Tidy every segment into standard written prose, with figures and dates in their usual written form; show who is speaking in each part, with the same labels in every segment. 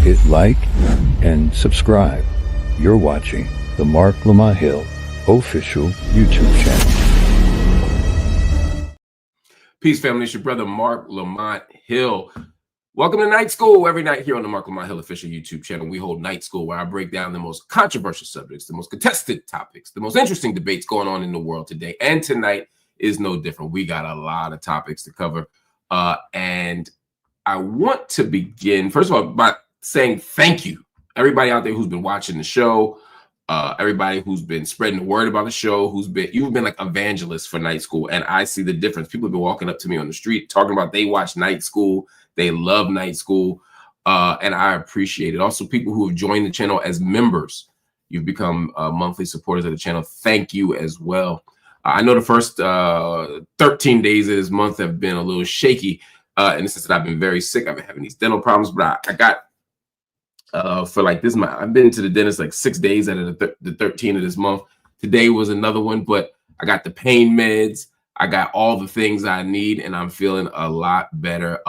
Speaker 1: hit like and subscribe. You're watching the Marc Lamont Hill official YouTube channel.
Speaker 2: Peace, family. It's your brother, Marc Lamont Hill. Welcome to Night School. Every night here on the Marc Lamont Hill official YouTube channel, we hold Night School, where I break down the most controversial subjects, the most contested topics, the most interesting debates going on in the world today. And tonight is no different. We got a lot of topics to cover. And I want to begin, first of all, by saying thank you. Everybody out there who's been watching the show, everybody who's been spreading the word about the show, you've been like evangelists for Night School. And I see the difference. People have been walking up to me on the street talking about they watch Night School. They love Night School, and I appreciate it. Also, people who have joined the channel as members, you've become monthly supporters of the channel. Thank you as well. I know the first 13 days of this month have been a little shaky in the sense that I've been very sick. I've been having these dental problems, but I got for like this month, I've been to the dentist like 6 days out of the 13 of this month. Today was another one, but I got the pain meds. I got all the things I need, and I'm feeling a lot better.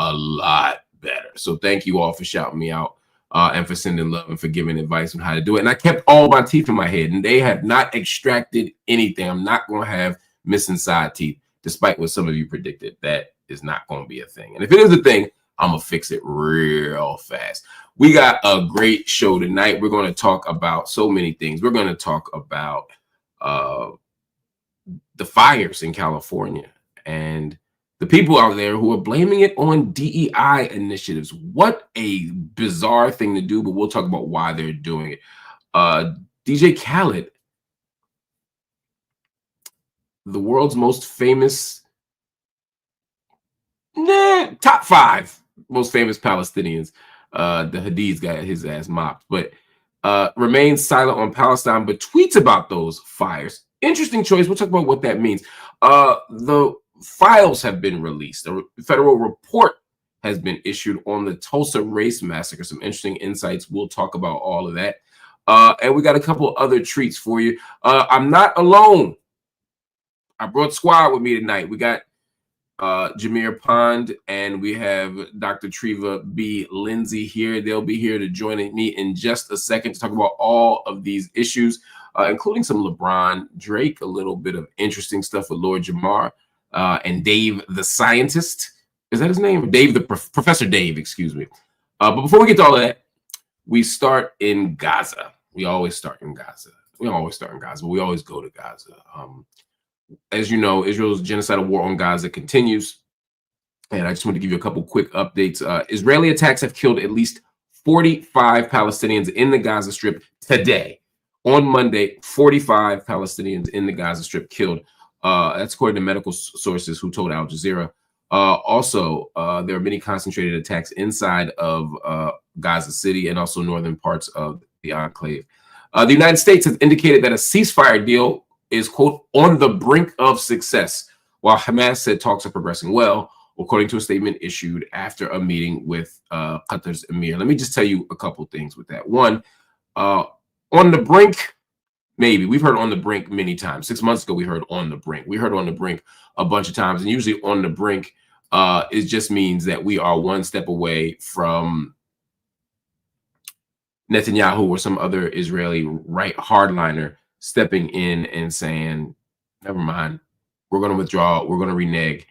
Speaker 2: So thank you all for shouting me out and for sending love and for giving advice on how to do it. And I kept all my teeth in my head, and they have not extracted anything. I'm not going to have missing side teeth, despite what some of you predicted. That is not going to be a thing. And if it is a thing, I'm going to fix it real fast. We got a great show tonight. We're going to talk about so many things. We're going to talk about the fires in California and the people out there who are blaming it on DEI initiatives. What a bizarre thing to do, but we'll talk about why they're doing it. DJ Khaled, the world's most famous, top 5 most famous Palestinians. The Hadid's got his ass mopped, but remains silent on Palestine, but tweets about those fires. Interesting choice. We'll talk about what that means. The files have been released. A federal report has been issued on the Tulsa Race Massacre. Some interesting insights. We'll talk about all of that. And we got a couple other treats for you. I'm not alone. I brought squad with me tonight. We got Jameer Pond, and we have Dr. Treva B, Lindsey here. They'll be here to join me in just a second to talk about all of these issues, including some LeBron, Drake, a little bit of interesting stuff with Lord Jamar, and Dave the scientist. Is that his name? Dave the Professor Dave, excuse me. But before we get to all of that, we start in Gaza. We always start in Gaza. We always start in Gaza, but we always go to Gaza. As you know, Israel's genocidal war on Gaza continues. And I just want to give you a couple quick updates. Israeli attacks have killed at least 45 Palestinians in the Gaza Strip today. On Monday, 45 Palestinians in the Gaza Strip killed. That's according to medical sources who told Al Jazeera. Also, there are many concentrated attacks inside of Gaza City and also northern parts of the enclave. The United States has indicated that a ceasefire deal is, quote, on the brink of success, while Hamas said talks are progressing well, according to a statement issued after a meeting with Qatar's emir. Let me just tell you a couple things with that. One, on the brink, maybe. We've heard on the brink many times. 6 months ago, we heard on the brink. We heard on the brink a bunch of times, and usually on the brink, it just means that we are one step away from Netanyahu or some other Israeli right hardliner stepping in and saying, never mind, we're going to withdraw, we're going to renege,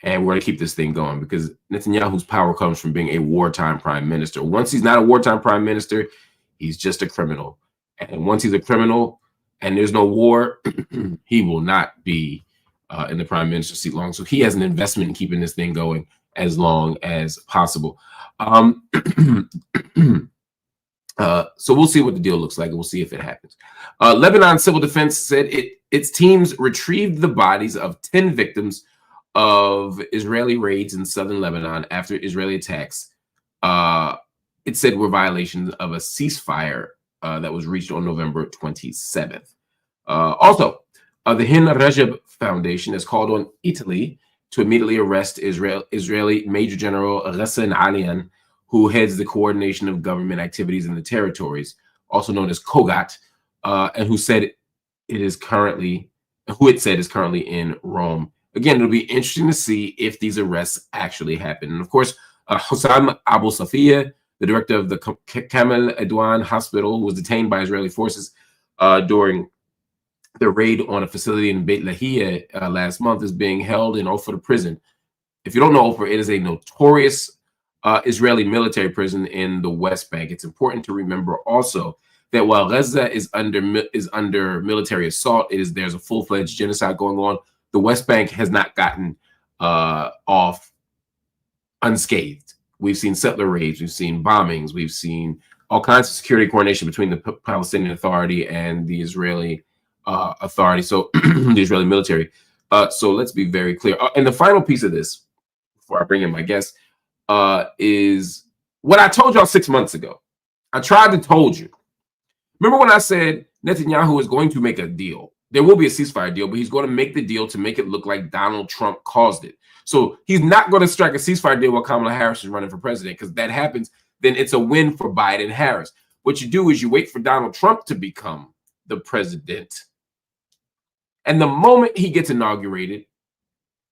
Speaker 2: and we're going to keep this thing going, because Netanyahu's power comes from being a wartime prime minister. Once he's not a wartime prime minister, he's just a criminal. And once he's a criminal and there's no war, he will not be in the prime minister seat long. So he has an investment in keeping this thing going as long as possible. So we'll see what the deal looks like, and we'll see if it happens. Lebanon Civil Defense said its teams retrieved the bodies of 10 victims of Israeli raids in southern Lebanon after Israeli attacks. It said were violations of a ceasefire that was reached on November 27th. Also, the Hin Rajab Foundation has called on Italy to immediately arrest Israeli Major General Ghassan Alian, who heads the coordination of government activities in the territories, also known as COGAT, and who is currently in Rome. Again, it'll be interesting to see if these arrests actually happen. And of course, Hossam Abu Safia, the director of the Kamel Adwan Hospital, who was detained by Israeli forces during the raid on a facility in Beit Lahia last month, is being held in Ofra prison. If you don't know Ofra, it is a notorious Israeli military prison in the West Bank. It's important to remember also that while Gaza is under military assault, there's a full-fledged genocide going on. The West Bank has not gotten off unscathed. We've seen settler raids, we've seen bombings, we've seen all kinds of security coordination between the Palestinian Authority and the Israeli authority, so the Israeli military. So let's be very clear. And the final piece of this, before I bring in my guest, is what I told y'all 6 months ago. I tried to told you. Remember when I said Netanyahu is going to make a deal? There will be a ceasefire deal, but he's going to make the deal to make it look like Donald Trump caused it. So he's not going to strike a ceasefire deal while Kamala Harris is running for president, because if that happens, then it's a win for Biden and Harris. What you do is you wait for Donald Trump to become the president. And the moment he gets inaugurated,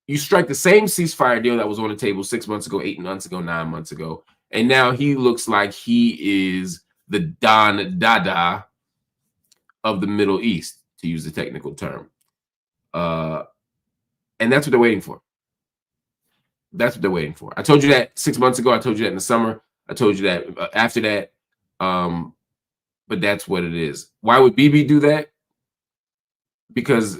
Speaker 2: you strike the same ceasefire deal that was on the table 6 months ago, 8 months ago, 9 months ago. And now he looks like he is the Don Dada of the Middle East, to use the technical term. And that's what they're waiting for. That's what they're waiting for. I told you that 6 months ago. I told you that in the summer. I told you that after that. But that's what it is. Why would Bibi do that? Because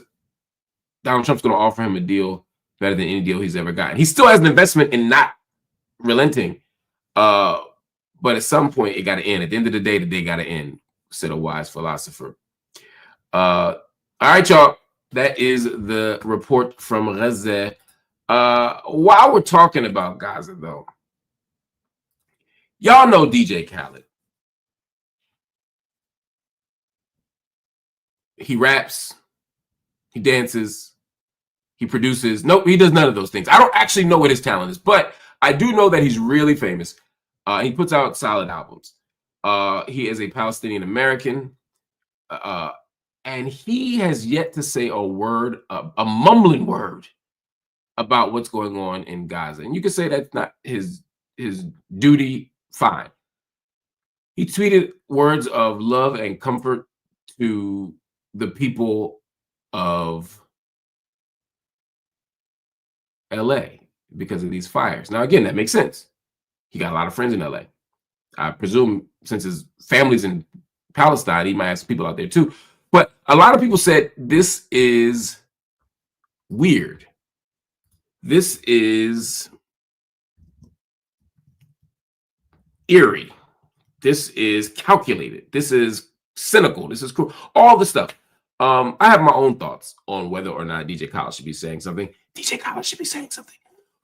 Speaker 2: Donald Trump's going to offer him a deal better than any deal he's ever gotten. He still has an investment in not relenting. But at some point, it got to end. At the end of the day got to end, said a wise philosopher. All right, y'all. That is the report from Gaza. While we're talking about Gaza, though, y'all know DJ Khaled. He raps, he dances, he produces. Nope, he does none of those things. I don't actually know what his talent is, but I do know that he's really famous. He puts out solid albums. He is a Palestinian-American, and he has yet to say a word, a mumbling word, about what's going on in Gaza. And you can say that's not his duty, fine. He tweeted words of love and comfort to the people of LA because of these fires. Now, again, that makes sense. He got a lot of friends in LA. I presume since his family's in Palestine, he might have some people out there too. But a lot of people said this is weird. This is eerie. This is calculated. This is cynical. This is cruel. All the stuff. I have my own thoughts on whether or not DJ Khaled should be saying something. DJ Khaled should be saying something.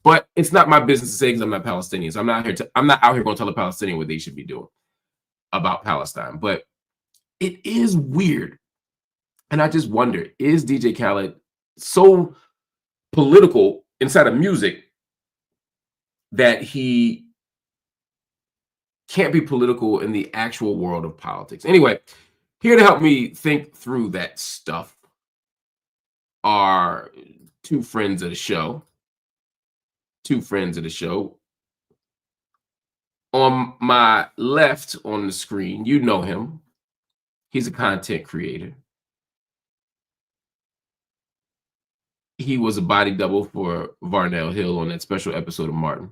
Speaker 2: But it's not my business to say because I'm not Palestinian. So I'm not out here going to tell a Palestinian what they should be doing about Palestine. But it is weird. And I just wonder, is DJ Khaled so political inside of music that he can't be political in the actual world of politics? Anyway, here to help me think through that stuff are two friends of the show. On my left on the screen, you know him. He's a content creator. He was a body double for Varnell Hill on that special episode of Martin.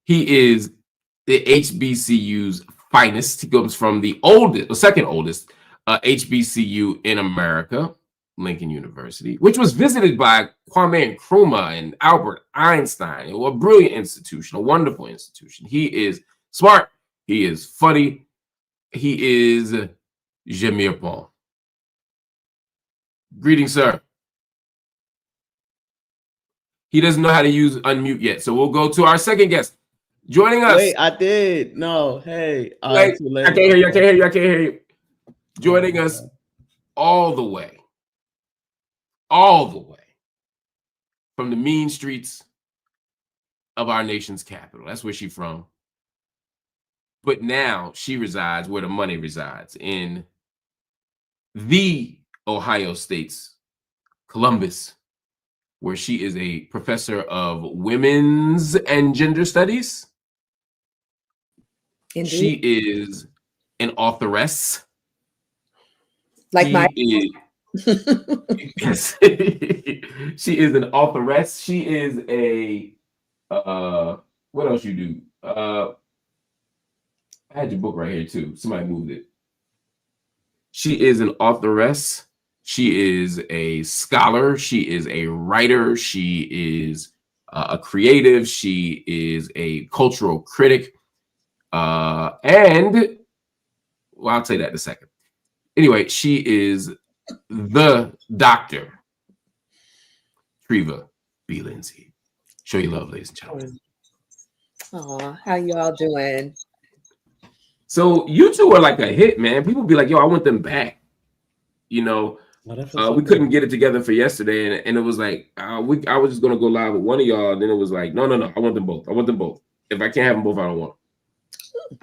Speaker 2: He is the HBCU's finest. He comes from the second oldest HBCU in America, Lincoln University, which was visited by Kwame Nkrumah and Albert Einstein. A brilliant institution, a wonderful institution. He is smart. He is funny. He is Jameer Pond. Greetings, sir. He doesn't know how to use unmute yet, so we'll go to our second guest. Joining us.
Speaker 3: Wait, I did. No, hey.
Speaker 2: I can't hear you. Joining us all the way from the mean streets of our nation's capital. That's where she's from. But now she resides where the money resides, in the Ohio State's Columbus, where she is a professor of women's and gender studies.
Speaker 4: Indeed.
Speaker 2: She is an authoress.
Speaker 4: Like
Speaker 2: She
Speaker 4: my
Speaker 2: yes. She is an authoress. She is a what else you do? I had your book right here too. Somebody moved it. She is an authoress. She is a scholar. She is a writer. She is a creative. She is a cultural critic. And well, I'll tell you that in a second. Anyway, she is the Dr. Treva B. Lindsey. Show your love, ladies and gentlemen.
Speaker 4: Aw, how you all doing?
Speaker 2: So you two are like a hit, man. People be like, yo, I want them back. You know, we couldn't get it together for yesterday, and it was like I was just gonna go live with one of y'all, and then it was like, no, I want them both. I want them both. If I can't have them both, I don't want them.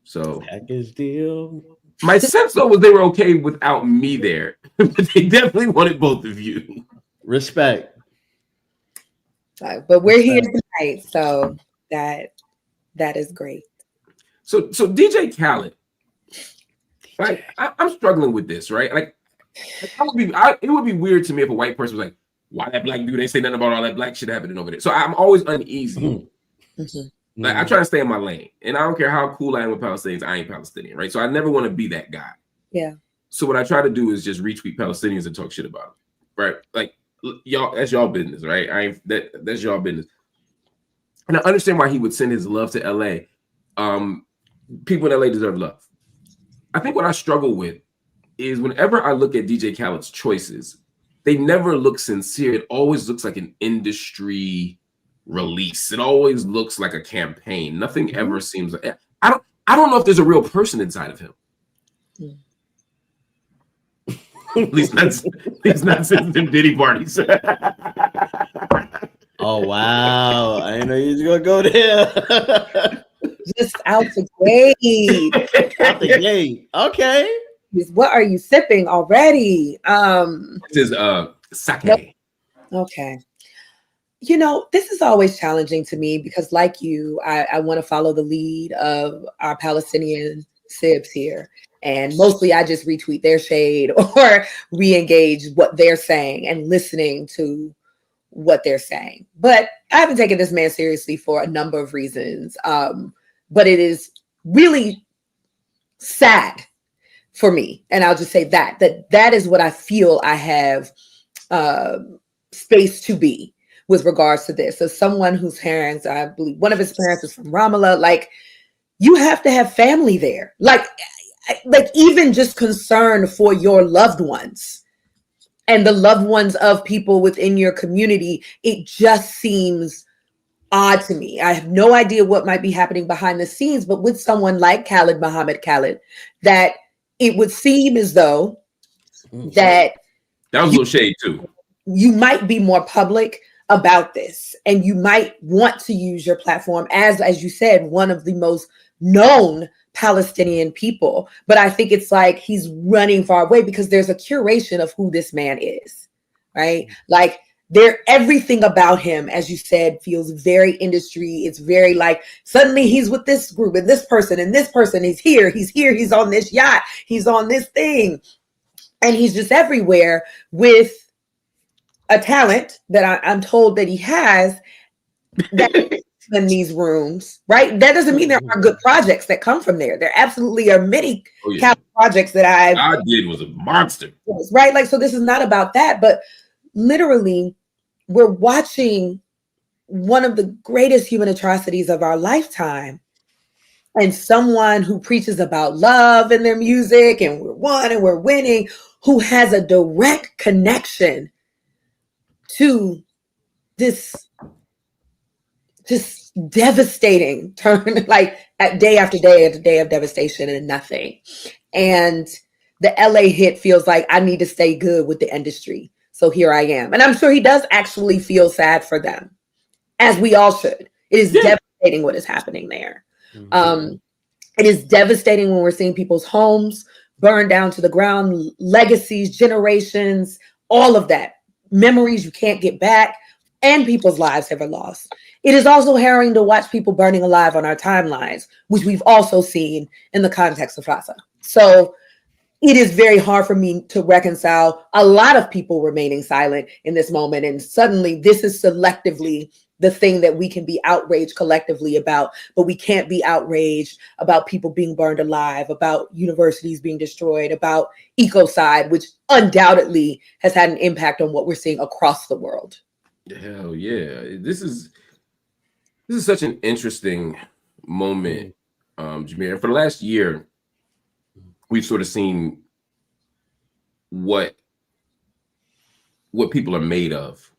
Speaker 2: So
Speaker 3: package deal.
Speaker 2: My sense though was they were okay without me there, but they definitely wanted both of you.
Speaker 3: Respect.
Speaker 4: But we're here tonight, so that is great.
Speaker 2: So DJ Khaled, like I'm struggling with this, right? Like it would be weird to me if a white person was like, "Why that black dude ain't say nothing about all that black shit happening over there?" So I'm always uneasy.
Speaker 4: Mm-hmm.
Speaker 2: Like I try to stay in my lane, and I don't care how cool I am with Palestinians. I ain't Palestinian, right? So I never want to be that guy.
Speaker 4: Yeah.
Speaker 2: So what I try to do is just retweet Palestinians and talk shit about them, right? Like y'all, that's y'all business, right? That's y'all business. And I understand why he would send his love to LA. People in LA deserve love. I think what I struggle with is whenever I look at DJ Khaled's choices, they never look sincere. It always looks like an industry release. It always looks like a campaign. Nothing ever seems like I don't know if there's a real person inside of him. At least not since them Diddy parties.
Speaker 3: Oh wow! I didn't know you was gonna go there.
Speaker 4: Just out the gate.
Speaker 3: Out the gate. Okay.
Speaker 4: What are you sipping already?
Speaker 2: This is sake.
Speaker 4: Nope. Okay. You know, this is always challenging to me because, like you, I want to follow the lead of our Palestinian sibs here. And mostly I just retweet their shade or re-engage what they're saying and listening to what they're saying. But I haven't taken this man seriously for a number of reasons. But it is really sad for me. And I'll just say that is what I feel I have space to be with regards to this. As someone whose parents, I believe one of his parents is from Ramallah, like you have to have family there. Like even just concern for your loved ones and the loved ones of people within your community, it just seems odd to me. I have no idea what might be happening behind the scenes, but with someone like Muhammad Khaled, that it would seem as though that
Speaker 2: was a little shade too.
Speaker 4: You might be more public about this, and you might want to use your platform as you said, one of the most known Palestinian people. But I think it's like he's running far away because there's a curation of who this man is, right? Like everything about him, as you said, feels very industry. It's very like suddenly he's with this group and this person is here, he's on this yacht, he's on this thing. And he's just everywhere with a talent that I'm told that he has that in these rooms, right? That doesn't mean there are good projects that come from there. There absolutely are many projects that I
Speaker 2: did was a monster.
Speaker 4: Right? Like, so this is not about that, but literally we're watching one of the greatest human atrocities of our lifetime. And someone who preaches about love in their music and we're one and we're winning, who has a direct connection to this devastating turn, like at day after day of devastation and nothing. And the LA hit feels like I need to stay good with the industry. So here I am. And I'm sure he does actually feel sad for them, as we all should. It is devastating what is happening there. Mm-hmm. It is devastating when we're seeing people's homes burn down to the ground, legacies, generations, all of that, memories you can't get back, and people's lives have been lost. It is also harrowing to watch people burning alive on our timelines, which we've also seen in the context of Gaza. So it is very hard for me to reconcile a lot of people remaining silent in this moment. And suddenly this is selectively the thing that we can be outraged collectively about, but we can't be outraged about people being burned alive, about universities being destroyed, about ecocide, which undoubtedly has had an impact on what we're seeing across the world.
Speaker 2: Hell yeah. This is such an interesting moment, Jameer. For the last year, we've sort of seen what people are made of,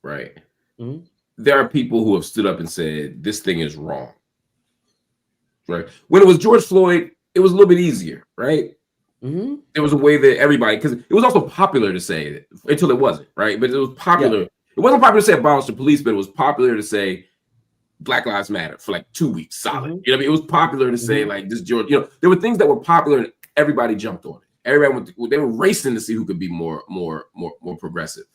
Speaker 2: right?
Speaker 3: Mm-hmm.
Speaker 2: There are people who have stood up and said, this thing is wrong, right? When it was George Floyd, it was a little bit easier, right?
Speaker 3: Mm-hmm.
Speaker 2: There was a way that everybody, because it was also popular to say it until it wasn't, right? But it was popular. Yeah. It wasn't popular to say abolish the police, but it was popular to say Black Lives Matter for like 2 weeks solid.
Speaker 3: Mm-hmm.
Speaker 2: You know what I mean? It was popular to say like this George, there were things that were popular and everybody jumped on it. Everybody they were racing to see who could be more progressive.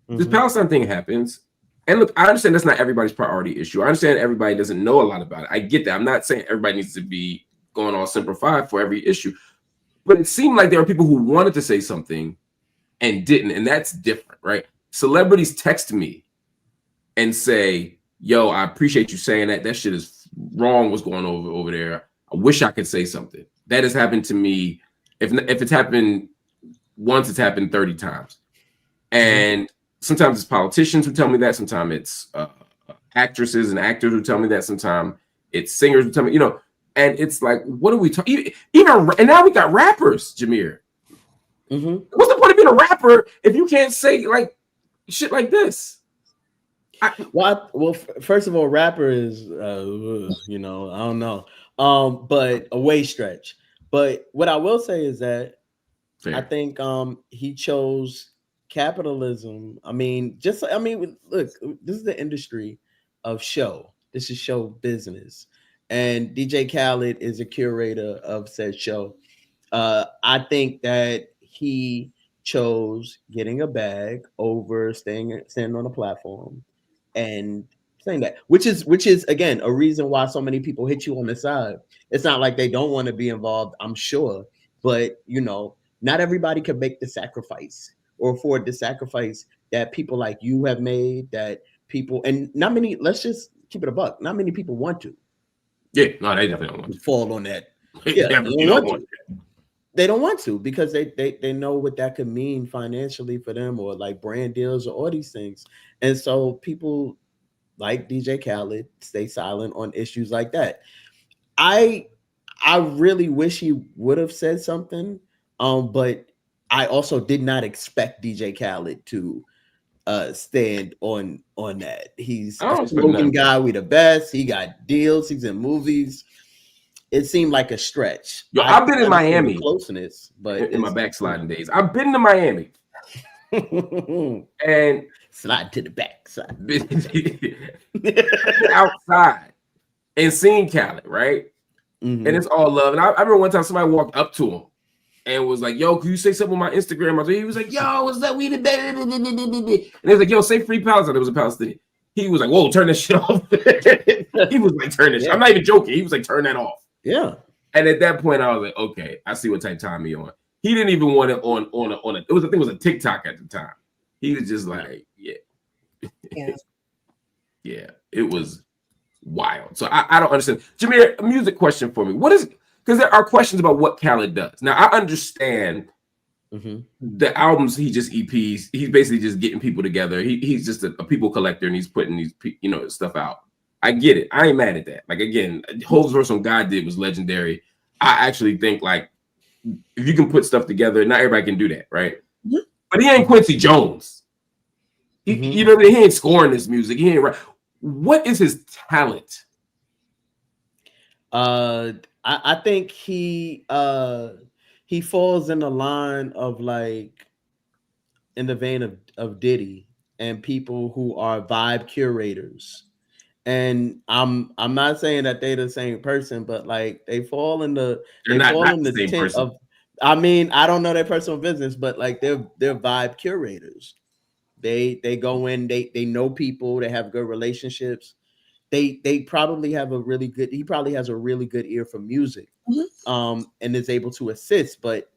Speaker 2: Mm-hmm. This Palestine thing happens. And look, I understand that's not everybody's priority issue. I understand everybody doesn't know a lot about it. I get that. I'm not saying everybody needs to be going all Semper Fi for every issue. But it seemed like there were people who wanted to say something and didn't. And that's different, right? Celebrities text me and say, yo, I appreciate you saying that. That shit is wrong what's going on over there. I wish I could say something. That has happened to me. If it's happened once, it's happened 30 times. And sometimes it's politicians who tell me that. Sometimes it's actresses and actors who tell me that. Sometimes it's singers who tell me, and it's like, what are we talking? Even and now we got rappers, Jameer.
Speaker 3: Mm-hmm.
Speaker 2: What's the point of being a rapper if you can't say like shit like this?
Speaker 3: First of all, rapper is, I don't know, but a way stretch. But what I will say is that I think he chose capitalism. Look, this is the industry of show. This is show business. And DJ Khaled is a curator of said show. I think that he chose getting a bag over standing on a platform and saying that, which is again a reason why so many people hit you on the side. It's not like they don't want to be involved, I'm sure, but not everybody can make the sacrifice or afford the sacrifice that people like you have made, that people, and not many, let's just keep it a buck, not many people want to.
Speaker 2: Yeah, no, they definitely don't want to
Speaker 3: fall on that. Yeah, they don't want to because they know what that could mean financially for them, or like brand deals or all these things. And so people like DJ Khaled stay silent on issues like that. I really wish he would have said something, but I also did not expect DJ Khaled to stand on that. He's a slogan guy. We the best. He got deals. He's in movies. It seemed like a stretch.
Speaker 2: Yo, I've been in Miami.
Speaker 3: Closeness, but
Speaker 2: in my backsliding days, I've been to Miami and
Speaker 3: slide to the backside,
Speaker 2: outside, and seen Khaled, right?
Speaker 3: Mm-hmm. And
Speaker 2: it's all love. And I remember one time somebody walked up to him and was like, "Yo, can you say something on my Instagram?" He was like, "Yo, what's that? We the best." And he was like, "Yo, say free Palestine." It was a Palestinian. He was like, "Whoa, turn this shit off." He was like, "Turn this." Yeah. I'm not even joking. He was like, "Turn that off."
Speaker 3: Yeah.
Speaker 2: And at that point, I was like, "Okay, I see what type of time he on." He didn't even want it on a. It was I think it was a TikTok at the time. He was just like, yeah. It was wild. So I don't understand. Jameer, a music question for me. What is, because there are questions about what Khaled does. Now I understand the albums, he just EPs. He's basically just getting people together. He's just a people collector and he's putting these stuff out. I get it. I ain't mad at that. Like again, Hove's verse on God Did was legendary. I actually think like if you can put stuff together, not everybody can do that, right? Mm-hmm. But he ain't Quincy Jones. He ain't scoring this music. He ain't right. What is his talent?
Speaker 3: I think he falls in the line of like in the vein of Diddy and people who are vibe curators. And I'm not saying that they're the same person, but like they fall in the tent person. Of. I mean, I don't know their personal business, but like they're vibe curators. They go in, they know people, they have good relationships. They probably have he probably has a really good ear for music, and is able to assist, but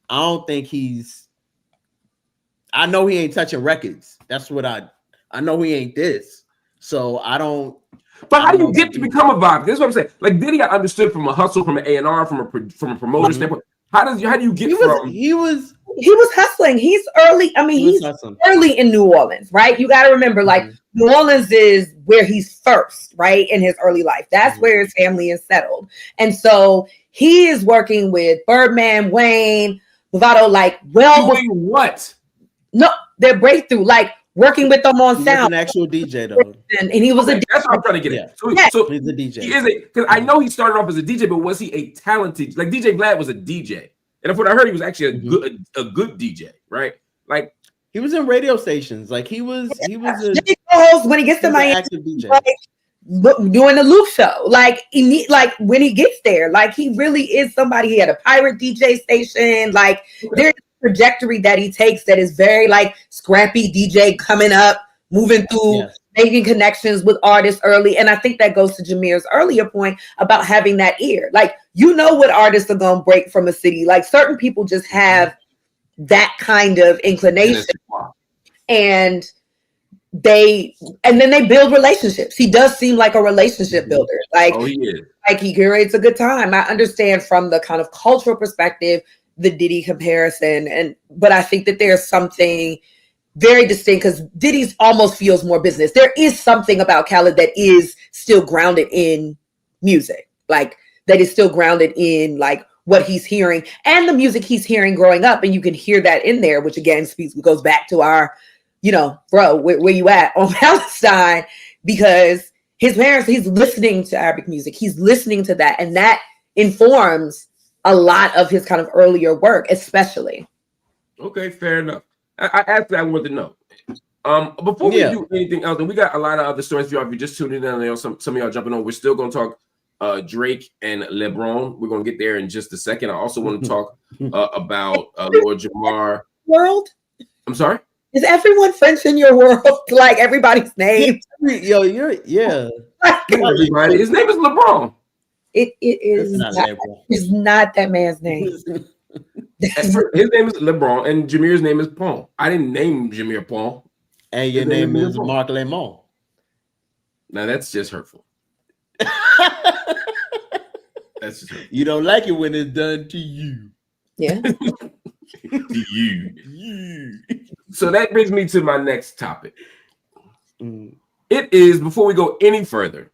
Speaker 3: I don't think I know he ain't touching records. That's what I know he ain't this. So I don't.
Speaker 2: But how do you get to become a vibe? This is what I'm saying. Like Diddy, I understood from a hustle, from an A&R, from a promoter standpoint. How do you get
Speaker 4: he was hustling. He's early. I mean, he's early in New Orleans, right? You got to remember, like New Orleans is where he's first, right, in his early life. That's where his family is settled, and so he is working with Birdman, Wayne, Lovato, like
Speaker 2: what?
Speaker 4: No, their breakthrough, like working with them on sound.
Speaker 3: An actual DJ though,
Speaker 4: and he was a.
Speaker 2: That's what I'm trying to get at. So
Speaker 3: he's a DJ.
Speaker 2: He is because I know he started off as a DJ, but was he a talented? Like DJ Vlad was a DJ, and if what I heard, he was actually a good DJ, right? Like
Speaker 3: he was in radio stations. Like he was a
Speaker 4: host when he gets to Miami, like, doing the Loop show. Like when he gets there, like he really is somebody. He had a pirate DJ station. Like there's trajectory that he takes that is very like scrappy DJ coming up, moving through, making connections with artists early. And I think that goes to Jameer's earlier point about having that ear. Like, you know what artists are going to break from a city. Like certain people just have that kind of inclination. And then they build relationships. He does seem like a relationship builder. Like, he is. Like he creates a good time. I understand from the kind of cultural perspective the Diddy comparison, but I think that there's something very distinct because Diddy's almost feels more business. There is something about Khaled that is still grounded in music, like that is still grounded in like what he's hearing and the music he's hearing growing up, and you can hear that in there, which again goes back to our, bro, where you at on Palestine, because his parents, he's listening to Arabic music, he's listening to that, and that informs a lot of his kind of earlier work, especially.
Speaker 2: Okay, fair enough. I asked that I wanted to know. Before we do anything else, and we got a lot of other stories for y'all. If you're just tuning in, I know some of y'all jumping on. We're still going to talk Drake and LeBron. We're going to get there in just a second. I also want to talk about Lord Jamar.
Speaker 4: World?
Speaker 2: I'm sorry?
Speaker 4: Is everyone French in your world? Like everybody's name?
Speaker 3: Yo,
Speaker 2: everybody. His name is LeBron.
Speaker 4: It is not that man's name.
Speaker 2: His name is LeBron, and Jameer's name is Pond. I didn't name Jameer Pond.
Speaker 3: And your name is Marc Lamont.
Speaker 2: Now that's just hurtful. That's just hurtful.
Speaker 3: You don't like it when it's done to you.
Speaker 4: Yeah.
Speaker 2: To you. So that brings me to my next topic. It is, before we go any further,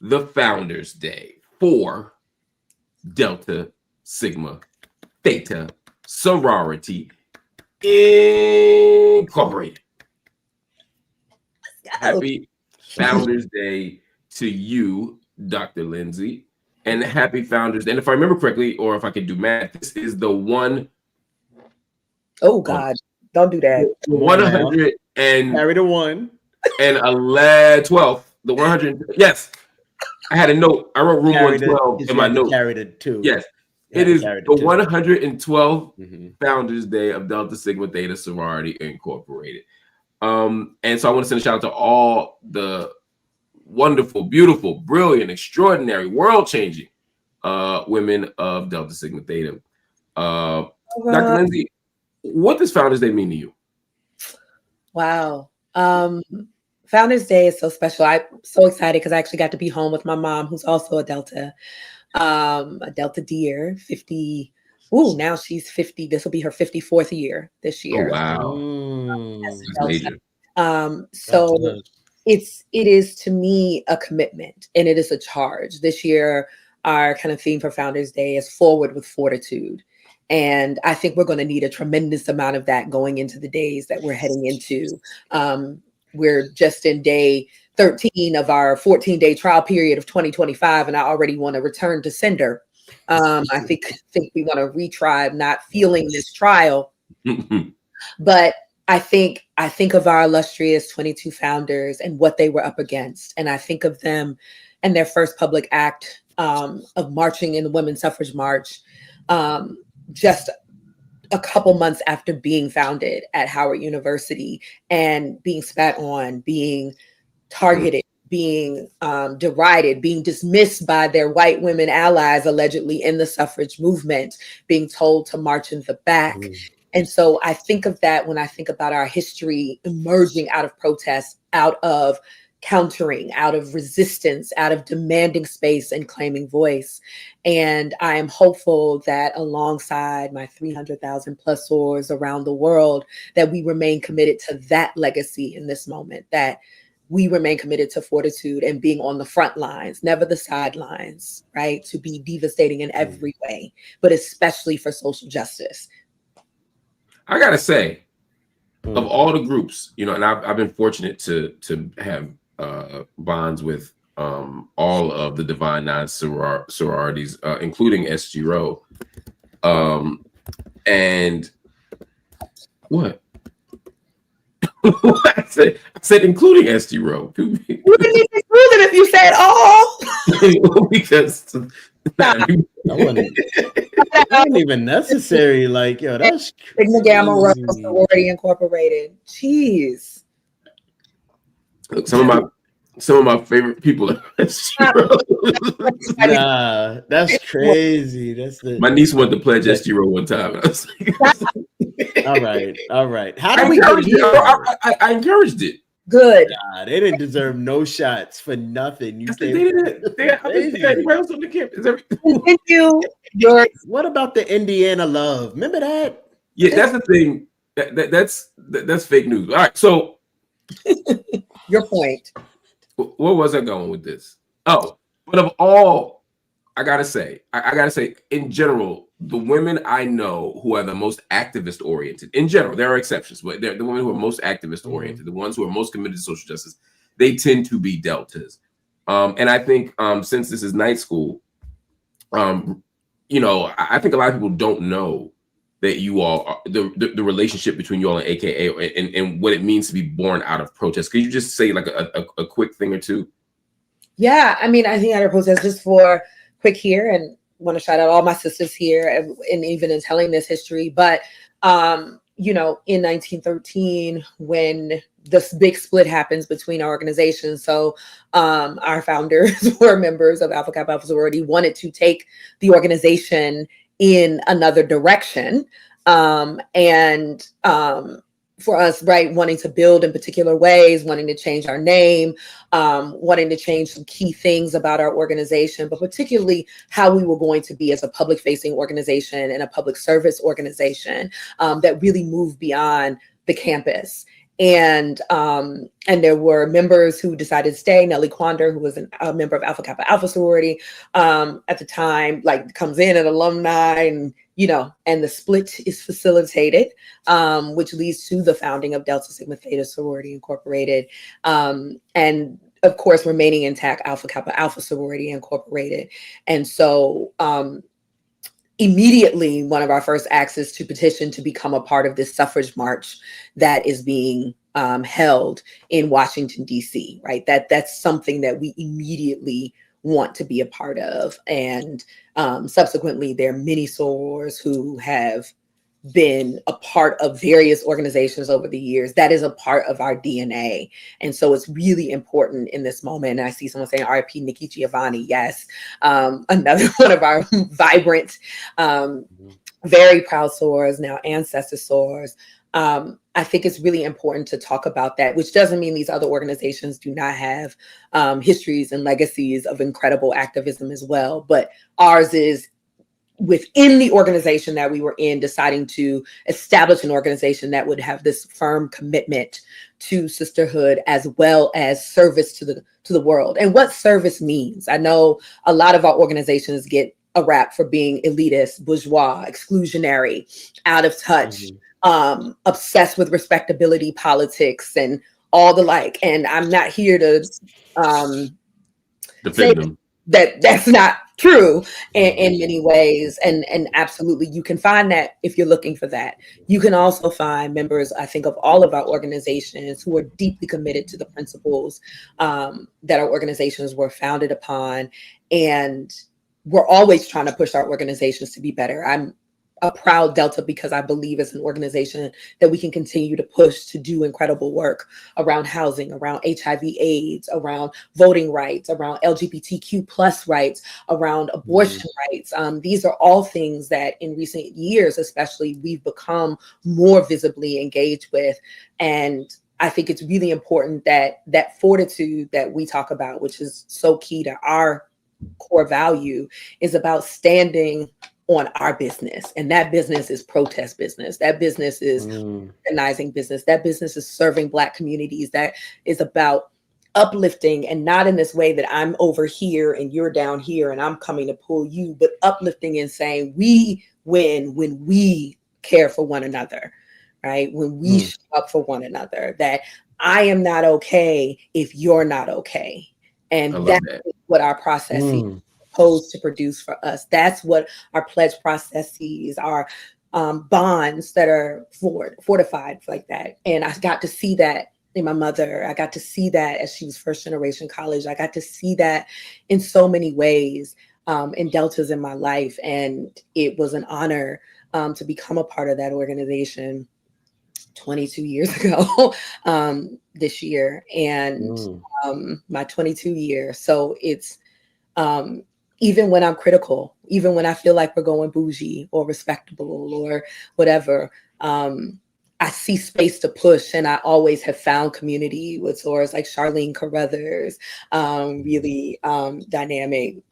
Speaker 2: the Founders Day for Delta Sigma Theta Sorority Incorporated. Happy Founders Day to you, Dr. Lindsey, and happy Founders Day. And if I remember correctly, or if I can do math, this is the one.
Speaker 4: Oh God, don't do that.
Speaker 2: 100 and
Speaker 3: carry the one
Speaker 2: and 12. The 100. Yes. I had a note. I wrote room 112 in my note.
Speaker 3: Carried it too.
Speaker 2: Yes. It is the 112th Founders Day of Delta Sigma Theta Sorority Incorporated. And so I want to send a shout out to all the wonderful, beautiful, brilliant, extraordinary, world-changing women of Delta Sigma Theta. Dr. Lindsey, what does Founders Day mean to you?
Speaker 4: Wow. Founders Day is so special. I'm so excited because I actually got to be home with my mom, who's also a Delta deer, 50. Ooh, now she's 50. This will be her 54th year this year.
Speaker 2: Oh, wow.
Speaker 4: So it is to me a commitment and it is a charge. This year, our kind of theme for Founders Day is forward with fortitude. And I think we're going to need a tremendous amount of that going into the days that we're heading into. We're just in day 13 of our 14-day trial period of 2025, and I already want to return to sender. I think we want to retribe not feeling this trial. But I think of our illustrious 22 founders and what they were up against. And I think of them and their first public act of marching in the Women's Suffrage March, just a couple months after being founded at Howard University and being spat on, being targeted, being derided, being dismissed by their white women allies, allegedly in the suffrage movement, being told to march in the back. And so I think of that when I think about our history emerging out of protest, out of countering, out of resistance, out of demanding space and claiming voice. And I am hopeful that alongside my 300,000 plus soars around the world, that we remain committed to that legacy in this moment, that we remain committed to fortitude and being on the front lines, never the sidelines, right? To be devastating in every way, but especially for social justice.
Speaker 2: I gotta say, of all the groups, you know, and I've been fortunate to have bonds with all of the Divine Nine sororities, including SG Row. And what? I said including SG Row.
Speaker 4: You didn't even include it if you said all.
Speaker 2: Because
Speaker 3: that wasn't even necessary. Like, yo, that's
Speaker 4: Sigma Gamma Rho Sorority Incorporated. Jeez.
Speaker 2: Look, some of my favorite people are SG Row.
Speaker 3: Nah, that's crazy.
Speaker 2: My niece wanted to pledge SG Row one time. And I was like,
Speaker 3: all right. How do we get here?
Speaker 2: I encouraged it.
Speaker 4: Good.
Speaker 3: Nah, they didn't deserve no shots for nothing.
Speaker 2: They didn't. They had else on the campus.
Speaker 4: Continue.
Speaker 3: What about the Indiana love? Remember that?
Speaker 2: Yeah, that's the thing. That's fake news. All right, so
Speaker 4: your point.
Speaker 2: Where was I going with this? Oh, but of all, I gotta say, in general, the women I know who are the most activist oriented, in general, there are exceptions, but they're the women who are most activist oriented, the ones who are most committed to social justice, they tend to be deltas. And I think since this is night school, you know, I think a lot of people don't know that you all are, the relationship between you all and AKA and what it means to be born out of protest. Could you just say like a quick thing or two?
Speaker 4: Yeah, I mean, I think out of protest, just for quick here, and want to shout out all my sisters here, and even in telling this history. But you know, in 1913, when this big split happens between our organizations, so our founders were members of Alpha Kappa Alpha Sorority, wanted to take the organization in another direction, and for us, right, wanting to build in particular ways, wanting to change our name, wanting to change some key things about our organization, but particularly how we were going to be as a public-facing organization and a public service organization that really moved beyond the campus. And there were members who decided to stay. Nellie Quander, who was a member of Alpha Kappa Alpha Sorority at the time, like comes in an alumni, and you know, and the split is facilitated, which leads to the founding of Delta Sigma Theta Sorority Incorporated, and of course remaining intact Alpha Kappa Alpha Sorority Incorporated. And so immediately, one of our first acts is to petition to become a part of this suffrage march that is being held in Washington, D.C., right? That's something that we immediately want to be a part of. And subsequently, there are many sorors who have been a part of various organizations over the years. That is a part of our DNA. And so it's really important in this moment. And I see someone saying RIP Nikki Giovanni. Yes. Another one of our vibrant, very proud sorors, now ancestor sorors. I think it's really important to talk about that, which doesn't mean these other organizations do not have histories and legacies of incredible activism as well. But ours is within the organization that we were in, deciding to establish an organization that would have this firm commitment to sisterhood as well as service to the world. And what service means. I know a lot of our organizations get a rap for being elitist, bourgeois, exclusionary, out of touch, obsessed with respectability politics and all the like. And I'm not here to
Speaker 2: defend them.
Speaker 4: That's not true in many ways. And absolutely, you can find that if you're looking for that. You can also find members, I think, of all of our organizations who are deeply committed to the principles that our organizations were founded upon. And we're always trying to push our organizations to be better. a proud Delta because I believe it's an organization that we can continue to push to do incredible work around housing, around HIV/AIDS, around voting rights, around LGBTQ plus rights, around abortion rights. These are all things that in recent years, especially, we've become more visibly engaged with. And I think it's really important that that fortitude that we talk about, which is so key to our core value, is about standing on our business. And that business is protest business. That business is organizing business. That business is serving Black communities. That is about uplifting, and not in this way that I'm over here and you're down here and I'm coming to pull you, but uplifting and saying we win when we care for one another, right? When we show up for one another, that I am not okay if you're not okay. And that's what our process is supposed to produce for us. That's what our pledge processes, our bonds that are fortified like that. And I got to see that in my mother. I got to see that as she was first generation college. I got to see that in so many ways in Deltas in my life. And it was an honor to become a part of that organization 22 years ago this year, and my 22 year. So it's even when I'm critical, even when I feel like we're going bougie or respectable or whatever, I see space to push, and I always have found community with sources like Charlene Carruthers, really dynamic.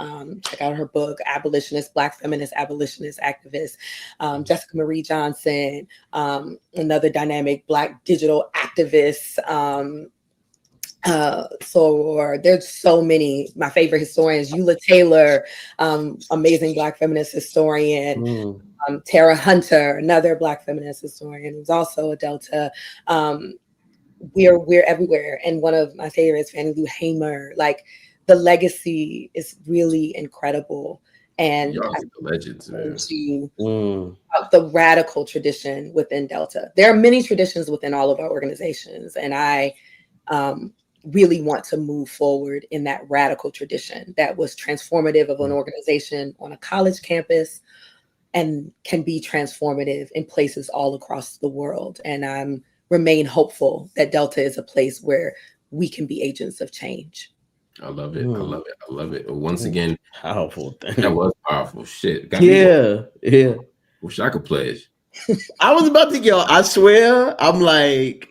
Speaker 4: Check out her book, Abolitionist, Black Feminist, Abolitionist Activist. Jessica Marie Johnson, another dynamic Black digital activist. So there's so many. My favorite historians, Eula Taylor, amazing Black feminist historian. Tara Hunter, another Black feminist historian, who's also a Delta. We're everywhere. And one of my favorites, Fannie Lou Hamer. Like, the legacy is really incredible. And
Speaker 2: y'all the legends, man.
Speaker 4: The radical tradition within Delta. There are many traditions within all of our organizations, and I really want to move forward in that radical tradition that was transformative of an organization on a college campus, and can be transformative in places all across the world. And I remain hopeful that Delta is a place where we can be agents of change.
Speaker 2: I love it. I love it. I love it. Once again,
Speaker 3: powerful thing.
Speaker 2: That was powerful shit.
Speaker 3: Yeah.
Speaker 2: Wish I could pledge.
Speaker 3: I was about to go. I swear, I'm like,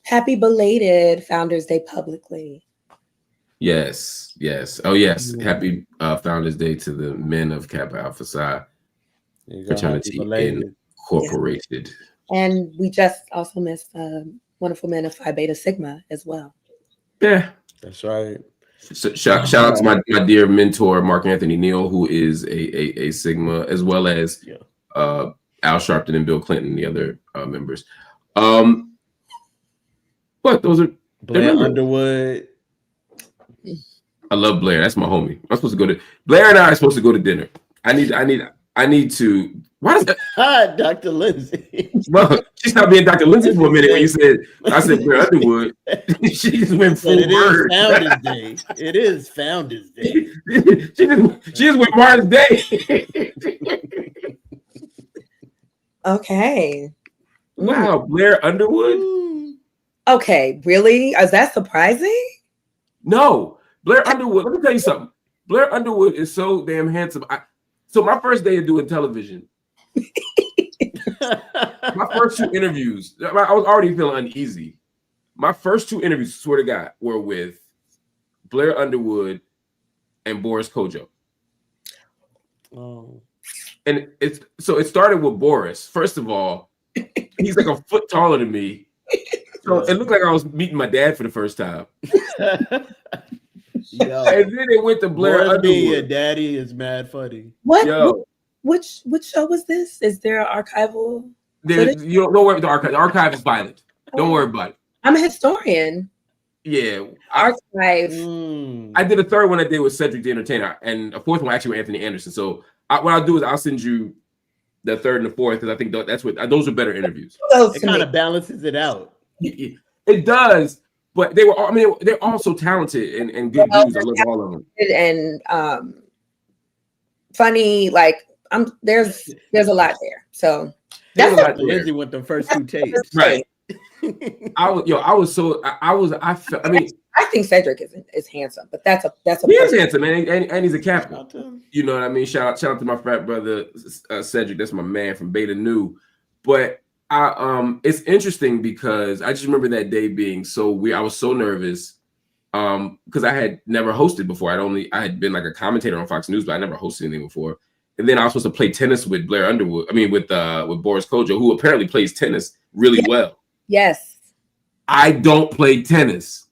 Speaker 4: happy belated Founders Day publicly.
Speaker 2: Yes. Oh, yes. Happy Founders Day to the men of Kappa Alpha Psi Fraternity Incorporated.
Speaker 4: Yes. And we just also missed wonderful men of Phi Beta Sigma as well.
Speaker 2: Yeah,
Speaker 3: that's right.
Speaker 2: So shout out to my dear mentor, Mark Anthony Neal, who is a Sigma, as well as Al Sharpton and Bill Clinton, the other members. But those are
Speaker 3: Blair Underwood.
Speaker 2: I love Blair. That's my homie. I'm supposed to go to Blair, and I are supposed to go to dinner. I need to. Why is that?
Speaker 3: Dr. Lindsey.
Speaker 2: Well, she stopped being Dr. Lindsey for a minute when you said, I said Blair Underwood. She just went full bird.
Speaker 3: It is Founders Day.
Speaker 2: She just went Mars Day.
Speaker 4: Okay.
Speaker 2: Wow, Blair Underwood?
Speaker 4: Okay, really? Is that surprising?
Speaker 2: No, Blair Underwood. Let me tell you something. Blair Underwood is so damn handsome. So my first day of doing television, my first two interviews, I was already feeling uneasy. My first two interviews, swear to God, were with Blair Underwood and Boris Kodjoe.
Speaker 3: Oh.
Speaker 2: And it started with Boris. First of all, he's like a foot taller than me. So it looked like I was meeting my dad for the first time.
Speaker 3: Yo,
Speaker 2: and then it went to Blair Underwood.
Speaker 3: Your daddy is mad funny.
Speaker 4: What? Yo. Which show was this? Is there an archival?
Speaker 2: You don't worry about the archive. The archive is violent. Don't worry about it.
Speaker 4: I'm a historian.
Speaker 2: Yeah.
Speaker 4: Archive.
Speaker 2: I did a third one I did with Cedric the Entertainer, and a fourth one actually with Anthony Anderson. So what I'll do is I'll send you the third and the fourth, because I think that's what those are better interviews.
Speaker 3: It kind of balances it out.
Speaker 2: It does. But they were all, they're all so talented and good dudes. I love all of them.
Speaker 4: And funny. Like there's a lot there. So
Speaker 3: that's what Lindsey with the first 2 tapes.
Speaker 2: Right. I
Speaker 4: think Cedric is handsome, but that's a
Speaker 2: he is handsome, man, and he's a captain. You know what I mean? Shout out to my frat brother Cedric. That's my man from Beta Nu. But it's interesting because I just remember that day being so weird. I was so nervous because I had never hosted before. I had been like a commentator on Fox News, but I never hosted anything before. And then I was supposed to play tennis with Blair Underwood. I mean, with Boris Kodjoe, who apparently plays tennis really well.
Speaker 4: Yes.
Speaker 2: I don't play tennis.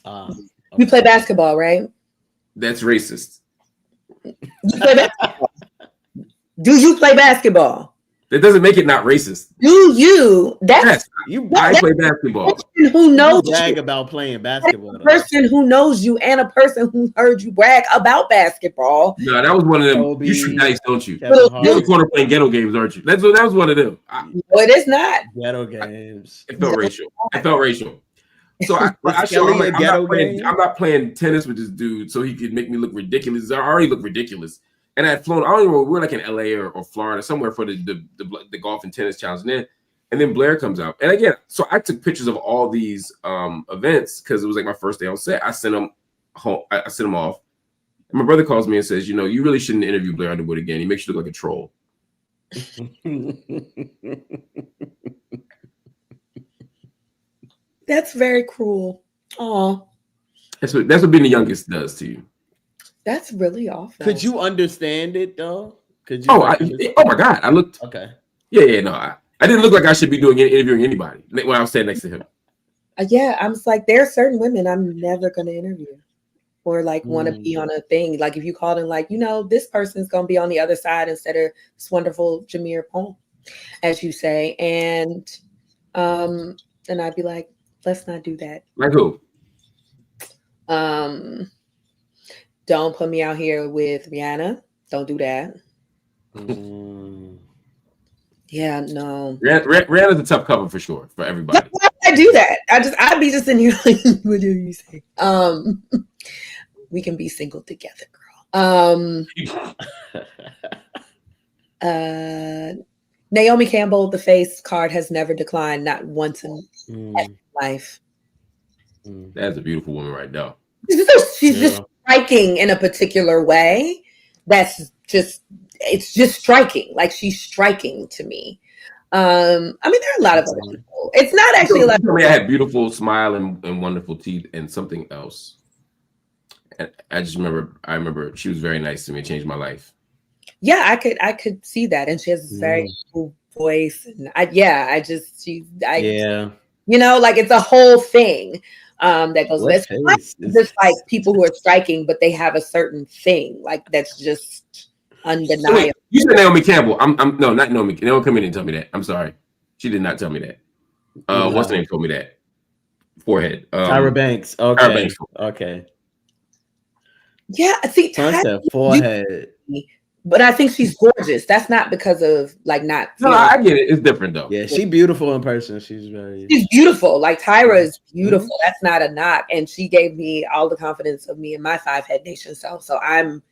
Speaker 4: You play basketball, right?
Speaker 2: That's racist.
Speaker 4: You play basketball. Do you play basketball?
Speaker 2: That doesn't make it not racist.
Speaker 4: Do you? That's
Speaker 2: I play basketball.
Speaker 4: Who knows
Speaker 3: you brag about playing basketball?
Speaker 4: A person who knows you and a person who heard you brag about basketball.
Speaker 2: No, that was one of them. Kobe, you shoot dice, don't you? You're in the corner playing ghetto games, aren't you? That was one of them.
Speaker 4: No, it is not
Speaker 3: ghetto games.
Speaker 2: It felt racial. So I'm not playing tennis with this dude so he could make me look ridiculous. I already look ridiculous. And I had flown, I don't even know, we're like in LA or Florida, somewhere for the golf and tennis challenge. And then Blair comes out. And again, so I took pictures of all these events because it was like my first day on set. I sent them home, I sent them off. And my brother calls me and says, you know, you really shouldn't interview Blair Underwood again. He makes you look like a troll.
Speaker 4: That's very cruel. Oh.
Speaker 2: That's what being the youngest does to you.
Speaker 4: That's really awful.
Speaker 3: Could you understand it though? Could you?
Speaker 2: Oh my God! I looked.
Speaker 3: Okay.
Speaker 2: Yeah. No, I didn't look like I should be interviewing anybody when I was standing next to him.
Speaker 4: Yeah, I'm just like, there are certain women I'm never going to interview or like want to be on a thing. Like if you called and like, you know, this person's going to be on the other side instead of this wonderful Jameer Pond, as you say, and I'd be like, let's not do that.
Speaker 2: Like who?
Speaker 4: Don't put me out here with Rihanna. Don't do that. Yeah, no.
Speaker 2: Rihanna's a tough cover for sure for everybody.
Speaker 4: That's why I do that. I'd be just in here like, what do you say? We can be single together, girl. Naomi Campbell, the face card has never declined, not once in life.
Speaker 2: That's a beautiful woman right now.
Speaker 4: She's just striking in a particular way. It's just striking. Like she's striking to me. I mean, there are a lot of other people. It's not actually a lot.
Speaker 2: I had beautiful smile and wonderful teeth and something else. And I remember she was very nice to me. It changed my life.
Speaker 4: Yeah, I could see that, and she has a very cool voice. And you know, like it's a whole thing. That goes with just like people who are striking, but they have a certain thing like that's just undeniable. So wait,
Speaker 2: you said Naomi Campbell. No, not Naomi. Naomi come in and tell me that. I'm sorry, she did not tell me that. What's the name? Told me that. Forehead.
Speaker 3: Tyra Banks. Okay. Tyra Banks. Okay.
Speaker 4: Yeah, I think
Speaker 3: forehead.
Speaker 4: But I think she's gorgeous. That's not because of like not.
Speaker 2: No, I get it. It's different though.
Speaker 3: Yeah, she's beautiful in person. She's
Speaker 4: beautiful. Like Tyra is beautiful. That's not a knock. And she gave me all the confidence of me and my 5-head nation self. So I'm,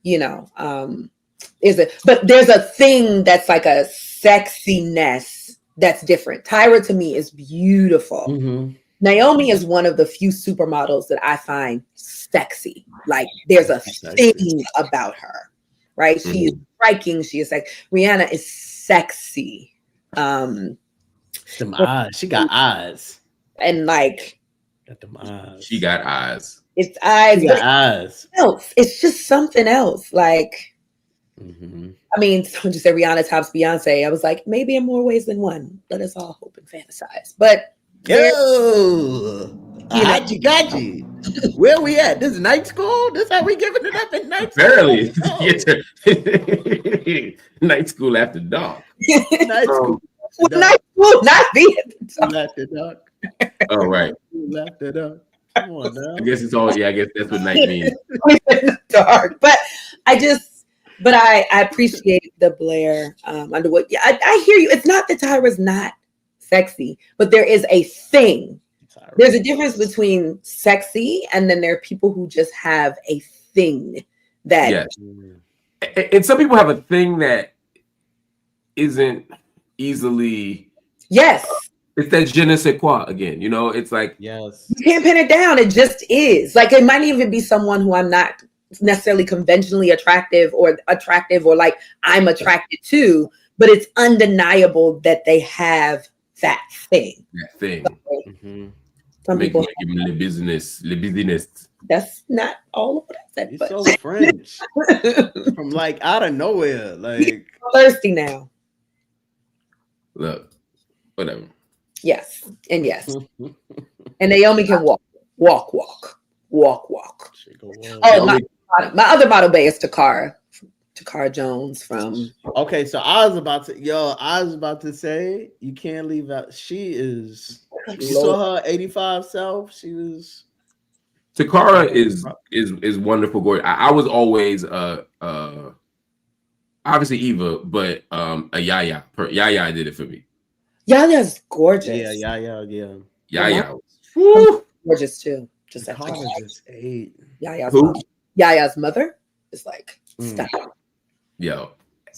Speaker 4: you know, but there's a thing that's like a sexiness that's different. Tyra to me is beautiful. Naomi is one of the few supermodels that I find sexy. Like there's a thing about her. Right, she is striking. She is like Rihanna is sexy.
Speaker 3: Some eyes. She got eyes,
Speaker 4: and like
Speaker 3: got them eyes.
Speaker 2: She got eyes.
Speaker 4: It's eyes.
Speaker 3: She got eyes.
Speaker 4: It's just something else. Like, I mean, someone just said Rihanna tops Beyonce. I was like, maybe in more ways than one. Let us all hope and fantasize. But
Speaker 3: got you. Where we at? This is night school? This how we giving it up at night school?
Speaker 2: Barely. Night school after dark.
Speaker 3: Night school.
Speaker 4: Night school, not being
Speaker 3: after dark.
Speaker 2: Oh, right.
Speaker 3: After dark. Come on now.
Speaker 2: I guess it's all. Yeah, I guess that's what night means.
Speaker 4: Dark, but I appreciate the Blair Underwood. Yeah, I hear you. It's not that Tyra's not sexy, but there is a thing. There's a difference between sexy and then there are people who just have a thing that
Speaker 2: And some people have a thing that isn't easily.
Speaker 4: Yes.
Speaker 2: It's that je ne sais quoi again. You know, it's like,
Speaker 3: yes,
Speaker 4: you can't pin it down. It just is. Like, it might even be someone who I'm not necessarily conventionally attractive or like I'm attracted to, but it's undeniable that they have that thing.
Speaker 2: That thing.
Speaker 3: mm-hmm.
Speaker 4: Some
Speaker 2: Make
Speaker 4: people
Speaker 2: give me le business.
Speaker 4: that's not all of what I said.
Speaker 3: He's
Speaker 4: But
Speaker 3: so French from like out of nowhere. Like
Speaker 4: I'm thirsty now.
Speaker 2: Look, whatever.
Speaker 4: Yes, and yes. And Naomi can walk. Oh, my other model bay is Takara Jones from.
Speaker 3: Okay, so I was about to say you can't leave out. She is. You saw her 85 self. She was.
Speaker 2: Takara is wonderful. Gorgeous. I was always obviously Eva, but a Yaya. Yaya did it for me.
Speaker 4: Yaya's gorgeous.
Speaker 3: Yeah.
Speaker 2: Yaya.
Speaker 4: Gorgeous too. Just like
Speaker 3: just ate.
Speaker 4: Yaya's mother is like stop.
Speaker 2: Yo.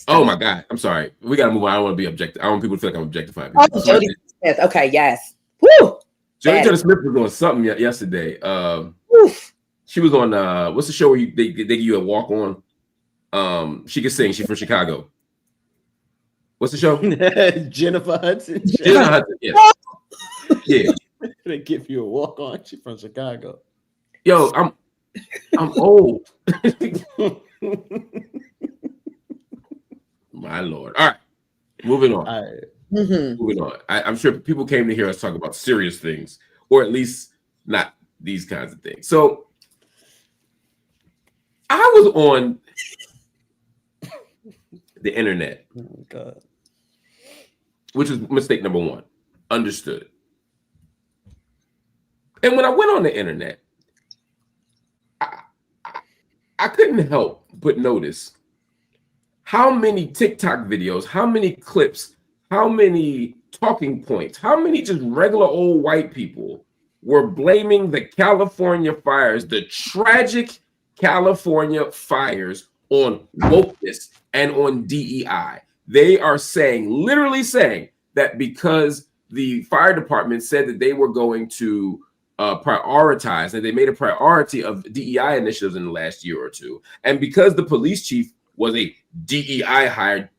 Speaker 2: Oh my God. I'm sorry. We gotta move on. I don't want to be objective. I don't want people to feel like I'm objectifying
Speaker 4: Oh,
Speaker 2: people.
Speaker 4: Jodie Smith. Okay, yes. Woo!
Speaker 2: Jodie Smith was doing something yesterday. She was on what's the show where they give you a walk on? She can sing. She's from Chicago. What's the show?
Speaker 3: Jennifer Hudson.
Speaker 2: Jennifer Hudson, yes. Yeah.
Speaker 3: They give you a walk on. She's from Chicago.
Speaker 2: Yo, I'm old. My Lord. All right. Moving on. Moving on. I'm sure people came to hear us talk about serious things, or at least not these kinds of things. So I was on the internet.
Speaker 3: Oh God.
Speaker 2: Which is mistake number one. Understood. And when I went on the internet, I couldn't help but notice how many TikTok videos, how many clips, how many talking points, how many just regular old white people were blaming the California fires, the tragic California fires, on wokeness and on DEI. They are literally saying that because the fire department said that they were going to prioritize, and they made a priority of DEI initiatives in the last year or two, and because the police chief was a DEI hire,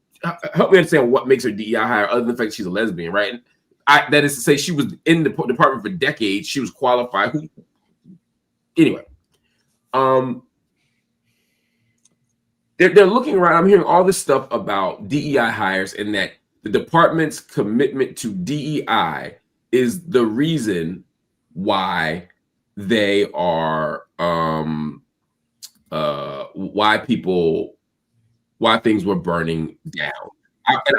Speaker 2: help me understand what makes her DEI hire other than the fact that she's a lesbian, right? That is to say, she was in the department for decades. She was qualified. Anyway, they're looking around. I'm hearing all this stuff about DEI hires and that the department's commitment to DEI is the reason why they are why things were burning down.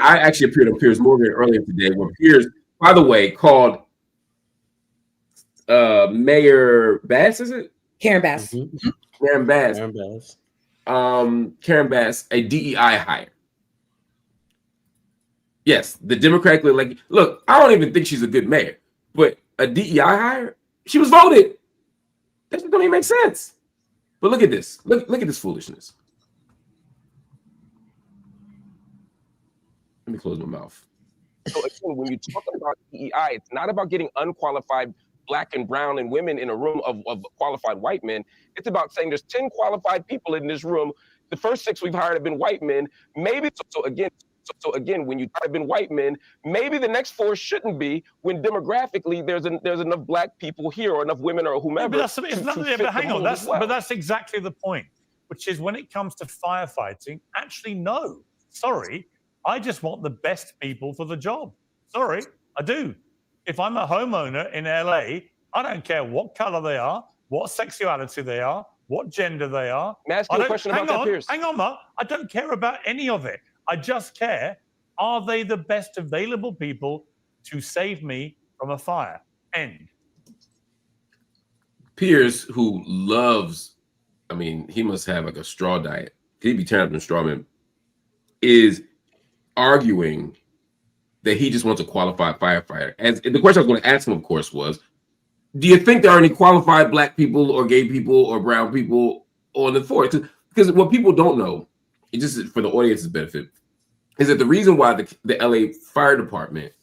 Speaker 2: I actually appeared on Piers Morgan earlier today, where Piers, by the way, called Mayor Bass, is it?
Speaker 4: Karen Bass.
Speaker 3: Mm-hmm.
Speaker 2: Karen Bass, a DEI hire. Yes, the democratically elected. Look, I don't even think she's a good mayor, but a DEI hire, she was voted. That just don't even make sense. But look at this. Look at this foolishness. Let me close my mouth.
Speaker 5: So again, when you talk about DEI, it's not about getting unqualified Black and brown and women in a room of qualified white men. It's about saying there's 10 qualified people in this room. The first 6 we've hired have been white men. Maybe so again, when you have been white men, maybe the next 4 shouldn't be, when demographically there's enough Black people here or enough women or whomever.
Speaker 6: Yeah, but hang on, that's exactly the point, which is when it comes to firefighting, actually, no, sorry, I just want the best people for the job. Sorry, I do. If I'm a homeowner in LA, I don't care what color they are, what sexuality they are, what gender they are.
Speaker 5: May I ask you a question about that, Piers?
Speaker 6: Hang on, Mark. I don't care about any of it. I just care, are they the best available people to save me from a fire? End.
Speaker 2: Piers, who loves, I mean, he must have like a straw diet. He'd be tearing up the straw man, is arguing that he just wants a qualified firefighter. And the question I was going to ask him, of course, was, do you think there are any qualified Black people or gay people or brown people on the force? Because what people don't know, it just for the audience's benefit, is that the reason why the LA Fire Department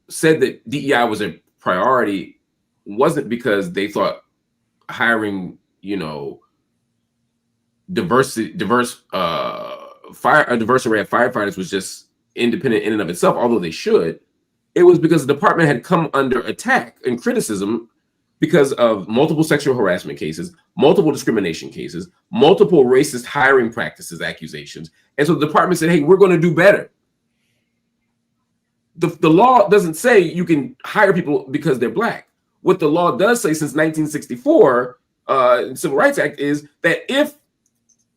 Speaker 2: said that DEI was a priority wasn't because they thought hiring, you know, a diverse array of firefighters was just independent in and of itself, although they should. It was because the department had come under attack and criticism because of multiple sexual harassment cases, multiple discrimination cases, multiple racist hiring practices, accusations. And so the department said, hey, we're going to do better. The law doesn't say you can hire people because they're black. What the law does say since 1964, Civil Rights Act, is that if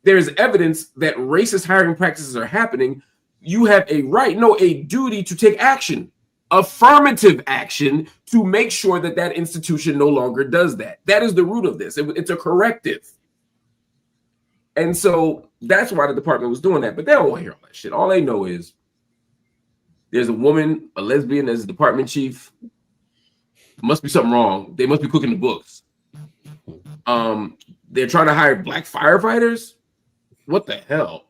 Speaker 2: there is evidence that racist hiring practices are happening, you have a right, no, a duty to take action, affirmative action, to make sure that that institution no longer does that. That is the root of this. It's a corrective. And so that's why the department was doing that. But they don't want to hear all that shit. All they know is there's a woman, a lesbian, as a department chief. Must be something wrong. They must be cooking the books. They're trying to hire black firefighters. What the hell?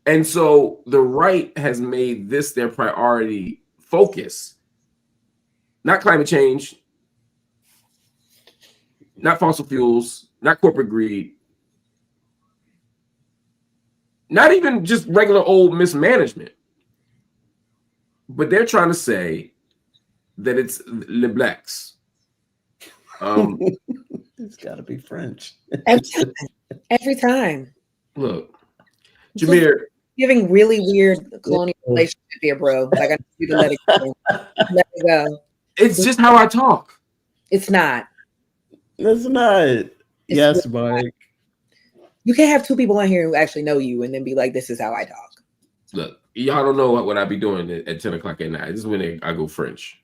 Speaker 2: And so the right has made this their priority focus. Not climate change, not fossil fuels, not corporate greed, not even just regular old mismanagement. But they're trying to say that it's les blacks.
Speaker 3: It's got to be French.
Speaker 4: Every time.
Speaker 2: Look, Jameer,
Speaker 4: giving really weird colonial relationship here, bro. Like, I need you to let it go. Let it go.
Speaker 2: It's just how I talk.
Speaker 4: It's not.
Speaker 3: It's not. Yes, Mark.
Speaker 4: You can't have two people on here who actually know you and then be like, this is how I talk.
Speaker 2: Look, y'all don't know what I be doing at 10 o'clock at night. This is when I go French.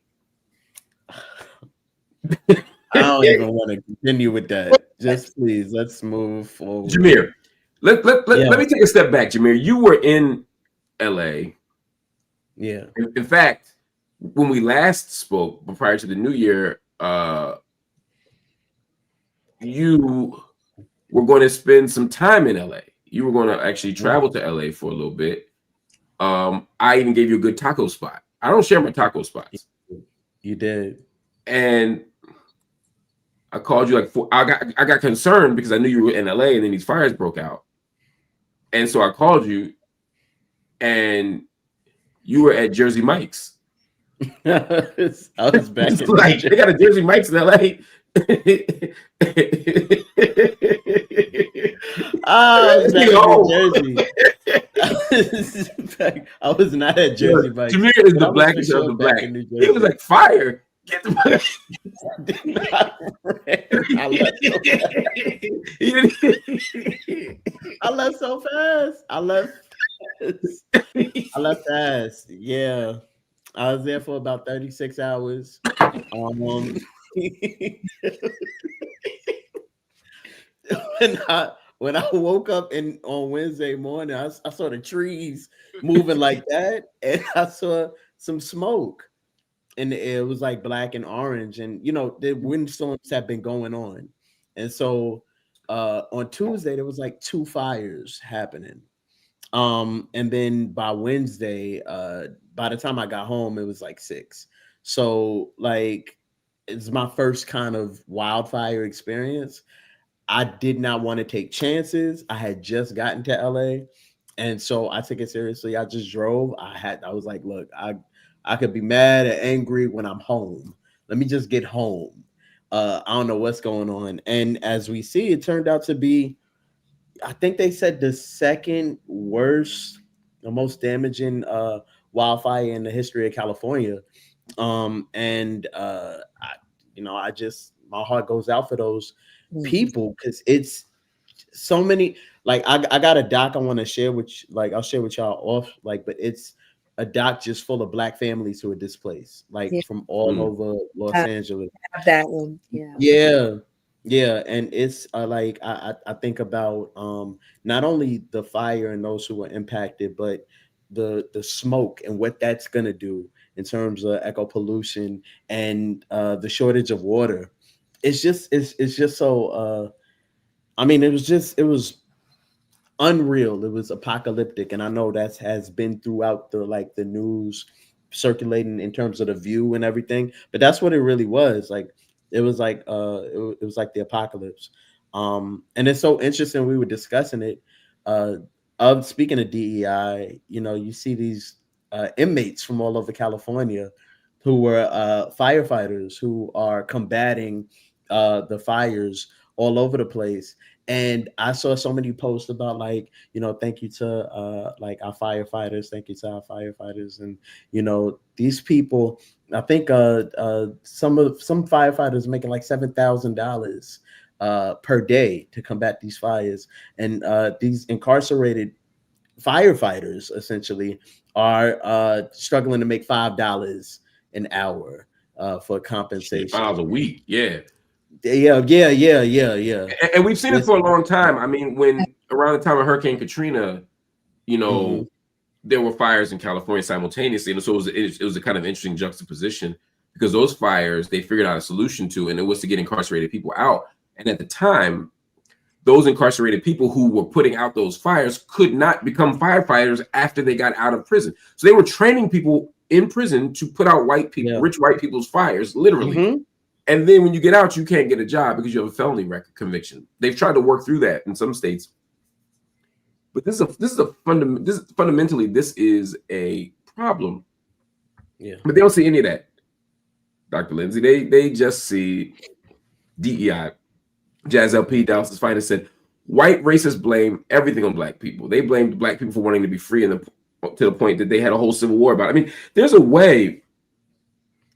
Speaker 3: I don't even want to continue with that. Just please, let's move forward.
Speaker 2: Jameer, let me take a step back, Jameer. You were in LA.
Speaker 3: Yeah.
Speaker 2: In fact, when we last spoke prior to the new year, you were going to spend some time in LA. You were going to actually travel to LA for a little bit. I even gave you a good taco spot. I don't share my taco spots.
Speaker 3: You did.
Speaker 2: And I called you I got concerned because I knew you were in LA and then these fires broke out. And so I called you and you were at Jersey Mike's.
Speaker 3: I was back in
Speaker 2: like, they got a Jersey Mike's in LA.
Speaker 3: I was back in Jersey. I was not at Jersey Mike's.
Speaker 2: Jameer is the blackest of the black. He was like, fire. Get the
Speaker 3: I left so fast. I left fast. Yeah. I was there for about 36 hours. When I woke up on Wednesday morning, I saw the trees moving like that, and I saw some smoke. And it was like black and orange, and the windstorms have been going on, and so on Tuesday there was like 2 fires happening, and then by Wednesday, by the time I got home, it was like 6. So like it's my first kind of wildfire experience. I did not want to take chances. I had just gotten to LA, and so I took it seriously. I just drove. I was like, look, I could be mad or angry when I'm home. Let me just get home. I don't know what's going on. And as we see, it turned out to be, I think they said the second worst, the most damaging wildfire in the history of California. My heart goes out for those people, because it's so many. Like I got a doc I want to share with I'll share with y'all off, but it's a doc just full of black families who are displaced, from all over Los Angeles.
Speaker 4: I have that one. Yeah.
Speaker 3: And it's I think about not only the fire and those who were impacted, but the smoke and what that's gonna do in terms of echo pollution and the shortage of water. It's just so. It was unreal. It was apocalyptic, and I know that has been throughout the news circulating in terms of the view and everything. But that's what it really was. Like it was like it was like the apocalypse. And it's so interesting. We were discussing it. Speaking of DEI, you see these inmates from all over California who were firefighters who are combating the fires all over the place. And I saw so many posts about thank you to like our firefighters, thank you to our firefighters. And, these people, I think some firefighters making like $7,000 per day to combat these fires. And these incarcerated firefighters essentially are struggling to make $5 an hour for compensation.
Speaker 2: $5 a week, yeah.
Speaker 3: Yeah.
Speaker 2: And we've seen it for a long time. I mean, when around the time of Hurricane Katrina, there were fires in California simultaneously, and so it was a kind of interesting juxtaposition because those fires they figured out a solution to, and it was to get incarcerated people out. And at the time, those incarcerated people who were putting out those fires could not become firefighters after they got out of prison. So they were training people in prison to put out rich white people's fires, literally. Mm-hmm. And then when you get out, you can't get a job because you have a felony record conviction. They've tried to work through that in some states, but fundamentally this is a problem.
Speaker 3: Yeah,
Speaker 2: but they don't see any of that, Dr. Lindsey. They just see DEI. Jazz LP Dallas' finest said, "White racists blame everything on black people. They blamed black people for wanting to be free, to the point that they had a whole civil war about it." I mean, there's a way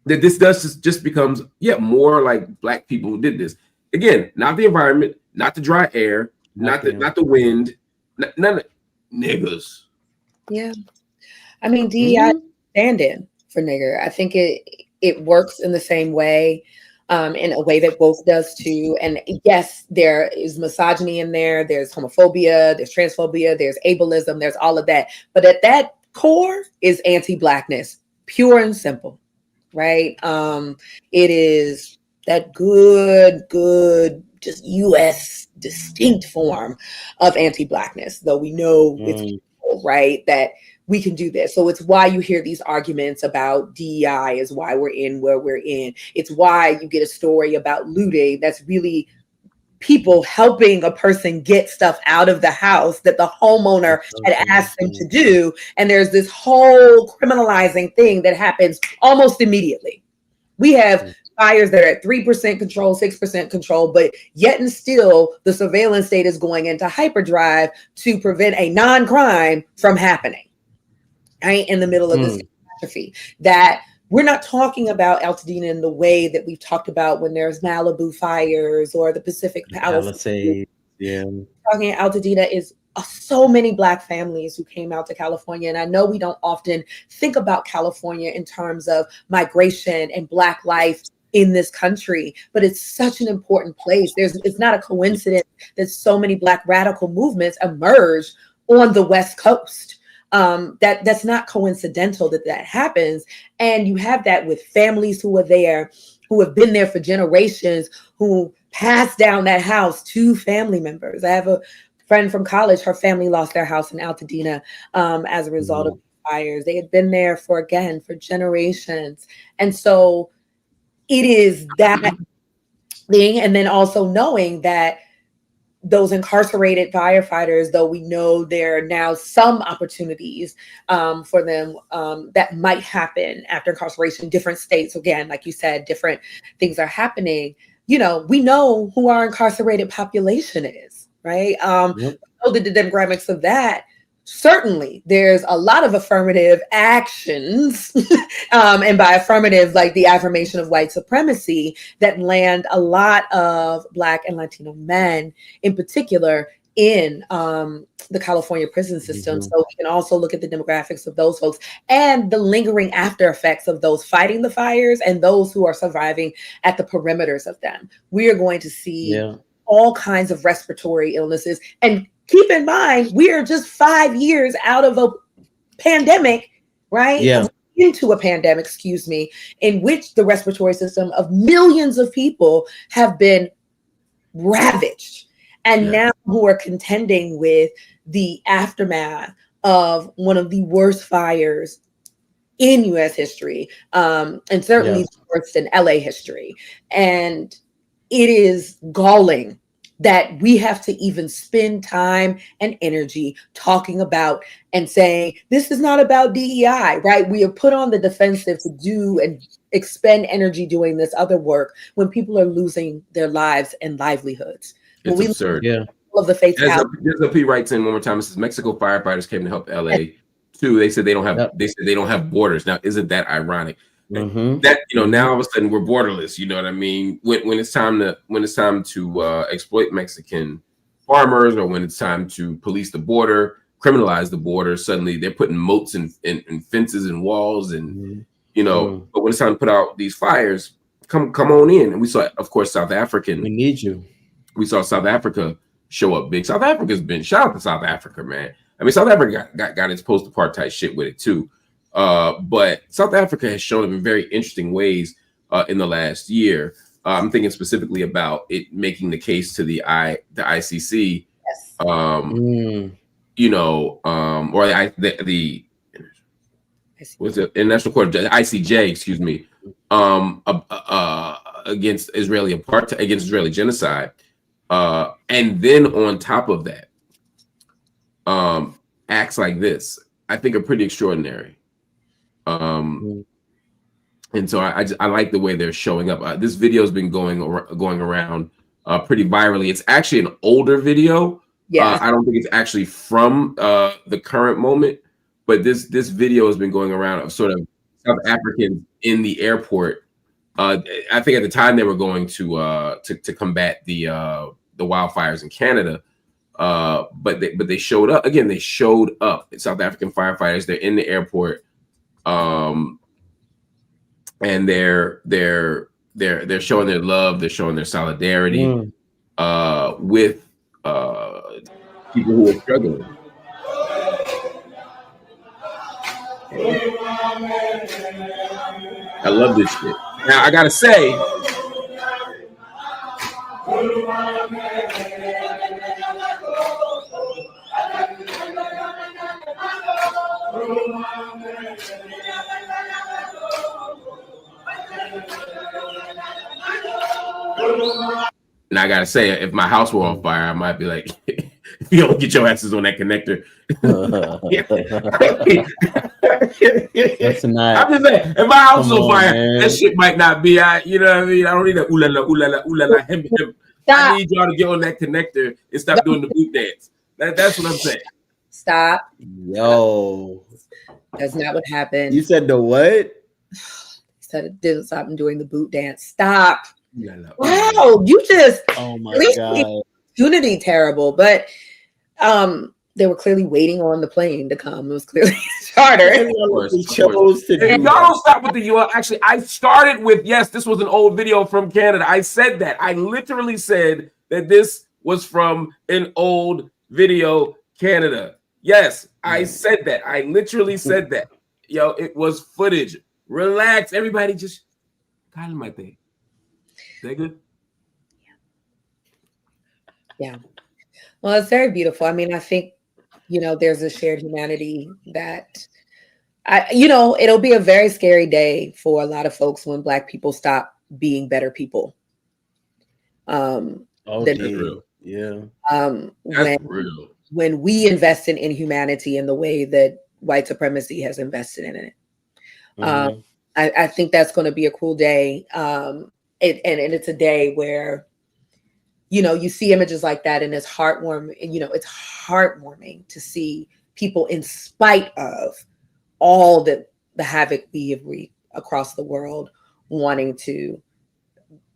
Speaker 2: that this just becomes more like black people who did this. Again, not the environment, not the dry air, not the wind, none of niggas.
Speaker 4: Yeah, I mean DEI stand-in for nigger. I think it works in the same way, in a way that both does too. And yes, there is misogyny in there. There's homophobia. There's transphobia. There's ableism. There's all of that. But at that core is anti-blackness, pure and simple. Right. It is that good, just U.S. distinct form of anti-blackness, though we know it's right that we can do this. So it's why you hear these arguments about DEI is why we're in where we're in. It's why you get a story about looting that's really people helping a person get stuff out of the house that the homeowner had asked them to do. And there's this whole criminalizing thing that happens almost immediately. We have fires that are at 3% control, 6% control, but yet and still the surveillance state is going into hyperdrive to prevent a non-crime from happening, right? In the middle of this catastrophe that we're not talking about Altadena in the way that we've talked about when there's Malibu fires or the Pacific Palisades.
Speaker 3: Yeah.
Speaker 4: Talking Altadena is so many Black families who came out to California. And I know we don't often think about California in terms of migration and Black life in this country, but it's such an important place. It's not a coincidence that so many Black radical movements emerge on the West Coast. That's not coincidental that happens. And you have that with families who are there, who have been there for generations, who passed down that house to family members. I have a friend from college, her family lost their house in Altadena as a result of fires. They had been there for generations. And so it is that thing. And then also knowing that those incarcerated firefighters, though we know there are now some opportunities for them that might happen after incarceration, different states, again, like you said, different things are happening. We know who our incarcerated population is, right? We know the demographics of that. Certainly, there's a lot of affirmative actions, and by affirmative, like the affirmation of white supremacy, that land a lot of Black and Latino men, in particular, in the California prison system. So we can also look at the demographics of those folks and the lingering after effects of those fighting the fires and those who are surviving at the perimeters of them. We are going to see all kinds of respiratory illnesses. And keep in mind, we are just 5 years out of a pandemic, right?
Speaker 3: Yeah.
Speaker 4: Into a pandemic, in which the respiratory system of millions of people have been ravaged. and now who are contending with the aftermath of one of the worst fires in U.S. history, and certainly the worst in LA history. And it is galling that we have to even spend time and energy talking about and saying, this is not about DEI, right? We are put on the defensive to do and expend energy doing this other work when people are losing their lives and livelihoods.
Speaker 2: It's absurd.
Speaker 4: Yeah. Of the fatality.
Speaker 2: There's a P writes in one more time. It says Mexico firefighters came to help LA. Too, they said they don't have borders. Now, isn't that ironic? That now all of a sudden we're borderless. You know what I mean? When it's time to exploit Mexican farmers, or when it's time to police the border, criminalize the border, suddenly they're putting moats and fences and walls, and But when it's time to put out these fires, come on in. And we saw, of course, South African.
Speaker 3: We need you.
Speaker 2: We saw South Africa show up big. South Africa's been shout out to South Africa, man. I mean, South Africa got its post-apartheid shit with it too. But South Africa has shown up in very interesting ways in the last year. I'm thinking specifically about it making the case to the ICC, or the what's the International Court of ICJ, excuse me, against Israeli apartheid, against Israeli genocide, and then on top of that, acts like this, I think, are pretty extraordinary. And so I like the way they're showing up. This video has been going around pretty virally. It's actually an older video. Yeah, I don't think it's actually from the current moment, but this video has been going around of sort of South Africans in the airport. I think at the time they were going to combat the wildfires in Canada. But they showed up again. They showed up. South African firefighters. They're in the airport, and they're showing their love. They're showing their solidarity with people who are struggling. I love this shit. Now I gotta say. And I gotta say, if my house were on fire, I might be like, if you don't get your asses on that connector.
Speaker 3: That's nice.
Speaker 2: I'm just saying, if my house is on fire, man, that shit might not be. You know what I mean? I don't need that ooh la la, ooh la la, ooh la la, him. I need y'all to get on that connector and stop doing the boot dance. That's what I'm saying.
Speaker 4: Stop.
Speaker 3: Yo.
Speaker 4: That's not what happened.
Speaker 3: You said the what?
Speaker 4: He said it didn't stop him doing the boot dance. Stop. Wow, you just
Speaker 3: God.
Speaker 4: Unity terrible, but they were clearly waiting on the plane to come. It was clearly charter.
Speaker 2: Chose to do. Y'all don't stop with the UL. Actually, I started with yes, this was an old video from Canada. I said that. I literally said that this was from an old video, Canada. Yes, I said that. I literally said that. Yo, it was footage. Relax, everybody. Just got in my thing. Is that good?
Speaker 4: Yeah. Well, it's very beautiful. I mean, I think, there's a shared humanity that, it'll be a very scary day for a lot of folks when Black people stop being better people.
Speaker 2: That's real.
Speaker 3: Yeah.
Speaker 2: That's real.
Speaker 4: When we invest in humanity in the way that white supremacy has invested in it. I think that's going to be a cool day. And it's a day where, you see images like that, and it's heartwarming. It's heartwarming to see people, in spite of all the havoc we have wreaked across the world, wanting to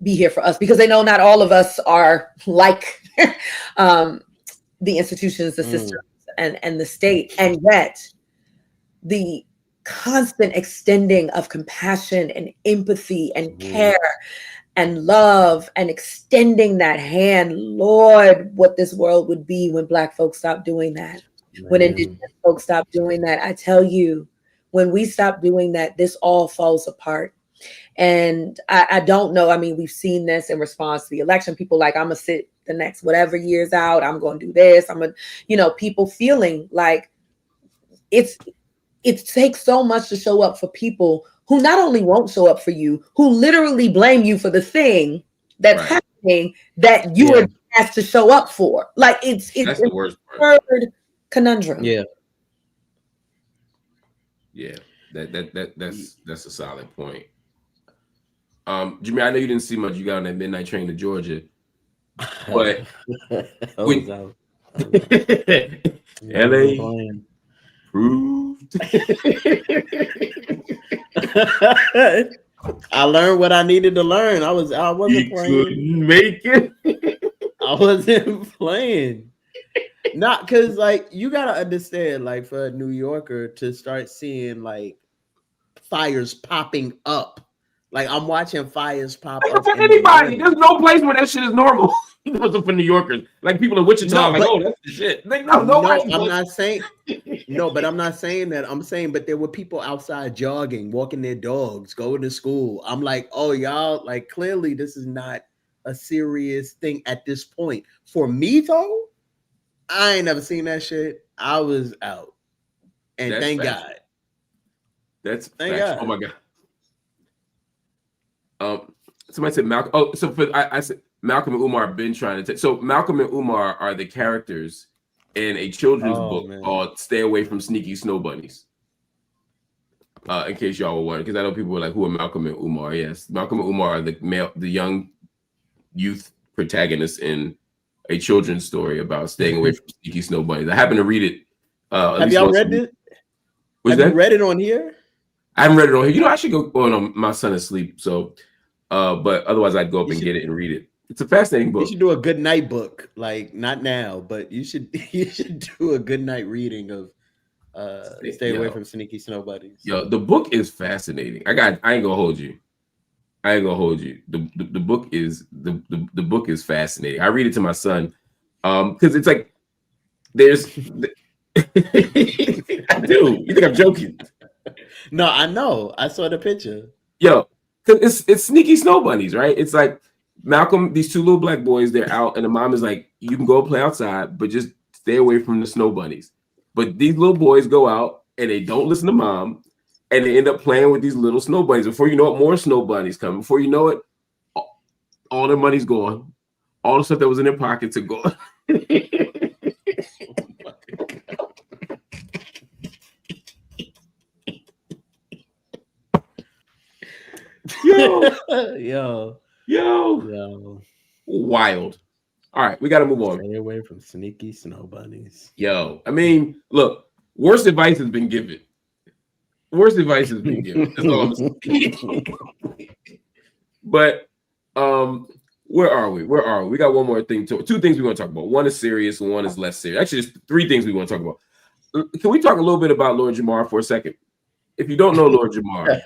Speaker 4: be here for us, because they know not all of us are like the institutions, the systems, and the state, and yet the constant extending of compassion and empathy and care and love, and extending that hand. Lord, what this world would be when Black folks stop doing that, when Indigenous folks stop doing that. I tell you, when we stop doing that, this all falls apart. And I don't know. I mean, we've seen this in response to the election. People like, I'm gonna sit the next whatever years out, I'm going to do this. I'm going to, you know, people feeling like it takes so much to show up for people who not only won't show up for you, who literally blame you for the thing that's happening that you were asked to show up for. Like it's
Speaker 2: the worst part.
Speaker 4: Conundrum.
Speaker 3: Yeah.
Speaker 2: Yeah. That's a solid point. Jameer, I know you didn't see much. You got on that midnight train to Georgia, but LA proved.
Speaker 3: I learned what I needed to learn. I wasn't playing.
Speaker 2: Couldn't make it.
Speaker 3: I wasn't playing. Not because, like, you gotta understand, like, for a New Yorker to start seeing like fires popping up. Like, I'm watching fires pop up.
Speaker 2: For anybody, there's no place where that shit is normal. It wasn't for New Yorkers. Like people in Wichita, oh, that's the shit. Like, no, I'm
Speaker 3: not saying but I'm not saying that. I'm saying, but there were people outside jogging, walking their dogs, going to school. I'm like, oh, y'all, like, clearly this is not a serious thing at this point. For me, though, I ain't never seen that shit. I was out. And that's thank God.
Speaker 2: That's thank God. Oh my God. Somebody said Malcolm. Oh, so I said Malcolm and Umar have been trying to take. So Malcolm and Umar are the characters in a children's book called "Stay Away from Sneaky Snow Bunnies." In case y'all were wondering, because I know people were like, "Who are Malcolm and Umar?" Yes, Malcolm and Umar are the young youth protagonists in a children's story about staying away from sneaky snow bunnies. I happen to read it.
Speaker 3: Have y'all read it? Have you read it on here?
Speaker 2: I haven't read it on here. You know, I should go on. My son is asleep, so. But otherwise, I'd go up and get it and read it. It's a fascinating book.
Speaker 3: You should do a good night book, like not now, but you should do a good night reading of Stay Away from Sneaky Snow Bunnies.
Speaker 2: Yo, the book is fascinating. I ain't gonna hold you. The book is the book is fascinating. I read it to my son because it's like there's I do. You think I'm joking?
Speaker 3: No, I know. I saw the picture.
Speaker 2: Yo, because it's sneaky snow bunnies, right? It's like Malcolm, these two little black boys, they're out, and the mom is like, you can go play outside, but just stay away from the snow bunnies. But these little boys go out and they don't listen to mom, and they end up playing with these little snow bunnies. Before you know it, more snow bunnies come. Before you know it, all their money's gone. All the stuff that was in their pockets are gone. Yo. Wild. All right, we got to move on.
Speaker 3: Stay away from sneaky snow bunnies.
Speaker 2: Yo, I mean, look, worse advice has been given. That's all I'm saying. But where are we? We got one more thing. Two things we want to talk about. One is serious, and one is less serious. Actually, there's three things we want to talk about. Can we talk a little bit about Lord Jamar for a second? If you don't know Lord Jamar,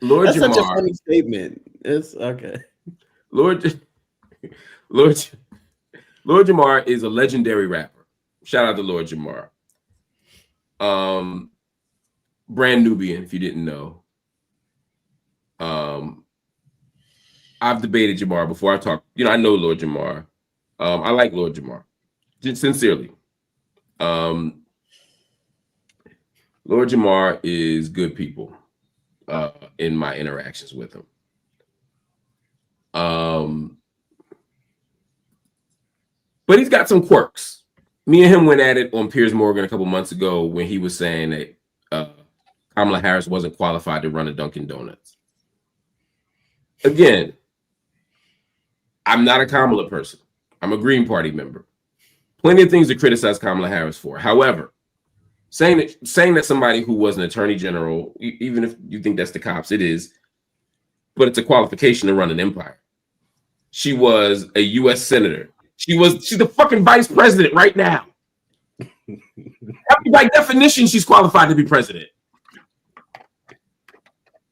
Speaker 3: That's such a funny statement. It's okay.
Speaker 2: Lord Jamar is a legendary rapper. Shout out to Lord Jamar. Brand Nubian, if you didn't know. I've debated Jamar before. I know Lord Jamar. I like Lord Jamar. Sincerely. Lord Jamar is good people in my interactions with him. But he's got some quirks. Me and him went at it on Piers Morgan a couple months ago when he was saying that Kamala Harris wasn't qualified to run a Dunkin' Donuts. Again, I'm not a Kamala person. I'm a Green Party member. Plenty of things to criticize Kamala Harris for. However, saying that somebody who was an attorney general, even if you think that's the cops, it is, but it's a qualification to run an empire. She was a U.S. senator. She's the fucking vice president right now. By definition, she's qualified to be president.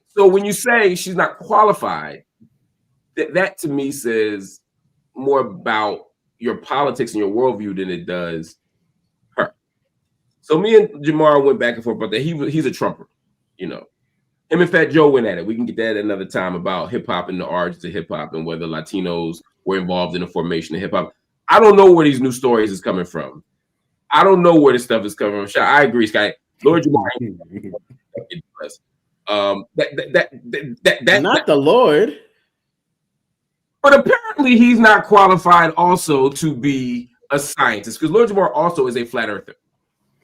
Speaker 2: So when you say she's not qualified, that to me says more about your politics and your worldview than it does her. So me and Jamar went back and forth about that. He's a Trumper, you know. Him and Fat Joe went at it. We can get that another time about hip hop and the origins of hip hop and whether Latinos were involved in the formation of hip hop. I don't know where these new stories is coming from. I don't know where this stuff is coming from. I agree, Sky. Lord Jamar.
Speaker 3: Not the Lord.
Speaker 2: But apparently he's not qualified also to be a scientist because Lord Jamar also is a flat earther.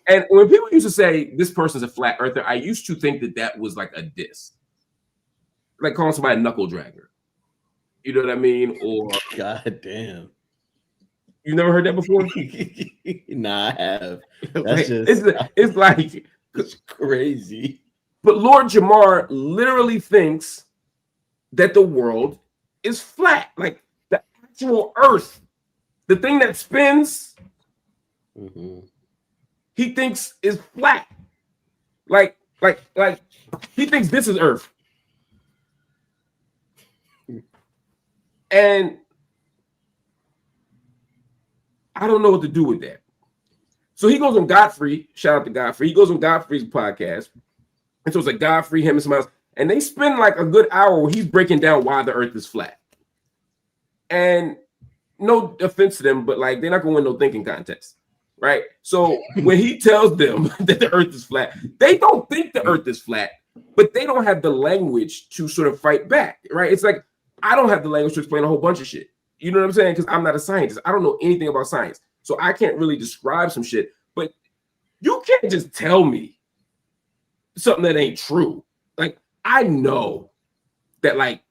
Speaker 2: And when people used to say this person's a flat earther, I used to think that was like a diss. Like calling somebody a knuckle dragger. You know what I mean? Or
Speaker 3: God damn.
Speaker 2: You never heard that before?
Speaker 3: Nah, I have.
Speaker 2: That's it's like
Speaker 3: it's crazy.
Speaker 2: But Lord Jamar literally thinks that the world is flat, like the actual Earth, the thing that spins. He thinks is flat, like he thinks this is Earth, and I don't know what to do with that. So he goes on Godfrey. Shout out to Godfrey. He goes on Godfrey's podcast, and so it's like Godfrey, him, and somebody else. And they spend like a good hour where he's breaking down why the Earth is flat. And no offense to them, but like they're not going to win no thinking contest, right? So when he tells them that the Earth is flat, they don't think the Earth is flat, but they don't have the language to sort of fight back, right? It's like I don't have the language to explain a whole bunch of shit. You know what I'm saying? Because I'm not a scientist. I don't know anything about science, so I can't really describe some shit. But you can't just tell me something that ain't true. Like I know that like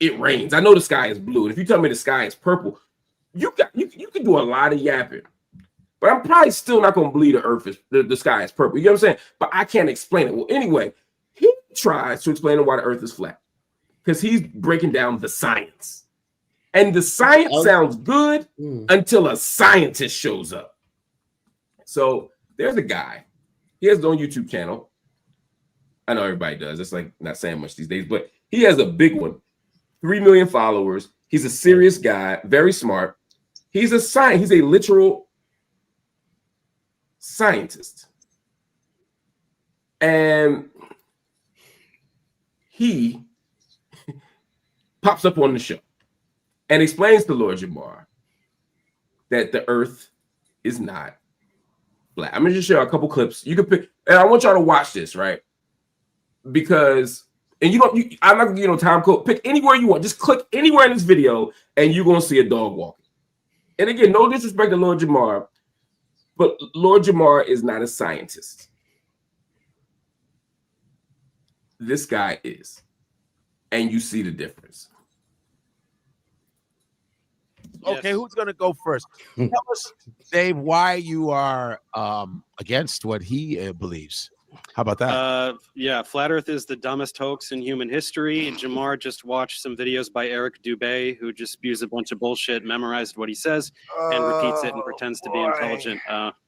Speaker 2: it rains. I know the sky is blue. And if you tell me the sky is purple, you can do a lot of yapping. But I'm probably still not gonna believe the earth is the sky is purple. You know what I'm saying? But I can't explain it. Well, anyway, he tries to explain why the earth is flat because he's breaking down the science. And the science sounds good until a scientist shows up. So there's a guy. He has his own YouTube channel. I know everybody does. It's like not saying much these days, but he has a big one. 3 million followers. He's a serious guy, very smart. He's a literal scientist. And he pops up on the show and explains to Lord Jamar that the earth is not flat. I'm gonna just show a couple clips. You can pick, and I want y'all to watch this, right? Because I'm not gonna give you no time code. Pick anywhere you want. Just click anywhere in this video, and you're gonna see a dog walking. And again, no disrespect to Lord Jamar, but Lord Jamar is not a scientist. This guy is, and you see the difference.
Speaker 7: Okay, who's gonna go first? Tell us, Dave, why you are against what he believes. How about that?
Speaker 8: Yeah, flat Earth is the dumbest hoax in human history. Jamar just watched some videos by Eric Dubé, who just spews a bunch of bullshit, memorized what he says, and repeats it and pretends to be intelligent.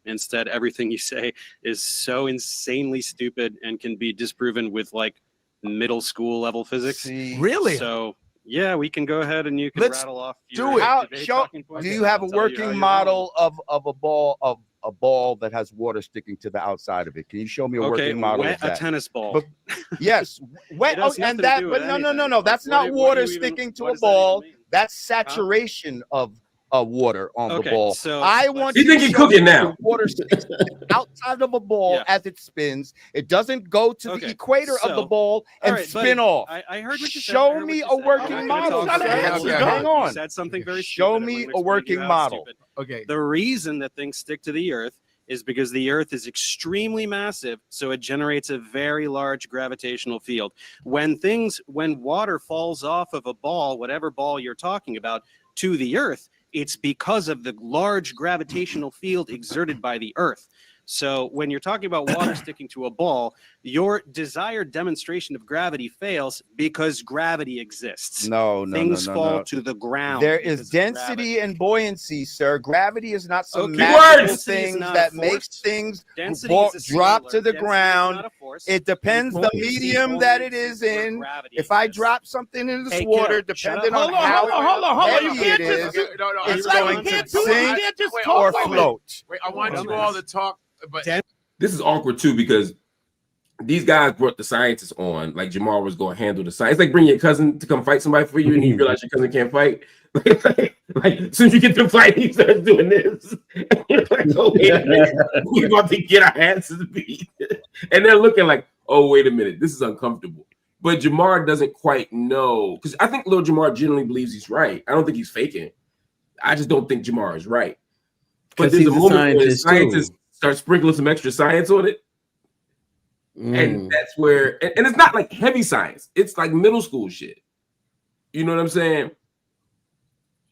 Speaker 8: Instead, everything you say is so insanely stupid and can be disproven with like middle school level physics.
Speaker 7: Really?
Speaker 8: So yeah, we can go ahead and you can rattle off.
Speaker 7: Do you have a working model of a ball that has water sticking to the outside of it? Can you show me a working model of that?
Speaker 8: A tennis ball.
Speaker 7: But, yes, wet. And that, but no. That's not water sticking to a ball. That's saturation of water on the ball.
Speaker 8: So
Speaker 7: I want.
Speaker 2: You think you're cooking now?
Speaker 7: Water sticks outside of a ball as it spins. It doesn't go to the equator of the ball and spin off.
Speaker 8: I heard what you said.
Speaker 7: Show me a working model. Hang on.
Speaker 8: You said something very
Speaker 7: Show me a working model.
Speaker 8: Okay. The reason that things stick to the earth is because the earth is extremely massive, so it generates a very large gravitational field. When water falls off of a ball, whatever ball you're talking about, to the earth, it's because of the large gravitational field exerted by the earth. So when you're talking about water sticking to a ball, your desired demonstration of gravity fails because gravity exists. Things fall to the ground.
Speaker 7: There is density and buoyancy, sir. Gravity is not some magical thing that makes things drop to the ground. It depends the medium that it is in. If I drop something in this water, depending on how heavy it is, it's going to sink or float.
Speaker 9: Wait, I want you all to talk. But
Speaker 2: this is awkward too because these guys brought the scientists on, like Jamar was going to handle the science. It's like bring your cousin to come fight somebody for you, and you realize your cousin can't fight. Like as soon as you get to fight, he starts doing this. And you're like, oh, wait a minute, we're about to get our asses beat. And they're looking like, oh, wait a minute, this is uncomfortable. But Jamar doesn't quite know, because I think little Jamar generally believes he's right. I don't think he's faking. I just don't think Jamar is right. But there's a moment where the scientists start sprinkling some extra science on it. And that's where, and it's not like heavy science. It's like middle school shit. You know what I'm saying?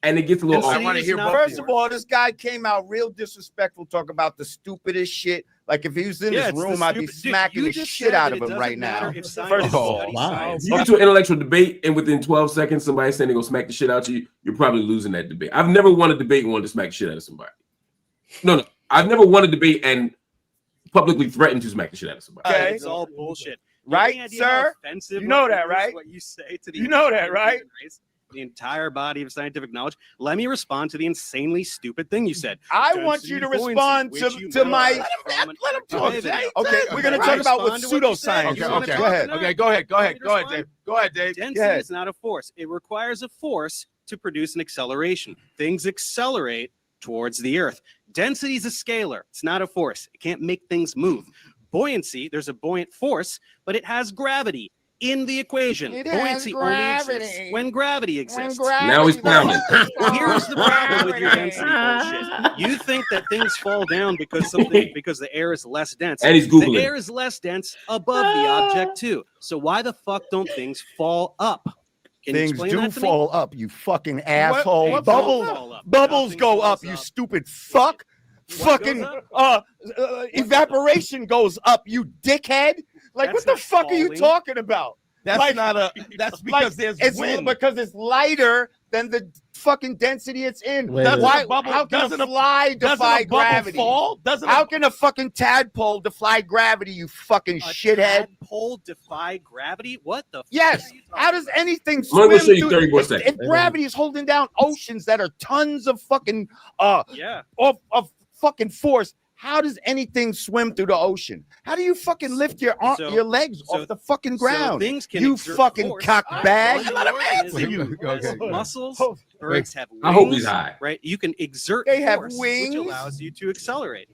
Speaker 2: And it gets a little.
Speaker 7: I want to hear. First of all, this guy came out real disrespectful, talk about the stupidest shit. Like if he was in this room, I'd be smacking the shit out of him right now.
Speaker 2: First of all, you get to an intellectual debate, and within 12 seconds, somebody's saying they're gonna smack the shit out of you. You're probably losing that debate. I've never won a debate and wanted to smack the shit out of somebody. No, I've never won a debate and publicly threatened to smack the shit out of somebody.
Speaker 7: Okay.
Speaker 8: It's all bullshit.
Speaker 7: Right, sir? You know that, right?
Speaker 8: What you say to the
Speaker 7: you know that, right?
Speaker 8: The entire body of scientific knowledge. Let me respond to the insanely stupid thing you said.
Speaker 7: I want you to respond to my. Let him talk. Okay, we're going to talk about what pseudoscience.
Speaker 5: Okay, go ahead, Dave. Go ahead, Dave.
Speaker 8: Density is not a force. It requires a force to produce an acceleration. Things accelerate towards the Earth. Density is a scalar. It's not a force. It can't make things move. Buoyancy, there's a buoyant force, but it has gravity in the equation. Buoyancy only exists when gravity exists.
Speaker 2: Now he's pounding.
Speaker 8: Here's the problem with your density bullshit. You think that things fall down because the air is less dense.
Speaker 2: And he's Googling.
Speaker 8: The air is less dense above the object too. So why the fuck don't things fall up? Can
Speaker 7: things
Speaker 8: you
Speaker 7: do fall up, you fucking asshole.
Speaker 8: What
Speaker 7: Bubbles go up, you stupid fuck. Fucking evaporation goes up, you dickhead. Like, what the fuck are you talking about?
Speaker 5: That's
Speaker 7: like,
Speaker 5: not a. That's because there's wind.
Speaker 7: Because it's lighter than the fucking density it's in. How can a fly defy gravity? How can a fucking tadpole defy gravity? You fucking shithead.
Speaker 8: Tadpole defy gravity? What the?
Speaker 7: Yes. How does anything swim?
Speaker 2: I'm gonna show you 30 more seconds.
Speaker 7: If gravity is holding down oceans that are tons of fucking of fucking force. How does anything swim through the ocean? How do you fucking lift your legs off the fucking ground?
Speaker 8: Things can
Speaker 7: you fucking
Speaker 8: force.
Speaker 7: cockbag.
Speaker 8: Muscles. Birds have wings.
Speaker 2: I hope he's high.
Speaker 8: Right? You can exert
Speaker 7: They have
Speaker 8: force,
Speaker 7: wings.
Speaker 8: which allows you to accelerate.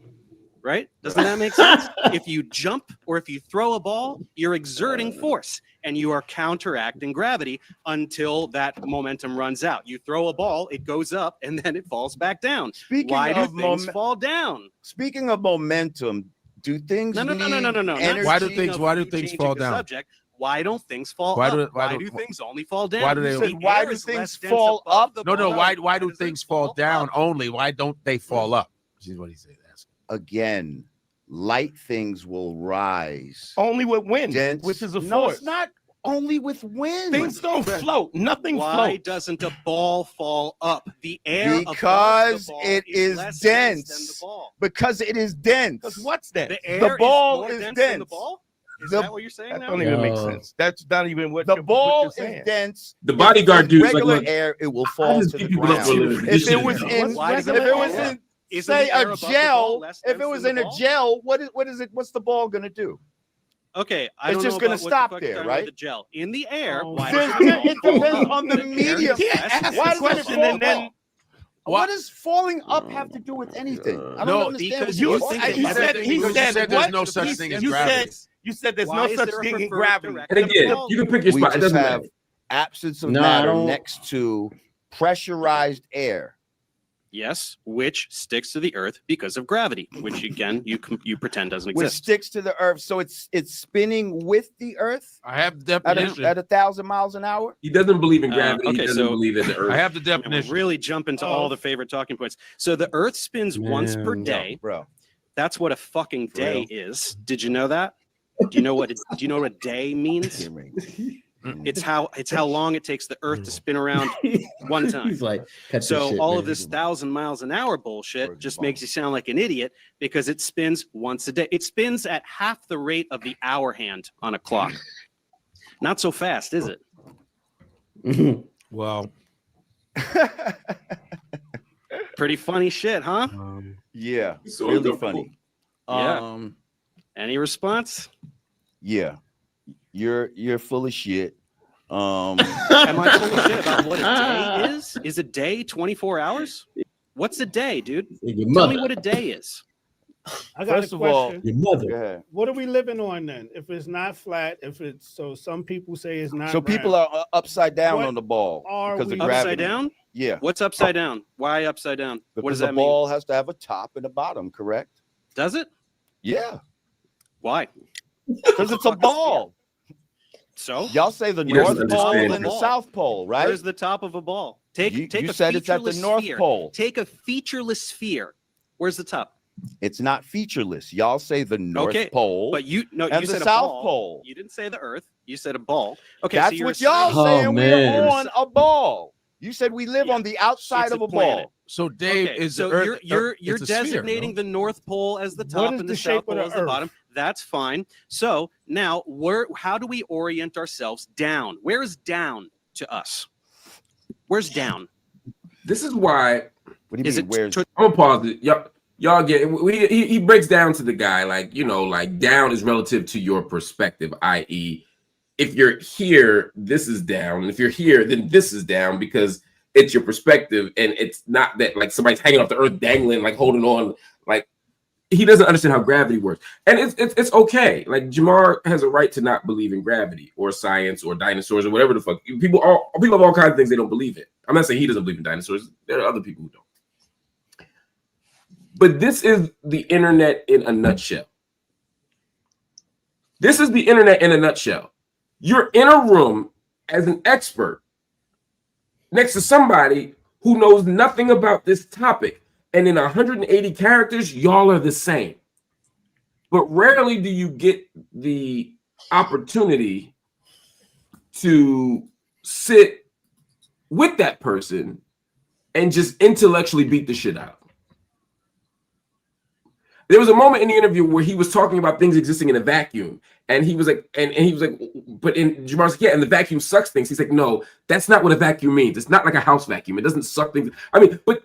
Speaker 8: Right? Doesn't that make sense? If you jump or if you throw a ball, you're exerting force and you are counteracting gravity until that momentum runs out. You throw a ball, it goes up, and then it falls back down. Why do things fall down?
Speaker 7: Speaking of momentum, do things
Speaker 8: No.
Speaker 7: energy?
Speaker 5: Why do things fall down?
Speaker 8: Subject. Why don't things fall up? Why do things only fall down?
Speaker 5: Why do they?
Speaker 7: Why do things fall up?
Speaker 5: No. Why do things fall down only? Why don't they fall up? Which is what he said.
Speaker 7: Again, light things will rise.
Speaker 5: Only with wind, which is a force.
Speaker 7: No, it's not only with wind.
Speaker 5: Things don't float. Nothing floats.
Speaker 8: Why doesn't a ball fall up? The air
Speaker 7: because it is
Speaker 8: less
Speaker 7: dense.
Speaker 8: than the ball.
Speaker 7: Because it is dense.
Speaker 5: Because what's dense?
Speaker 8: The
Speaker 7: ball
Speaker 8: is
Speaker 7: is
Speaker 8: dense
Speaker 7: dense.
Speaker 8: than the ball? Is that what you're saying
Speaker 5: that
Speaker 8: now?
Speaker 5: don't even make sense. That's not even what
Speaker 7: the ball
Speaker 5: what
Speaker 7: is dense.
Speaker 2: The bodyguard dude,
Speaker 7: regular air, it will fall to the ground. If it was in say a gel, if it was in a gel, what is it? What's the ball gonna do?
Speaker 8: Okay,
Speaker 7: it's just gonna stop there, right?
Speaker 8: The gel in the air.
Speaker 7: It depends on the medium. Why does it fall up? What does falling up have to do with anything? I don't understand.
Speaker 5: He said there's no such thing as gravity. You said there's no such thing in gravity.
Speaker 2: And again, you can pick your spot. It doesn't
Speaker 7: have absence of matter next to pressurized air.
Speaker 8: Yes, which sticks to the earth because of gravity, which again you pretend doesn't exist.
Speaker 7: Which sticks to the earth, so it's spinning with the earth.
Speaker 5: I have the definition
Speaker 7: at 1,000 miles an hour.
Speaker 2: He doesn't believe in gravity. He doesn't believe in the earth.
Speaker 5: I have the definition.
Speaker 8: Really jump into all the favorite talking points. So the earth spins once per day,
Speaker 7: bro.
Speaker 8: That's what a fucking day is. Did you know that? Do you know what a day means? It's how long it takes the earth to spin around one time.
Speaker 3: He's like,
Speaker 8: so all of this 1,000 miles an hour bullshit just makes you sound like an idiot because it spins once a day. It spins at half the rate of the hour hand on a clock. Not so fast, is it?
Speaker 5: Well,
Speaker 8: pretty funny shit, huh?
Speaker 7: Yeah, really funny.
Speaker 8: Yeah. Any response?
Speaker 7: Yeah, you're full of shit.
Speaker 8: Am I full of shit about what a day is? Is a day 24 hours? What's a day, dude? Tell me what a day is.
Speaker 9: I got a question.
Speaker 3: Your mother.
Speaker 9: What are we living on then? If it's not flat, so some people say it's not.
Speaker 7: So people are upside down on the ball because of gravity.
Speaker 8: Upside down?
Speaker 7: Yeah.
Speaker 8: What's upside down? Why upside down?
Speaker 7: Because
Speaker 8: what does that
Speaker 7: the
Speaker 8: mean?
Speaker 7: ball has to have a top and a bottom, correct?
Speaker 8: Does it?
Speaker 7: Yeah.
Speaker 8: Why?
Speaker 7: Because it's a ball.
Speaker 8: So
Speaker 7: y'all say the North Pole and the South Pole, right?
Speaker 8: Where's the top of a ball? Take
Speaker 7: you
Speaker 8: a
Speaker 7: said it's at the North Pole.
Speaker 8: Take a featureless sphere. Where's the top?
Speaker 7: It's not featureless. Y'all say the North Pole,
Speaker 8: but you
Speaker 7: said
Speaker 8: the
Speaker 7: South
Speaker 8: ball.
Speaker 7: Pole.
Speaker 8: You didn't say the Earth. You said a ball. Okay,
Speaker 7: that's
Speaker 8: so
Speaker 7: what y'all saying.
Speaker 3: Man.
Speaker 7: We're on a ball. You said we live on the outside of a ball.
Speaker 10: So Dave is
Speaker 8: so
Speaker 10: Earth,
Speaker 8: you're designating the North Pole as the top and the South Pole as the bottom. That's fine. So now how do we orient ourselves down? Where is down to us? Where's down?
Speaker 2: This is why.
Speaker 7: What do you mean? Where's?
Speaker 2: I'm gonna pause it. Y'all get. He breaks down to the guy like down is relative to your perspective, i.e., if you're here, this is down, and if you're here, then this is down because it's your perspective, and it's not that like somebody's hanging off the earth, dangling, like holding on, like he doesn't understand how gravity works, and it's okay. Like Jamar has a right to not believe in gravity or science or dinosaurs or whatever the fuck. People have all kinds of things they don't believe in. I'm not saying he doesn't believe in dinosaurs. There are other people who don't. But this is the internet in a nutshell. This is the internet in a nutshell. You're in a room as an expert next to somebody who knows nothing about this topic. And in 180 characters, y'all are the same. But rarely do you get the opportunity to sit with that person and just intellectually beat the shit out. There was a moment in the interview where he was talking about things existing in a vacuum, and he was like, and he was like, but in Jamar's like, yeah, and the vacuum sucks things. He's like, no, that's not what a vacuum means. It's not like a house vacuum. It doesn't suck things. I mean, but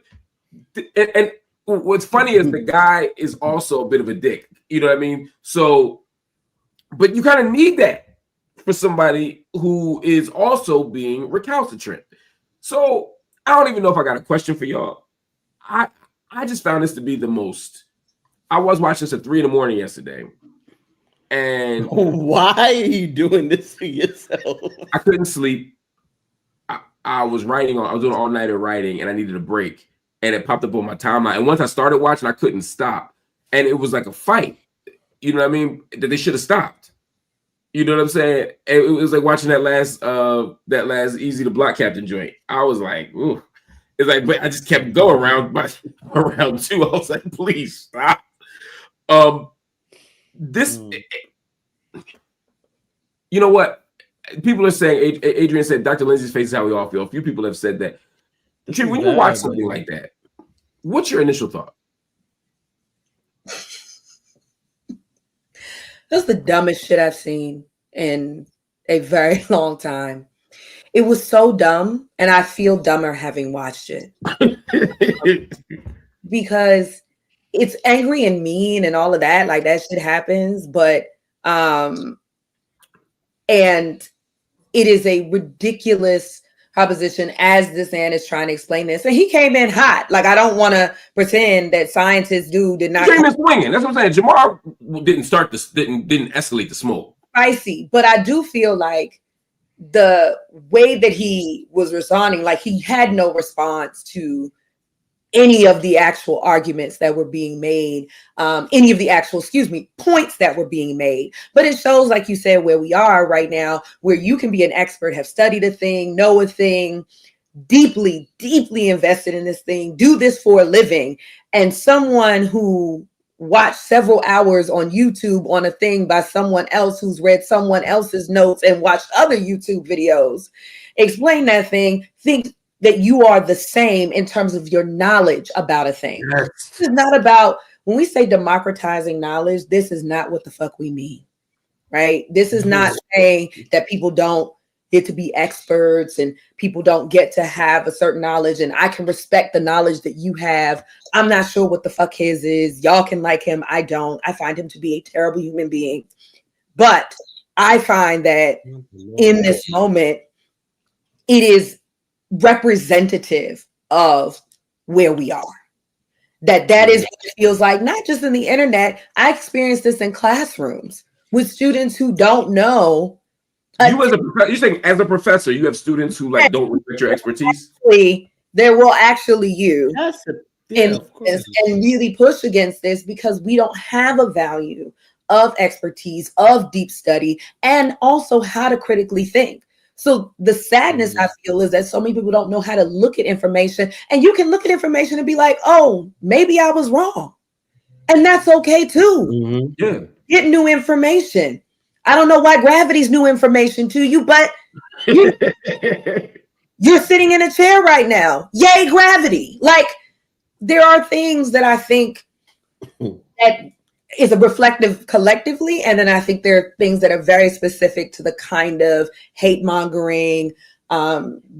Speaker 2: and what's funny is the guy is also a bit of a dick. You know what I mean? So, but you kind of need that for somebody who is also being recalcitrant. So I don't even know if I got a question for y'all. I just found this to be the most. I was watching this at 3 a.m. yesterday, and
Speaker 3: why are you doing this to yourself?
Speaker 2: I couldn't sleep. I was writing I was doing all-nighter writing, and I needed a break, and it popped up on my timeline. And once I started watching, I couldn't stop, and it was like a fight. You know what I mean? That they should have stopped. You know what I'm saying? It was like watching that last Easy to Block Captain joint. I was like, ooh. It's like, but I just kept going around 2. I was like, please stop. This, you know what? People are saying, Adrian said, Dr. Lindsay's face is how we all feel. A few people have said that. When you watch something like that, what's your initial thought?
Speaker 4: That's the dumbest shit I've seen in a very long time. It was so dumb, and I feel dumber having watched it. Because it's angry and mean and all of that, like that shit happens, but and it is a ridiculous proposition as this man is trying to explain this. And he came in hot. Like, I don't want to pretend that scientists did not.
Speaker 2: He came in swinging. That's what I'm saying. Jamar didn't start this, didn't escalate the smoke.
Speaker 4: Spicy, but I do feel like the way that he was responding, like he had no response to any of the actual arguments that were being made, any of the actual, points that were being made. But it shows, like you said, where we are right now, where you can be an expert, have studied a thing, know a thing, deeply, deeply invested in this thing, do this for a living. And someone who watched several hours on YouTube on a thing by someone else who's read someone else's notes and watched other YouTube videos, explain that thing, think that you are the same in terms of your knowledge about a thing. Yes. This is not about, when we say democratizing knowledge, this is not what the fuck we mean, right? This is not saying that people don't get to be experts and people don't get to have a certain knowledge, and I can respect the knowledge that you have. I'm not sure what the fuck his is. Y'all can like him. I don't. I find him to be a terrible human being. But I find that in this moment, it is representative of where we are. That is what it feels like, not just in the internet. I experienced this in classrooms with students who don't know.
Speaker 2: You're saying as a professor, you have students who like don't respect your expertise?
Speaker 4: There will actually and really push against this because we don't have a value of expertise, of deep study, and also how to critically think. So the sadness I feel is that so many people don't know how to look at information, and you can look at information and be like, oh, maybe I was wrong. And that's okay too.
Speaker 2: Yeah.
Speaker 4: Get new information. I don't know why gravity's new information to you, but you're sitting in a chair right now. Yay, gravity. Like, there are things that I think that is a reflective collectively. And then I think there are things that are very specific to the kind of hate mongering,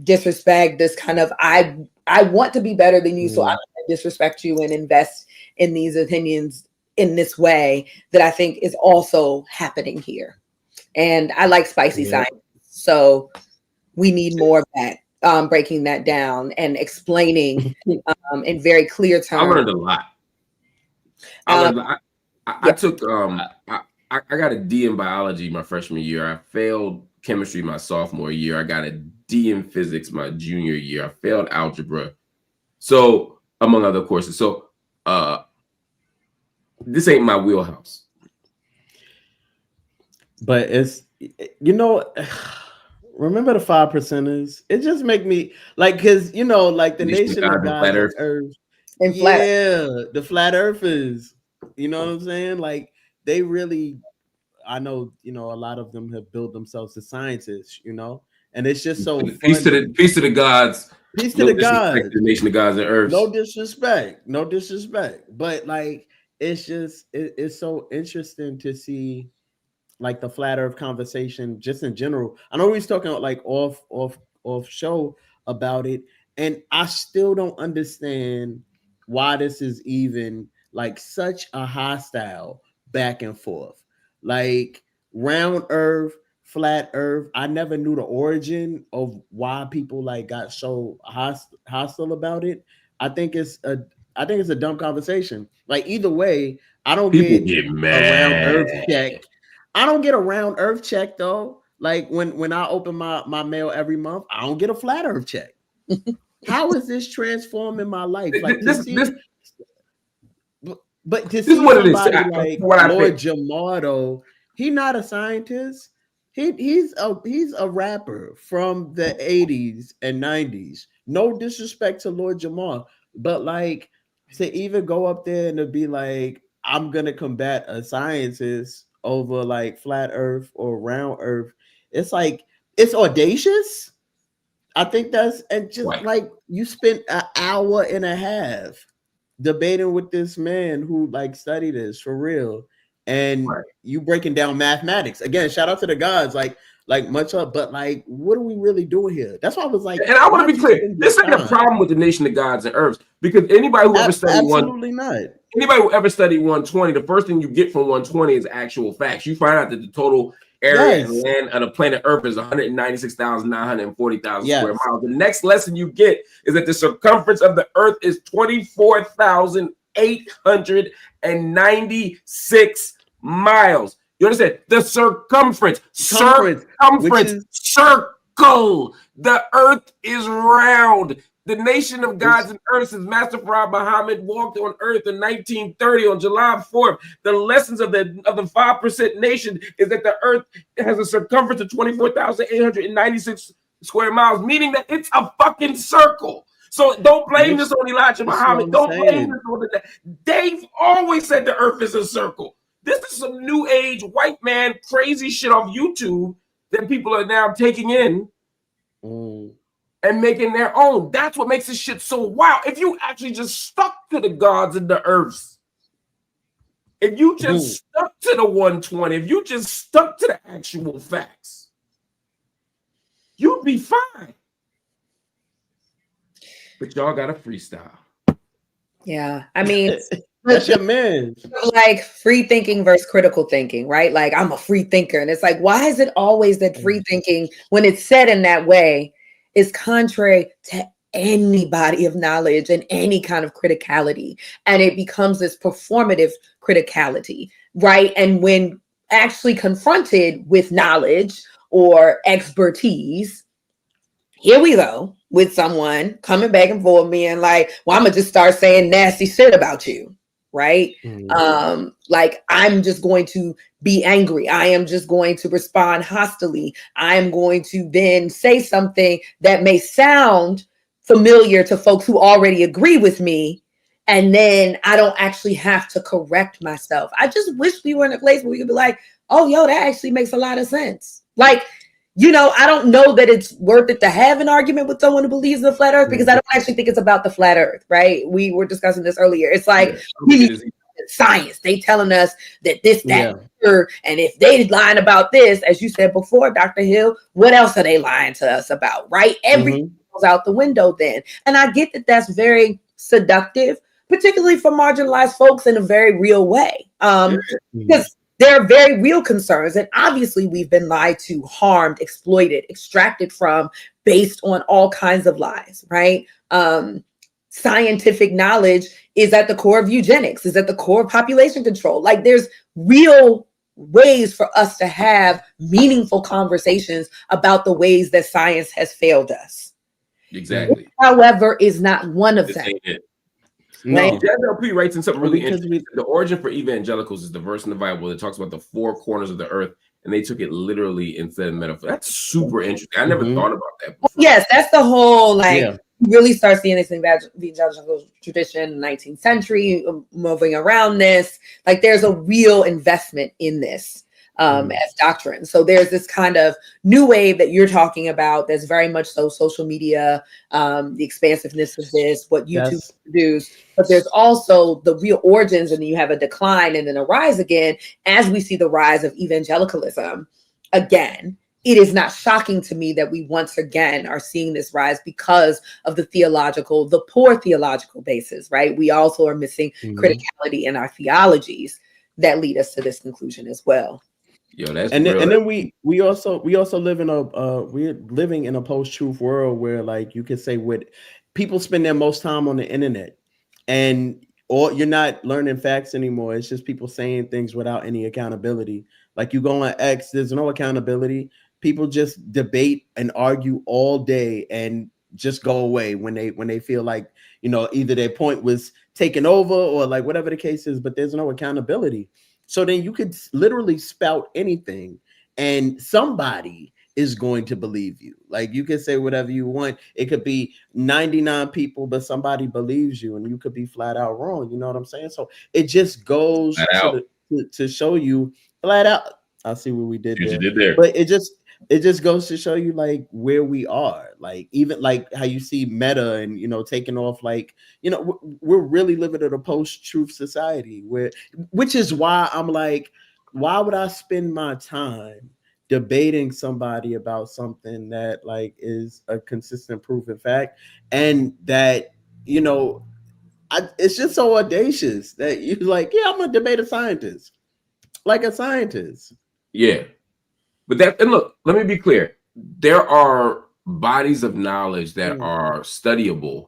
Speaker 4: disrespect, this kind of, I want to be better than you, so I'm going to disrespect you and invest in these opinions in this way, that I think is also happening here. And I like spicy science. So we need more of that, breaking that down and explaining in very clear terms.
Speaker 2: I learned a lot. I took I got a D in biology my freshman year. I failed chemistry my sophomore year. I got a D in physics my junior year. I failed algebra. So among other courses. So this ain't my wheelhouse.
Speaker 3: But it's, remember the 5%ers? It just make me like, because like the nation of God and Earth. The flat earthers. You know what I'm saying? Like, they really, I know, a lot of them have built themselves as scientists, and it's just so
Speaker 2: peace to the gods.
Speaker 3: Peace to the gods.
Speaker 2: The nation of gods and earth.
Speaker 3: No disrespect. But like, it's just it's so interesting to see like the flat earth conversation just in general. I know we was talking like off show about it, and I still don't understand why this is even like such a hostile back and forth. Like, round earth, flat earth. I never knew the origin of why people like got so hostile about it. I think it's a dumb conversation. Like, either way, I don't get a round earth check. I don't get a round earth check though. Like, when I open my mail every month, I don't get a flat earth check. How is this transforming my life? Like, but to see somebody like Lord Jamar, he's not a scientist. He's a rapper from the 80s and 90s. No disrespect to Lord Jamar, but like, to even go up there and to be like, I'm gonna combat a scientist over like flat earth or round earth, it's like, it's audacious. I think that's, and just like, you spent an hour and a half debating with this man who like studied this for real, and you breaking down mathematics again. Shout out to the gods, like much up, but like, what are we really doing here? That's why I was like,
Speaker 2: and I want to be clear, this ain't a problem with the nation of gods and earths, because anybody who ever studied anybody who ever studied 120, the first thing you get from 120 is actual facts. You find out that the total area and land of the planet Earth is 196,940,000 square miles. The next lesson you get is that the circumference of the Earth is 24,896 miles. You understand? The circumference. Circle. The Earth is round. The nation of gods and earths, as Master Farad Muhammad walked on earth in 1930 on July 4th. The lessons of the 5% nation is that the earth has a circumference of 24,896 square miles, meaning that it's a fucking circle. So don't blame this on Elijah Muhammad. Don't blame this on the. They've always said the earth is a circle. This is some new age white man crazy shit off YouTube that people are now taking in. And making their own. That's what makes this shit so wild. If you actually just stuck to the gods and the earths, if you just stuck to the 120, if you just stuck to the actual facts, you'd be fine. But y'all got a freestyle.
Speaker 4: Yeah, I mean,
Speaker 3: That's your man.
Speaker 4: Like free thinking versus critical thinking, right? Like I'm a free thinker. And it's like, why is it always that free thinking, when it's said in that way, is contrary to any body of knowledge and any kind of criticality? And it becomes this performative criticality, right? And when actually confronted with knowledge or expertise, here we go with someone coming back and forth being like, well, I'm gonna just start saying nasty shit about you, right? Like I'm just going to be angry. I am just going to respond hostily. I am going to then say something that may sound familiar to folks who already agree with me. And then I don't actually have to correct myself. I just wish we were in a place where we could be like, oh, yo, that actually makes a lot of sense. Like, you know, I don't know that it's worth it to have an argument with someone who believes in the flat earth, because I don't actually think it's about the flat earth, right? We were discussing this earlier. It's like, we need science. They telling us that this, that, and if they lying about this, as you said before, Dr. Hill, what else are they lying to us about, right? Everything goes out the window then. And I get that that's very seductive, particularly for marginalized folks in a very real way. Because there are very real concerns. And obviously we've been lied to, harmed, exploited, extracted from, based on all kinds of lies, right? Scientific knowledge is at the core of eugenics, is at the core of population control. Like there's real ways for us to have meaningful conversations about the ways that science has failed us.
Speaker 2: Exactly.
Speaker 4: This, however, is not one of them.
Speaker 2: No, JLP writes in something really interesting. The origin for evangelicals is the verse in the Bible that talks about the four corners of the earth, and they took it literally instead of metaphor. That's super interesting. I never thought about that before.
Speaker 4: Yes, that's the whole you really start seeing this in the evangelical tradition in the 19th century, moving around this. Like there's a real investment in this as doctrine. So there's this kind of new wave that you're talking about that's very much so social media, the expansiveness of this, what YouTube produced. But there's also the real origins, and then you have a decline and then a rise again as we see the rise of evangelicalism again. It is not shocking to me that we once again are seeing this rise because of the poor theological basis, right? We also are missing criticality in our theologies that lead us to this conclusion as well.
Speaker 2: Yo, that's
Speaker 3: and then we also live in we're living in a post-truth world where, like, you can say what people spend their most time on the internet, and you're not learning facts anymore. It's just people saying things without any accountability. Like you go on X, there's no accountability. People just debate and argue all day and just go away when they feel like, you know, either their point was taken over or like whatever the case is, but there's no accountability. So then you could literally spout anything and somebody is going to believe you. Like you can say whatever you want. It could be 99 people, but somebody believes you, and you could be flat out wrong. You know what I'm saying? So it just goes to show you flat out. I see what we did there.
Speaker 2: You did there.
Speaker 3: But it just goes to show you like where we are, like even like how you see Meta and, you know, taking off, like, you know, we're really living in a post-truth society which is why I'm like, why would I spend my time debating somebody about something that like is a consistent proven fact, and that, you know, it's just so audacious that you're like, yeah, I'm gonna debate a scientist, like a scientist.
Speaker 2: Yeah. But and look, let me be clear. There are bodies of knowledge that are studyable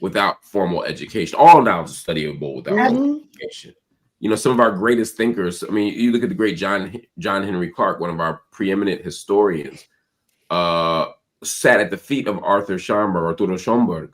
Speaker 2: without formal education. All knowledge is studyable without formal education. You know, some of our greatest thinkers, I mean, you look at the great John Henry Clark, one of our preeminent historians, sat at the feet of Arthur Schomburg,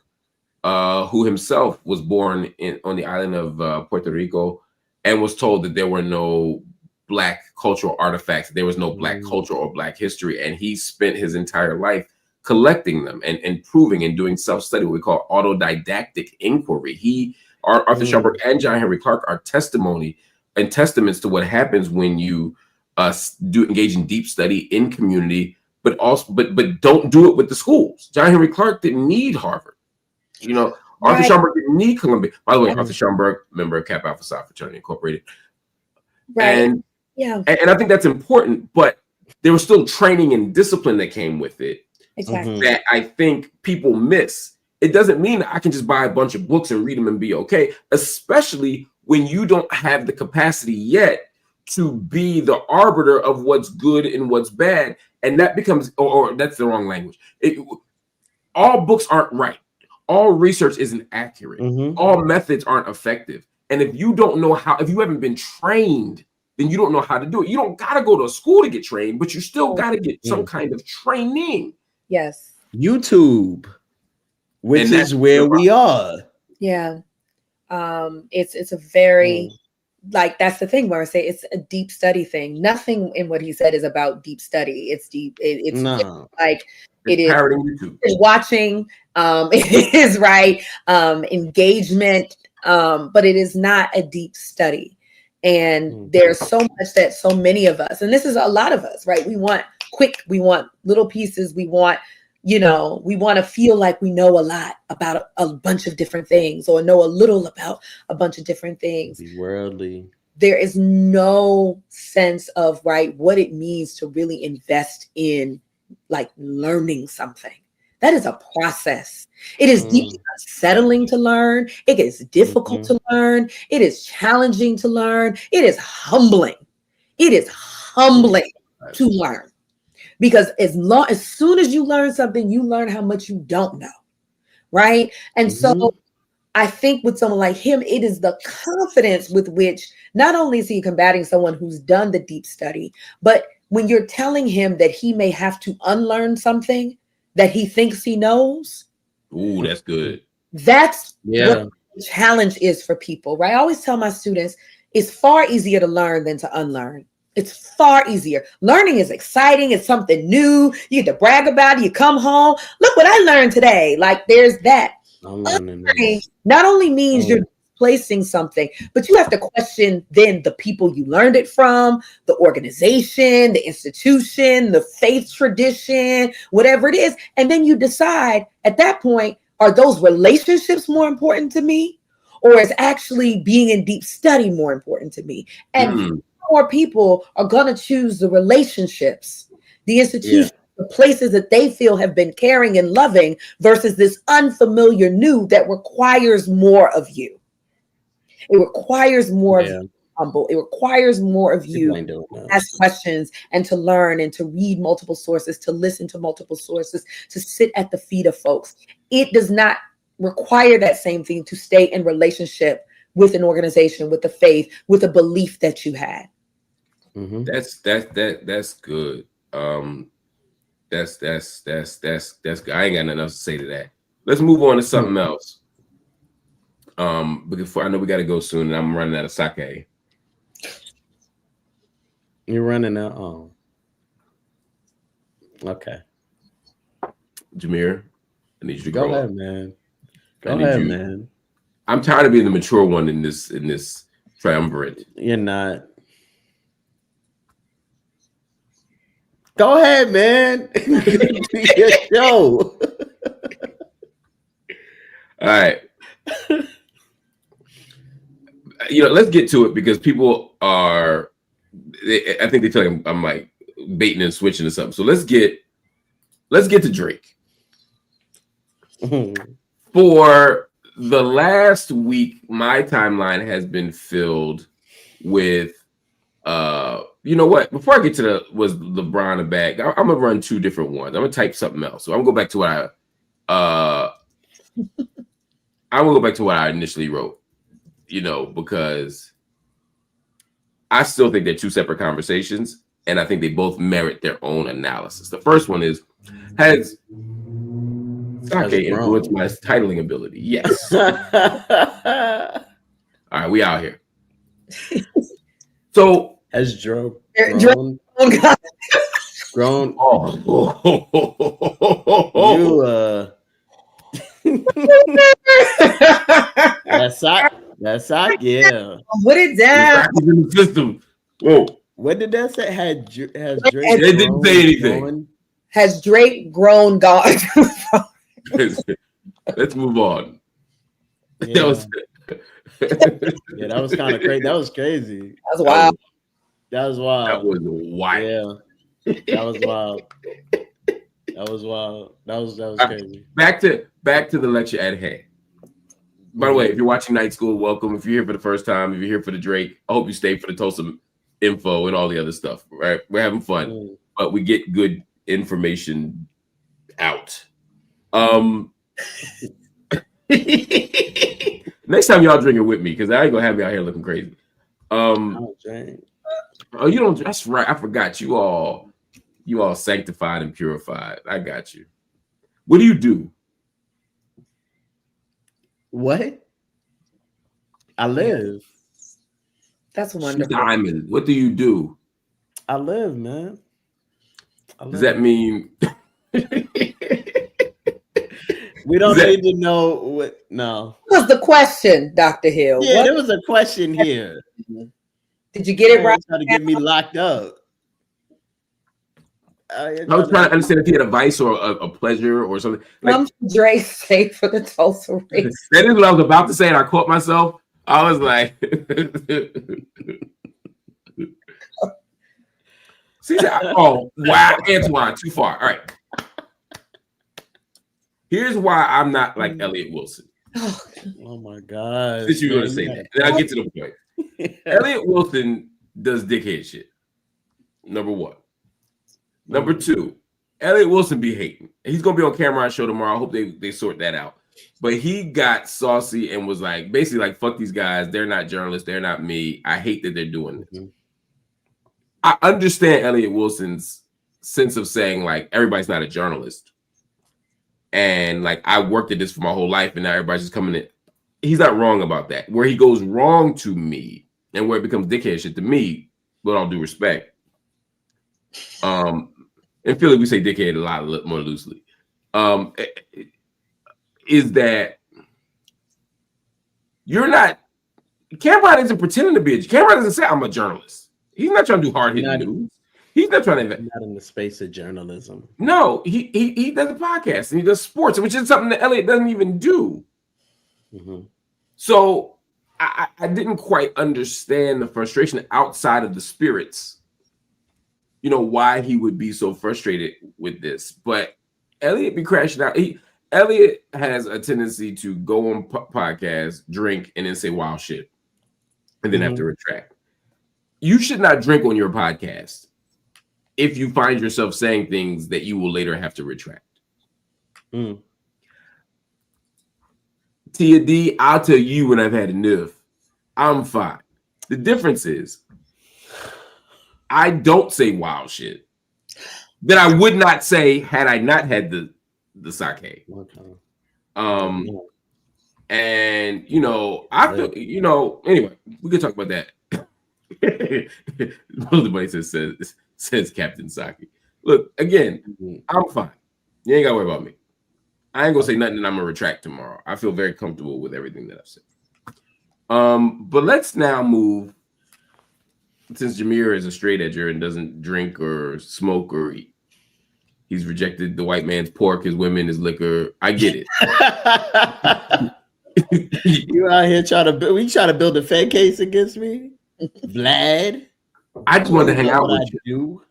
Speaker 2: who himself was born on the island of Puerto Rico and was told that there were no Black cultural artifacts, there was no Black culture or Black history, and he spent his entire life collecting them and proving and doing self-study, what we call autodidactic inquiry. Arthur Schomburg and John Henry Clark are testimony and testaments to what happens when you do engage in deep study in community, but don't do it with the schools. John Henry Clark didn't need Harvard. You know, Arthur Schomburg didn't need Columbia. By the way, Arthur Schomburg, member of Kappa Alpha Psi Fraternity Incorporated. And I think that's important, but there was still training and discipline that came with it that I think people miss. It doesn't mean I can just buy a bunch of books and read them and be okay, especially when you don't have the capacity yet to be the arbiter of what's good and what's bad. And that becomes, or that's the wrong language. All books aren't right. All research isn't accurate. All methods aren't effective. And if you don't know how, if you haven't been trained, then you don't know how to do it. You don't got to go to a school to get trained, but you still got to get some kind of training.
Speaker 4: Yes.
Speaker 3: YouTube, which is where we are.
Speaker 4: Yeah. It's a very, like, that's the thing where I say it's a deep study thing. Nothing in what he said is about deep study. It's deep. It's like, it is watching, it is engagement, but it is not a deep study. And there's so much that so many of us, and this is a lot of us, right? We want quick, we want little pieces, we want, we want to feel like we know a lot about a bunch of different things, or know a little about a bunch of different things.
Speaker 3: Worldly.
Speaker 4: There is no sense of what it means to really invest in learning something. That is a process. It is deeply unsettling to learn. It is difficult to learn. It is challenging to learn. It is humbling. It is humbling to learn, because as soon as you learn something, you learn how much you don't know, right? And so I think with someone like him, it is the confidence with which not only is he combating someone who's done the deep study, but when you're telling him that he may have to unlearn something that he thinks he knows.
Speaker 2: Ooh, that's good.
Speaker 4: That's what the challenge is for people, right? I always tell my students, it's far easier to learn than to unlearn. It's far easier. Learning is exciting. It's something new. You get to brag about it. You come home. Look what I learned today. There's that. Unlearning not only means you're displacing something, but you have to question then the people you learned it from, the organization, the institution, the faith tradition, whatever it is. And then you decide at that point, are those relationships more important to me, or is actually being in deep study more important to me? And more people are going to choose the relationships, the institution, the places that they feel have been caring and loving, versus this unfamiliar new that requires more of you. It requires more of you humble. It requires more of you to ask questions and to learn and to read multiple sources, to listen to multiple sources, to sit at the feet of folks. It does not require that same thing to stay in relationship with an organization, with the faith, with a belief that you had.
Speaker 2: That's good. That's good. I ain't got nothing else to say to that. Let's move on to something else. Before I know we got to go soon, and I'm running out of sake.
Speaker 3: You're running out. Oh, okay.
Speaker 2: Jameer, I need you to
Speaker 3: go
Speaker 2: grow
Speaker 3: ahead,
Speaker 2: up.
Speaker 3: Man. Go ahead, man.
Speaker 2: I'm tired of being the mature one in this triumvirate.
Speaker 3: You're not. Go ahead, man. Do your show.
Speaker 2: All right. Let's get to it, because people are, I think they tell you I'm like baiting and switching or something. So let's get to Drake. For the last week, my timeline has been filled with you know what? Before I get to was LeBron a bag, I'm gonna run two different ones. I'm gonna type something else. So I'm gonna go back to what I initially wrote. Because I still think they're two separate conversations, and I think they both merit their own analysis. The first one is, has sake influenced my titling ability? Yes. All right, we out here. So
Speaker 3: has grown?
Speaker 2: Grown.
Speaker 3: That's yeah.
Speaker 4: Put it down.
Speaker 2: In the system. Whoa.
Speaker 3: What did that say? Has Drake?
Speaker 2: They didn't say anything.
Speaker 4: Has Drake grown? God.
Speaker 2: Let's move on.
Speaker 3: Yeah. That was kind of crazy. That was crazy.
Speaker 4: That was wild.
Speaker 3: That was wild.
Speaker 2: That was wild.
Speaker 3: Yeah. That was wild. That was wild. That was crazy.
Speaker 2: Back to the lecture at hand. By the way, if you're watching Night School, welcome. If you're here for the first time, if you're here for the Drake, I hope you stay for the Tulsa info and all the other stuff. Right? We're having fun, but we get good information out. Next time y'all drinking with me, because I ain't gonna have me out here looking crazy. Oh, you don't. That's right. I forgot you all sanctified and purified. I got you. What do you do?
Speaker 3: What? I live.
Speaker 4: That's wonderful.
Speaker 2: Diamond. What do you do?
Speaker 3: I live, man.
Speaker 2: Does that mean
Speaker 3: we don't need to know what? No.
Speaker 4: What was the question, Dr. Hill?
Speaker 3: Yeah, there was a question here.
Speaker 4: Did you get it right?
Speaker 3: Trying to get me locked up.
Speaker 2: I was trying to understand if he had a vice or a pleasure or something.
Speaker 4: Like, Dre say for the Tulsa race.
Speaker 2: That is what I was about to say, and I caught myself. I was like, see that? Oh, wow, Antoine, too far. All right. Here's why I'm not like Elliott Wilson.
Speaker 3: Oh my God.
Speaker 2: Since you're going to say that, then I'll get to the point. Elliott Wilson does dickhead shit. Number one. Number two, Elliott Wilson be hating. He's gonna be on camera on show tomorrow. I hope they sort that out. But he got saucy and was like, basically like, fuck these guys. They're not journalists. They're not me. I hate that they're doing this. I understand Elliott Wilson's sense of saying like, everybody's not a journalist. And like, I worked at this for my whole life and now everybody's just coming in. He's not wrong about that. Where he goes wrong to me and where it becomes dickhead shit to me, with all due respect. In Philly, we say dickhead a lot more loosely. Is that you're not, Cameron isn't pretending to be Cameron doesn't say I'm a journalist. He's not trying to do hard-hitting news. He's not trying to
Speaker 3: not in the space of journalism.
Speaker 2: No, he does a podcast and he does sports, which is something that Elliott doesn't even do. So I didn't quite understand the frustration outside of the spirits. You know, why he would be so frustrated with this. But Elliott be crashing out. Elliott has a tendency to go on podcasts, drink, and then say wild shit. And then have to retract. You should not drink on your podcast if you find yourself saying things that you will later have to retract. Tia D, I'll tell you when I've had enough. I'm fine. The difference is, I don't say wild shit that I would not say had I not had the sake. And you know, I feel, you know, anyway, we can talk about that. Everybody says Captain Saki. Look, again, I'm fine. You ain't gotta worry about me. I ain't gonna say nothing and I'm gonna retract tomorrow. I feel very comfortable with everything that I've said. But let's now move. Since Jameer is a straight edger and doesn't drink or smoke or eat, he's rejected the white man's pork, his women, his liquor. I get it.
Speaker 3: You out here trying to build a fake case against me, Vlad?
Speaker 2: I just wanted to hang out with you.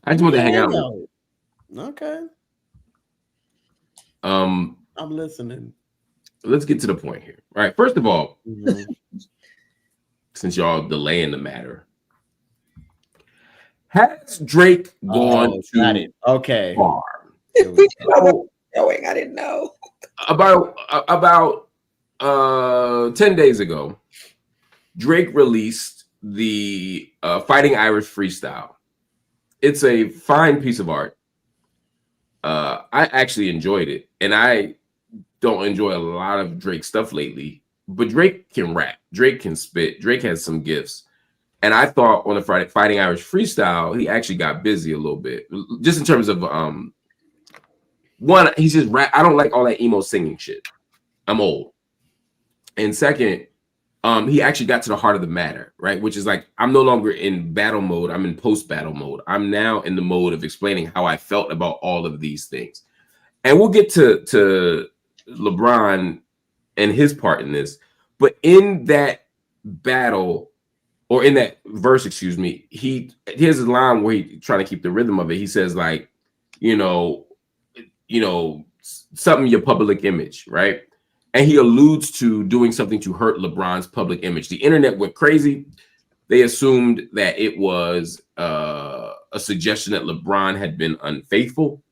Speaker 2: I just wanted to hang out with you.
Speaker 3: Okay.
Speaker 2: I'm
Speaker 3: listening.
Speaker 2: Let's get to the point here. All right. First of all, since y'all delaying the matter. Has Drake gone too far?
Speaker 4: I didn't know.
Speaker 2: About 10 days ago, Drake released the Fighting Irish freestyle. It's a fine piece of art. I actually enjoyed it, and I don't enjoy a lot of Drake stuff lately, but Drake can rap. Drake can spit. Drake has some gifts. And I thought on the Fighting Irish freestyle, he actually got busy a little bit, just in terms of one, he's just rap. I don't like all that emo singing shit. I'm old. And second, he actually got to the heart of the matter, right? Which is like, I'm no longer in battle mode. I'm in post-battle mode. I'm now in the mode of explaining how I felt about all of these things. And we'll get to LeBron and his part in this. But in that battle, or in that verse, excuse me, here's a line where he's trying to keep the rhythm of it. He says, like, you know, something your public image, right? and he alludes to doing something to hurt LeBron's public image. The internet went crazy. They assumed that it was a suggestion that LeBron had been unfaithful,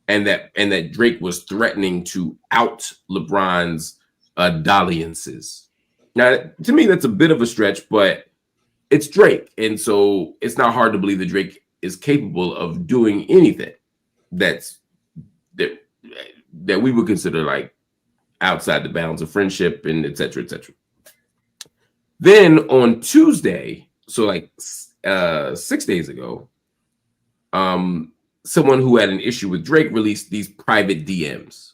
Speaker 2: and that Drake was threatening to out LeBron's dalliances. Now, to me, that's a bit of a stretch, but it's Drake, and so it's not hard to believe that Drake is capable of doing anything that we would consider like outside the bounds of friendship and et cetera, et cetera. Then on Tuesday, so like 6 days ago, someone who had an issue with Drake released these private DMs.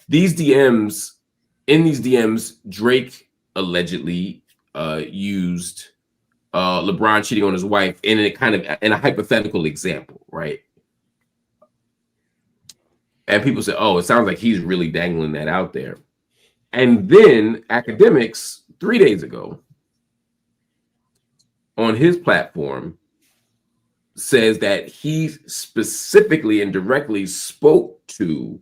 Speaker 2: In these DMs, Drake allegedly used LeBron cheating on his wife in a hypothetical example, right? And people say, oh, it sounds like he's really dangling that out there. And then Academics 3 days ago on his platform says that he specifically and directly spoke to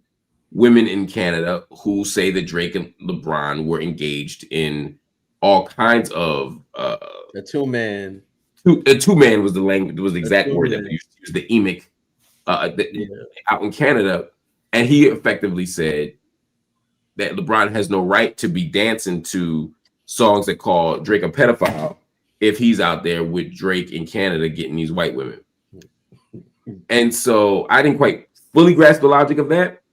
Speaker 2: women in Canada who say that Drake and LeBron were engaged in all kinds of
Speaker 3: a two-man
Speaker 2: was the language, was the exact word that we used, the emic out in Canada. And he effectively said that LeBron has no right to be dancing to songs that call Drake a pedophile if he's out there with Drake in Canada getting these white women. And so I didn't quite fully grasp the logic of that.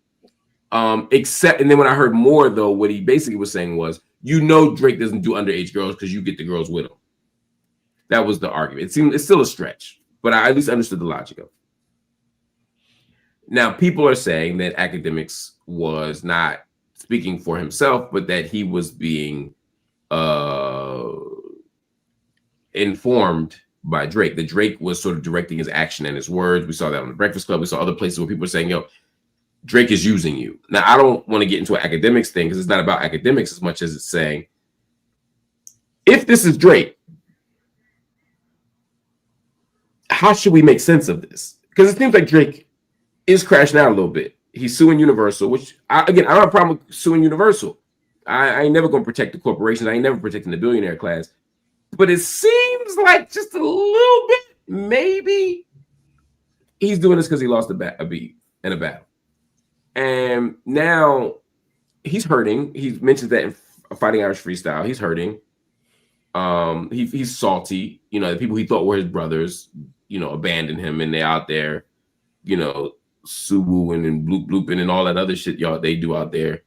Speaker 2: And then when I heard more, though, what he basically was saying was, Drake doesn't do underage girls because you get the girls with him. That was the argument. It's still a stretch, but I at least understood the logic of it. Now, people are saying that Academics was not speaking for himself, but that he was being informed by Drake. That Drake was sort of directing his action and his words. We saw that on the Breakfast Club. We saw other places where people are saying, Drake is using you. Now, I don't want to get into an Academics thing because it's not about Academics as much as it's saying, if this is Drake, how should we make sense of this? Because it seems like Drake is crashing out a little bit. He's suing Universal, which I don't have a problem with suing Universal. I ain't never going to protect the corporations. I ain't never protecting the billionaire class. But it seems like just a little bit, maybe he's doing this because he lost a beat in a battle. And now he's hurting. He mentions that in Fighting Irish Freestyle. He's hurting. He's salty. The people he thought were his brothers, abandoned him, and they're out there, Suwooing and blooping and all that other shit they do out there.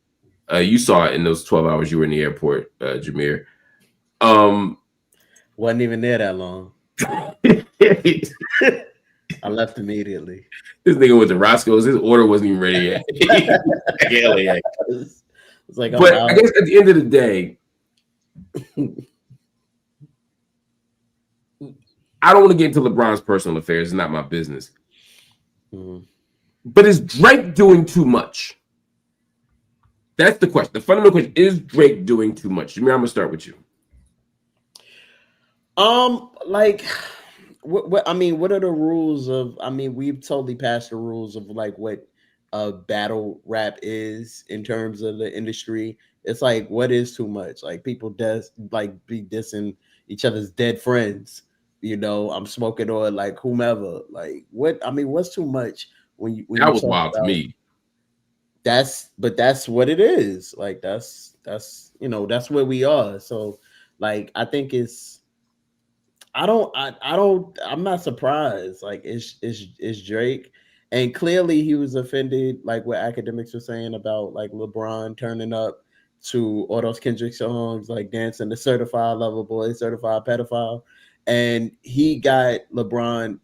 Speaker 2: You saw it in those 12 hours you were in the airport, Jameer.
Speaker 3: Wasn't even there that long. I left immediately.
Speaker 2: This nigga went to Roscoe's. His order wasn't even ready yet.
Speaker 3: It's like,
Speaker 2: but I guess at the end of the day, I don't want to get into LeBron's personal affairs. It's not my business. Mm-hmm. But is Drake doing too much? That's the question. The fundamental question, is Drake doing too much? Jameer, I'm gonna start with you.
Speaker 3: What are the rules of? We've totally passed the rules of like what battle rap is in terms of the industry. It's like, what is too much? Like, people be dissing each other's dead friends. I'm smoking on like whomever. Like, what's too much? When
Speaker 2: that was wild to me.
Speaker 3: That's what it is. Like, that's where we are. So like, I think I'm not surprised. Like, it's Drake, and clearly he was offended, like what Academics were saying about like LeBron turning up to all those Kendrick songs, like dancing the Certified Lover Boy, Certified Pedophile, and he got LeBron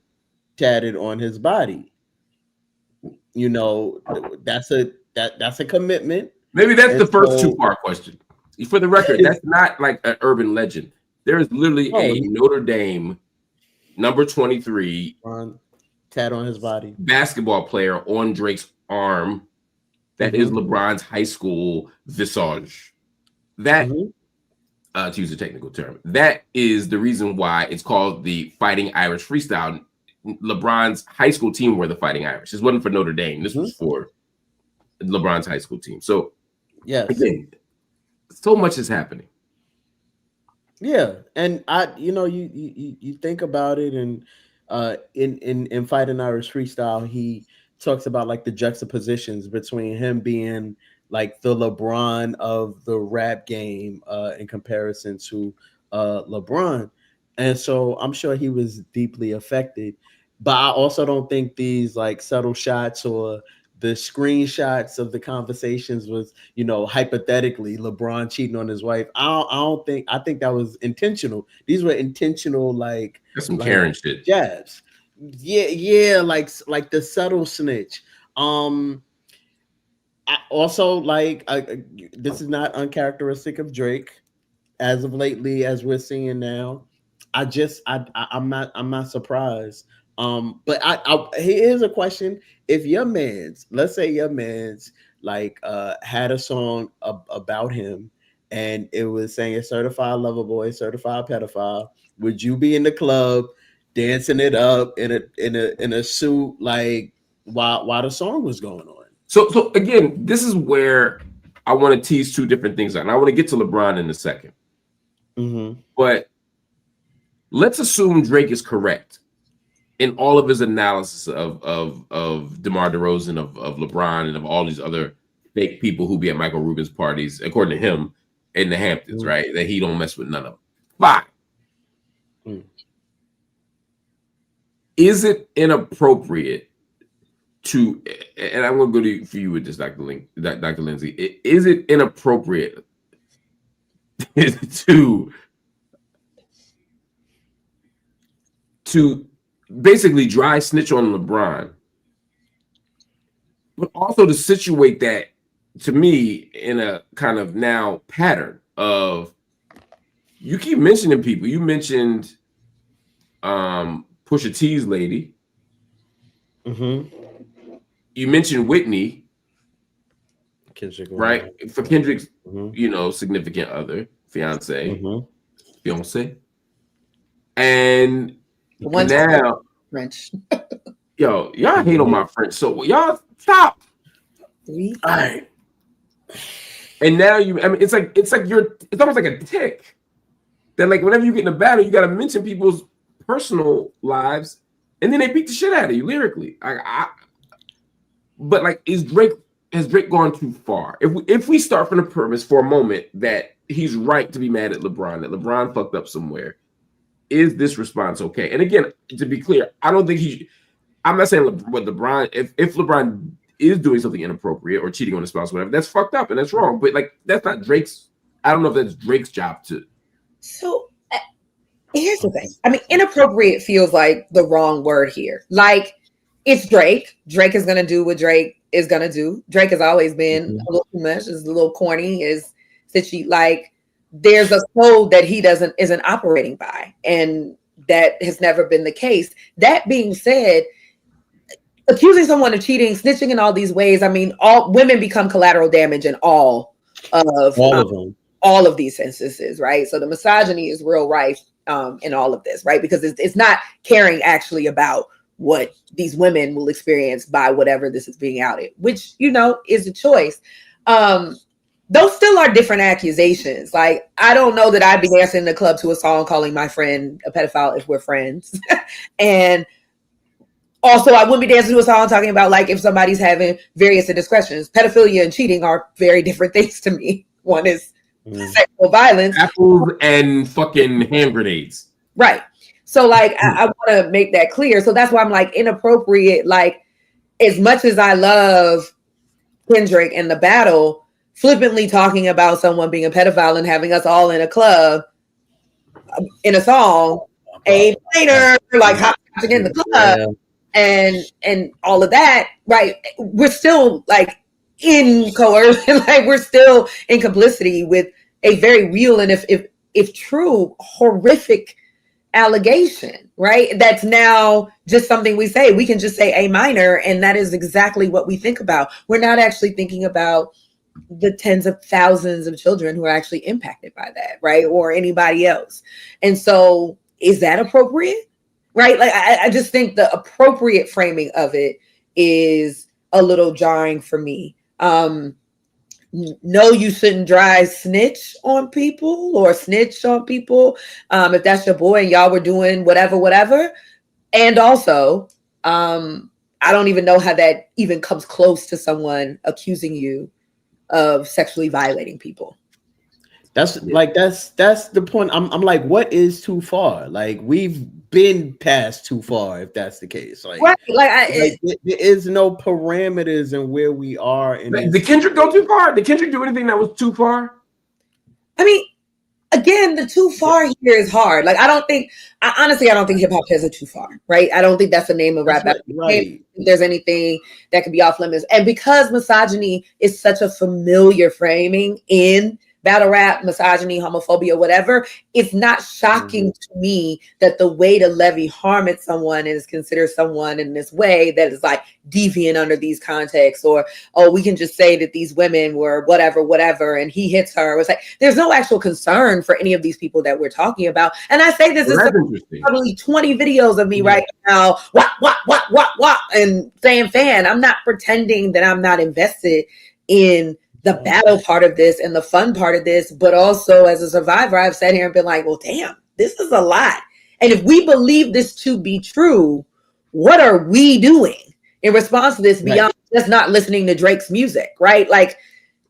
Speaker 3: tatted on his body. That's a commitment.
Speaker 2: Maybe that's the first two-part question. For the record, that's not like an urban legend. There is literally a Notre Dame number 23
Speaker 3: tat on his body
Speaker 2: basketball player on Drake's arm. That is LeBron's high school visage. That, to use a technical term, that is the reason why it's called the Fighting Irish Freestyle. LeBron's high school team were the Fighting Irish. This wasn't for Notre Dame. This was for LeBron's high school team. So
Speaker 3: Yes.
Speaker 2: Again, so much is happening.
Speaker 3: Yeah, and you think about it, and in Fighting Irish Freestyle, he talks about like the juxtapositions between him being like the LeBron of the rap game in comparison to LeBron, and so I'm sure he was deeply affected. But I also don't think these like subtle shots or the screenshots of the conversations was, hypothetically LeBron cheating on his wife. I think that was intentional. These were intentional, like
Speaker 2: that's some Karen shit.
Speaker 3: Jabs. Yeah, like the subtle snitch. I also this is not uncharacteristic of Drake as of lately, as we're seeing now. I'm not surprised. But here's a question: if let's say your man's had a song about him, and it was saying a certified lover boy, certified pedophile, would you be in the club dancing it up in a suit while the song was going on?
Speaker 2: So again, this is where I want to tease two different things out, and I want to get to LeBron in a second.
Speaker 3: Mm-hmm.
Speaker 2: But let's assume Drake is correct in all of his analysis of DeMar DeRozan, of LeBron, and of all these other fake people who be at Michael Rubin's parties, according to him, in the Hamptons, right? That he don't mess with none of them. Fine. Is it inappropriate to, and I'm going to go for you with this, Dr. Lindsey, is it inappropriate to basically dry snitch on LeBron, but also to situate that, to me, in a kind of now pattern of, you keep mentioning people. You mentioned Pusha T's lady.
Speaker 3: Mm-hmm.
Speaker 2: You mentioned Whitney,
Speaker 3: Kendrick,
Speaker 2: right? For Kendrick's, significant other, fiance, and now
Speaker 4: French.
Speaker 2: Yo, y'all hate on my French, so y'all stop. All right. And now it's almost like a tick that, like, whenever you get in a battle, you got to mention people's personal lives, and then they beat the shit out of you lyrically. But like, has Drake gone too far? If we start from the premise for a moment that he's right to be mad at LeBron, that LeBron fucked up somewhere, is this response okay? And again, to be clear, I don't think I'm not saying what LeBron, if LeBron is doing something inappropriate or cheating on his spouse, whatever, that's fucked up and that's wrong. But like, that's not Drake's. I don't know if that's Drake's job to.
Speaker 4: So here's the thing. I mean, inappropriate feels like the wrong word here. Like, it's Drake. Drake is gonna do what Drake is gonna do. Drake has always been a little too much, is a little corny, is stitchy. Like, there's a code that he isn't operating by, and that has never been the case. That being said, accusing someone of cheating, snitching in all these ways, I mean, all women become collateral damage in all of them. All of these instances, right? So the misogyny is real rife in all of this, right? Because it's not caring actually about what these women will experience by whatever this is being outed, which, is a choice. Those still are different accusations. Like, I don't know that I'd be dancing in the club to a song calling my friend a pedophile if we're friends. And also, I wouldn't be dancing to a song talking about, like, if somebody's having various indiscretions. Pedophilia and cheating are very different things to me. One is sexual violence.
Speaker 2: Apples and fucking hand grenades.
Speaker 4: Right. So, like, I want to make that clear. So that's why I'm like, inappropriate. Like, as much as I love Kendrick and the battle, flippantly talking about someone being a pedophile and having us all in a club in a song, a minor, like, hopping in the club, and all of that, right? We're still like in coercion, like we're still in complicity with a very real and if true, horrific allegation, right? That's now just something we say. We can just say a minor, and that is exactly what we think about. We're not actually thinking about the tens of thousands of children who are actually impacted by that, right? Or anybody else. And so, is that appropriate? Right? Like, I just think the appropriate framing of it is a little jarring for me. no, you shouldn't dry snitch on people or snitch on people. If that's your boy and y'all were doing whatever. And also, I don't even know how that even comes close to someone accusing you of sexually violating people.
Speaker 3: That's the point. I'm like, what is too far? Like, we've been past too far if that's the case. Like,
Speaker 4: right.
Speaker 3: There is no parameters in where we are.
Speaker 2: Did Kendrick go too far? Did Kendrick do anything that was too far?
Speaker 4: I mean, again, the too far here is hard. Like, I don't think hip hop has a too far, right? I don't think that's the name of rap. Right. If there's anything that could be off limits. And because misogyny is such a familiar framing in battle rap, misogyny, homophobia, whatever, it's not shocking to me that the way to levy harm at someone is consider someone in this way that is like deviant under these contexts, or, oh, we can just say that these women were whatever, and he hits her. It's like, there's no actual concern for any of these people that we're talking about. And I say this is probably 20 videos of me right now, what, and saying fan. I'm not pretending that I'm not invested in the battle part of this and the fun part of this, but also as a survivor, I've sat here and been like, well, damn, this is a lot. And if we believe this to be true, what are we doing in response to this beyond just not listening to Drake's music, right? Like,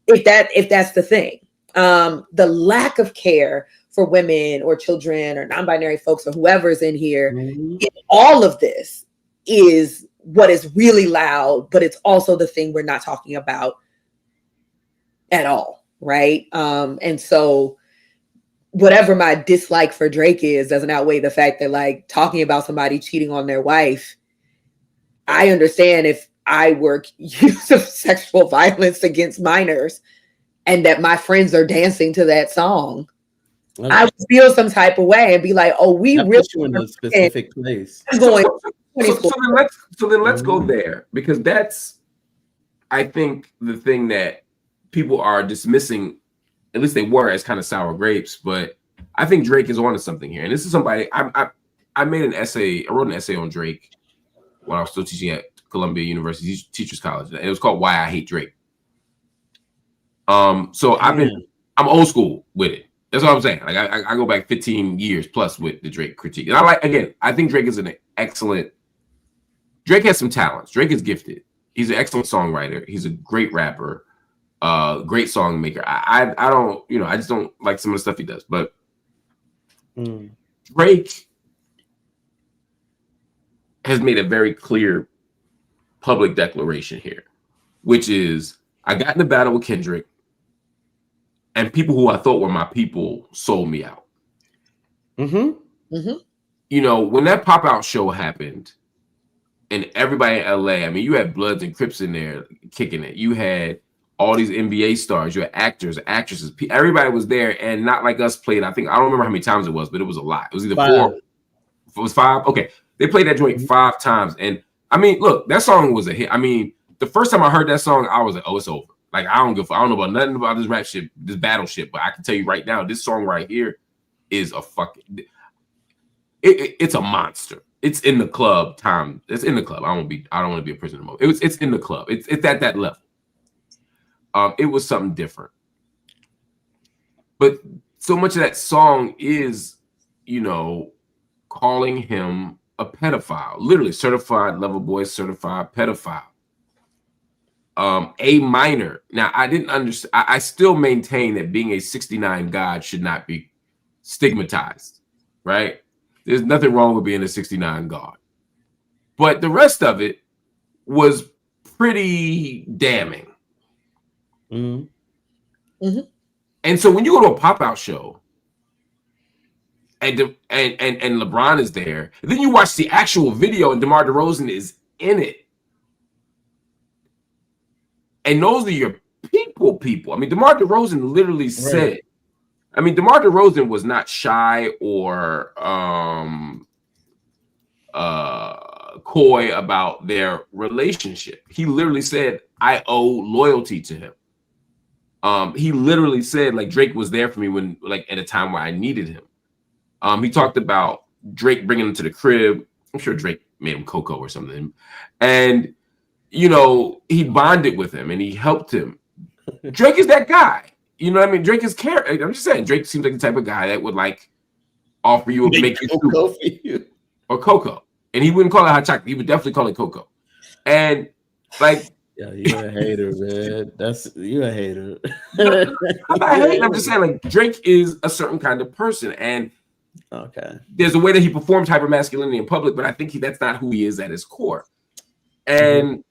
Speaker 4: if that's the thing, the lack of care for women or children or non-binary folks or whoever's in here, in all of this is what is really loud, but it's also the thing we're not talking about at all, right? And so whatever my dislike for Drake is doesn't outweigh the fact that, like, talking about somebody cheating on their wife, I understand if I were accused of sexual violence against minors and that my friends are dancing to that song, I would feel some type of way and be like, oh, we really
Speaker 3: you in a specific place.
Speaker 2: So then let's go there, because that's, I think, the thing that people are dismissing, at least they were, as kind of sour grapes. But I think Drake is onto something here. And this is somebody, I made an essay, I wrote an essay on Drake when I was still teaching at Columbia University Teachers College. And it was called Why I Hate Drake. So I'm old school with it. That's what I'm saying. Like, I go back 15 years plus with the Drake critique. And I think Drake is Drake has some talents. Drake is gifted. He's an excellent songwriter. He's a great rapper. Great song maker. I don't, I just don't like some of the stuff he does. But Drake has made a very clear public declaration here, which is, I got in a battle with Kendrick, and people who I thought were my people sold me out. When that pop-out show happened, and everybody in LA, I mean, you had Bloods and Crips in there kicking it. You had all these NBA stars, you had actors, actresses, everybody was there, and Not Like Us played. I don't remember how many times it was, but it was a lot. It was either 4. If it was 5, okay. They played that joint 5 times, and I mean, look, that song was a hit. I mean, the first time I heard that song, I was like, oh, it's over. Like, I don't know about nothing about this rap shit, this battle shit, but I can tell you right now, this song right here is a fucking, it's a monster. It's in the club time. It's in the club. I don't want to be a prisoner mode. It's in the club. It's at that level. It was something different. But so much of that song is, calling him a pedophile, literally certified lover boy, certified pedophile. A minor. Now, I didn't understand. I still maintain that being a 69 God should not be stigmatized, right? There's nothing wrong with being a 69 God. But the rest of it was pretty damning. And so when you go to a pop-out show and LeBron is there, and then you watch the actual video and DeMar DeRozan is in it. And those are your people. I mean, DeMar DeRozan literally said, I mean, DeMar DeRozan was not shy or coy about their relationship. He literally said, I owe loyalty to him. He literally said, like, Drake was there for me when, like, at a time where I needed him. He talked about Drake bringing him to the crib. I'm sure Drake made him cocoa or something. And, he bonded with him and he helped him Drake is that guy. You know what I mean? Drake is I'm just saying, Drake seems like the type of guy that would like offer you a make you cocoa for you. Or cocoa. And he wouldn't call it hot chocolate. He would definitely call it cocoa. And like,
Speaker 3: yeah, you're a hater, man. You're a hater.
Speaker 2: I'm not hating. I'm just saying, like, Drake is a certain kind of person, and there's a way that he performs hypermasculinity in public, but I think that's not who he is at his core. And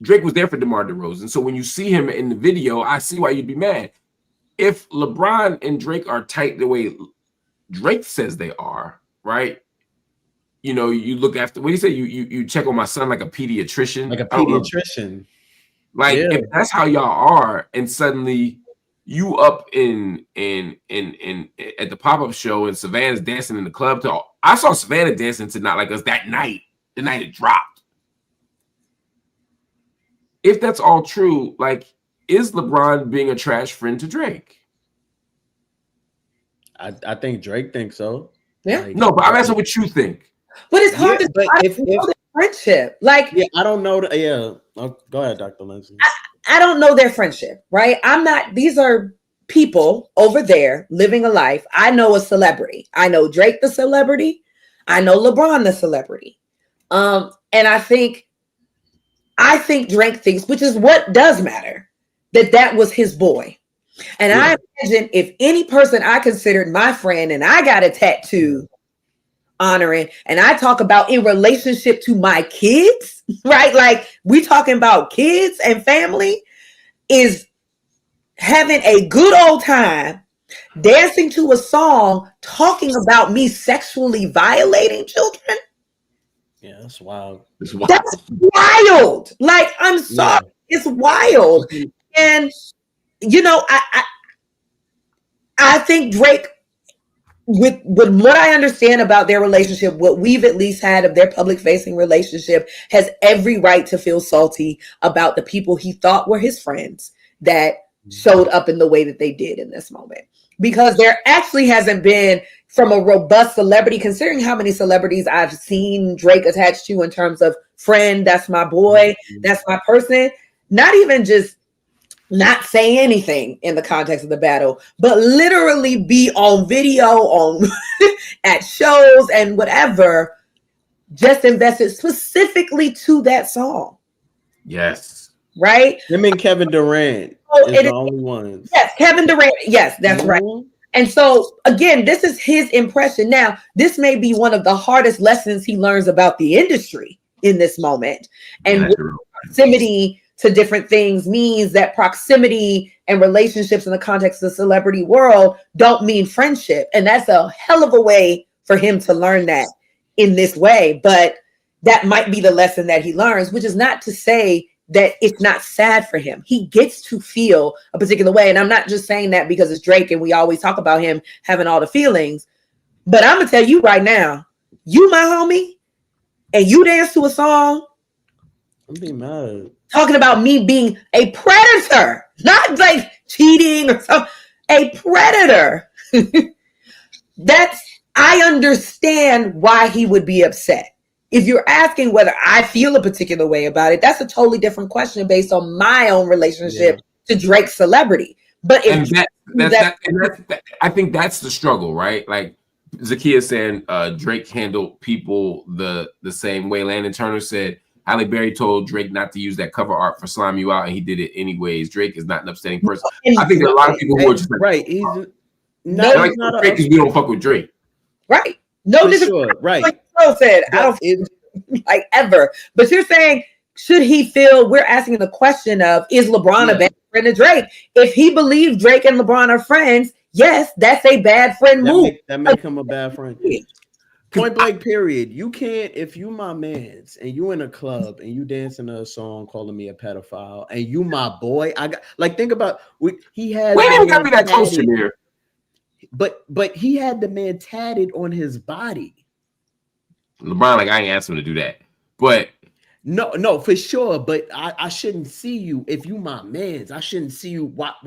Speaker 2: Drake was there for DeMar DeRozan, so when you see him in the video, I see why you'd be mad. If LeBron and Drake are tight the way Drake says they are, right? You know, you look after, what do you say? You check on my son like a pediatrician.
Speaker 3: Like a pediatrician.
Speaker 2: Like, if that's how y'all are, and suddenly you up in at the pop-up show and Savannah's dancing in the club. I saw Savannah dancing to Not Like Us that night, the night it dropped. If that's all true, like, is LeBron being a trash friend to Drake?
Speaker 3: I think Drake thinks so.
Speaker 4: Yeah.
Speaker 3: Like,
Speaker 2: no, but I'm asking what you think.
Speaker 4: But it's hard to know their friendship. Like,
Speaker 3: I don't know. Oh, go ahead, Dr. Lindsey.
Speaker 4: I don't know their friendship, right? These are people over there living a life. I know a celebrity. I know Drake the celebrity. I know LeBron the celebrity. And I think Drake thinks, which is what does matter, that was his boy. And I imagine if any person I considered my friend and I got a tattoo honoring, and I talk about in relationship to my kids, right? Like, we talking about kids and family, is having a good old time dancing to a song talking about me sexually violating children.
Speaker 3: Yeah, that's wild.
Speaker 2: It's wild.
Speaker 4: That's wild. Like, I'm sorry. Yeah. It's wild. And, you know, I think Drake, with what I understand about their relationship, what we've at least had of their public facing relationship, has every right to feel salty about the people he thought were his friends that showed up in the way that they did in this moment. Because there actually hasn't been, from a robust celebrity, considering how many celebrities I've seen Drake attached to in terms of friend, that's my boy, that's my person, not even just not say anything in the context of the battle, but literally be on video, on at shows and whatever, just invested specifically to that song.
Speaker 2: Yes.
Speaker 4: Right?
Speaker 3: Him and Kevin Durant is the only ones.
Speaker 4: Yes, Kevin Durant. Yes, that's right. And so, again, this is his impression. Now, this may be one of the hardest lessons he learns about the industry in this moment. And proximity to different things means that proximity and relationships in the context of the celebrity world don't mean friendship. And that's a hell of a way for him to learn that in this way. But that might be the lesson that he learns, which is not to say that it's not sad for him. He gets to feel a particular way. And I'm not just saying that because it's Drake and we always talk about him having all the feelings. But I'm going to tell you right now, you my homie, and you dance to a song.
Speaker 3: I'm being mad.
Speaker 4: Talking about me being a predator, not like cheating or something, a predator. I understand why he would be upset. If you're asking whether I feel a particular way about it, that's a totally different question based on my own relationship to Drake's celebrity. But if
Speaker 2: I think that's the struggle, right? Like Zakiya saying Drake handled people the same way. Landon Turner said Halle Berry told Drake not to use that cover art for Slime You Out, and he did it anyways. Drake is not an upsetting person. I think there are a lot of people who are just like,
Speaker 3: right. He's
Speaker 2: Drake because we don't fuck with Drake.
Speaker 4: Right. No, this
Speaker 3: sure. Right.
Speaker 4: Like Joe said, I don't feel like ever. But you're saying, should he feel? We're asking the question of, is LeBron a bad friend of Drake? If he believes Drake and LeBron are friends, yes, that's a bad friend move.
Speaker 3: That make him a bad friend. Point blank, period. You can't, if you my mans and you in a club and you dancing to a song calling me a pedophile and you my boy, I got like think about he had.
Speaker 2: We ain't gotta be that close to here.
Speaker 3: But he had the man tatted on his body.
Speaker 2: LeBron, like I ain't asked him to do that, but
Speaker 3: no, for sure. But I shouldn't see you if you my mans. I shouldn't see you wop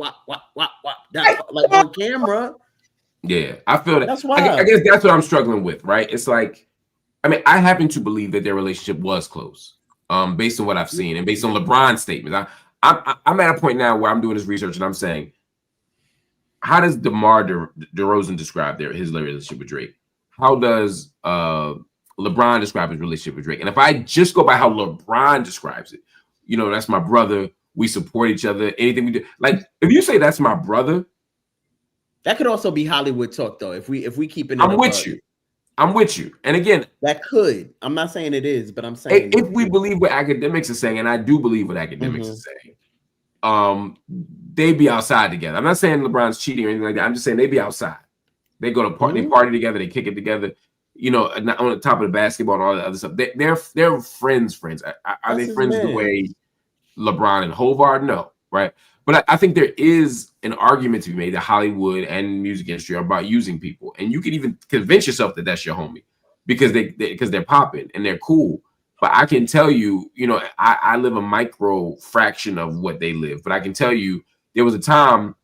Speaker 3: that like on camera.
Speaker 2: Yeah, I feel that.
Speaker 3: That's why
Speaker 2: I guess that's what I'm struggling with, right? It's like, I mean, I happen to believe that their relationship was close, based on what I've seen and based on LeBron's statements. I'm at a point now where I'm doing this research and I'm saying, how does DeMar DeRozan describe his relationship with Drake? How does LeBron describe his relationship with Drake? And if I just go by how LeBron describes it, you know, that's my brother. We support each other. Anything we do, like if you say that's my brother,
Speaker 3: that could also be Hollywood talk, though. If we keep it,
Speaker 2: I'm with you. I'm with you. And again,
Speaker 3: that could. I'm not saying it is, but I'm saying
Speaker 2: if we believe what academics are saying, and I do believe what academics are saying, they be outside together. I'm not saying LeBron's cheating or anything like that. I'm just saying they be outside. They go to party, they party together, they kick it together. You know, on the top of the basketball and all that other stuff. They're friends. Are they friends the way LeBron and Hov? No, right? But I think there is an argument to be made that Hollywood and music industry are about using people, and you can even convince yourself that that's your homie because they're popping and they're cool. But I can tell you, you know, I live a micro fraction of what they live. But I can tell you, there was a time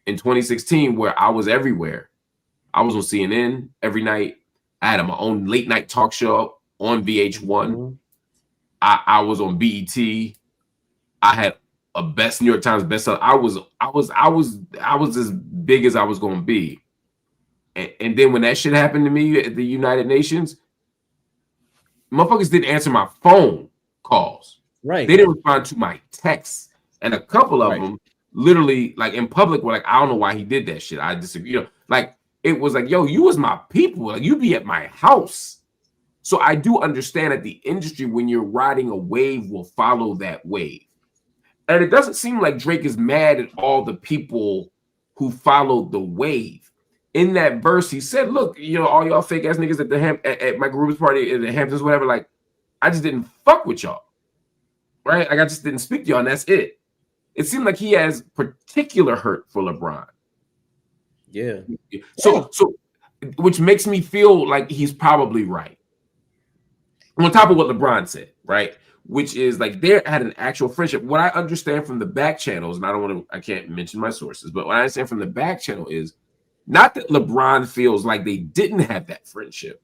Speaker 2: in 2016 where I was everywhere. I was on CNN every night. I had my own late night talk show on VH1. I was on BET. I had a best New York Times bestseller. I was as big as I was going to be. And then when that shit happened to me at the United Nations, motherfuckers didn't answer my phone calls.
Speaker 3: Right.
Speaker 2: They didn't respond to my texts. And a couple of them literally, like in public, were like, I don't know why he did that shit. I disagree. You know, like it was like, yo, you was my people. Like you be at my house. So I do understand that the industry, when you're riding a wave, will follow that wave. And it doesn't seem like Drake is mad at all the people who followed the wave. In that verse, he said, look, you know, all y'all fake ass niggas at my group's party at the Hamptons, whatever, like, I just didn't fuck with y'all. Right? Like, I just didn't speak to y'all, and that's it. It seemed like he has particular hurt for LeBron.
Speaker 3: Yeah.
Speaker 2: So which makes me feel like he's probably right. On top of what LeBron said, right? Which is like they had an actual friendship. What I understand from the back channels, and I can't mention my sources, but what I understand from the back channel is not that LeBron feels like they didn't have that friendship,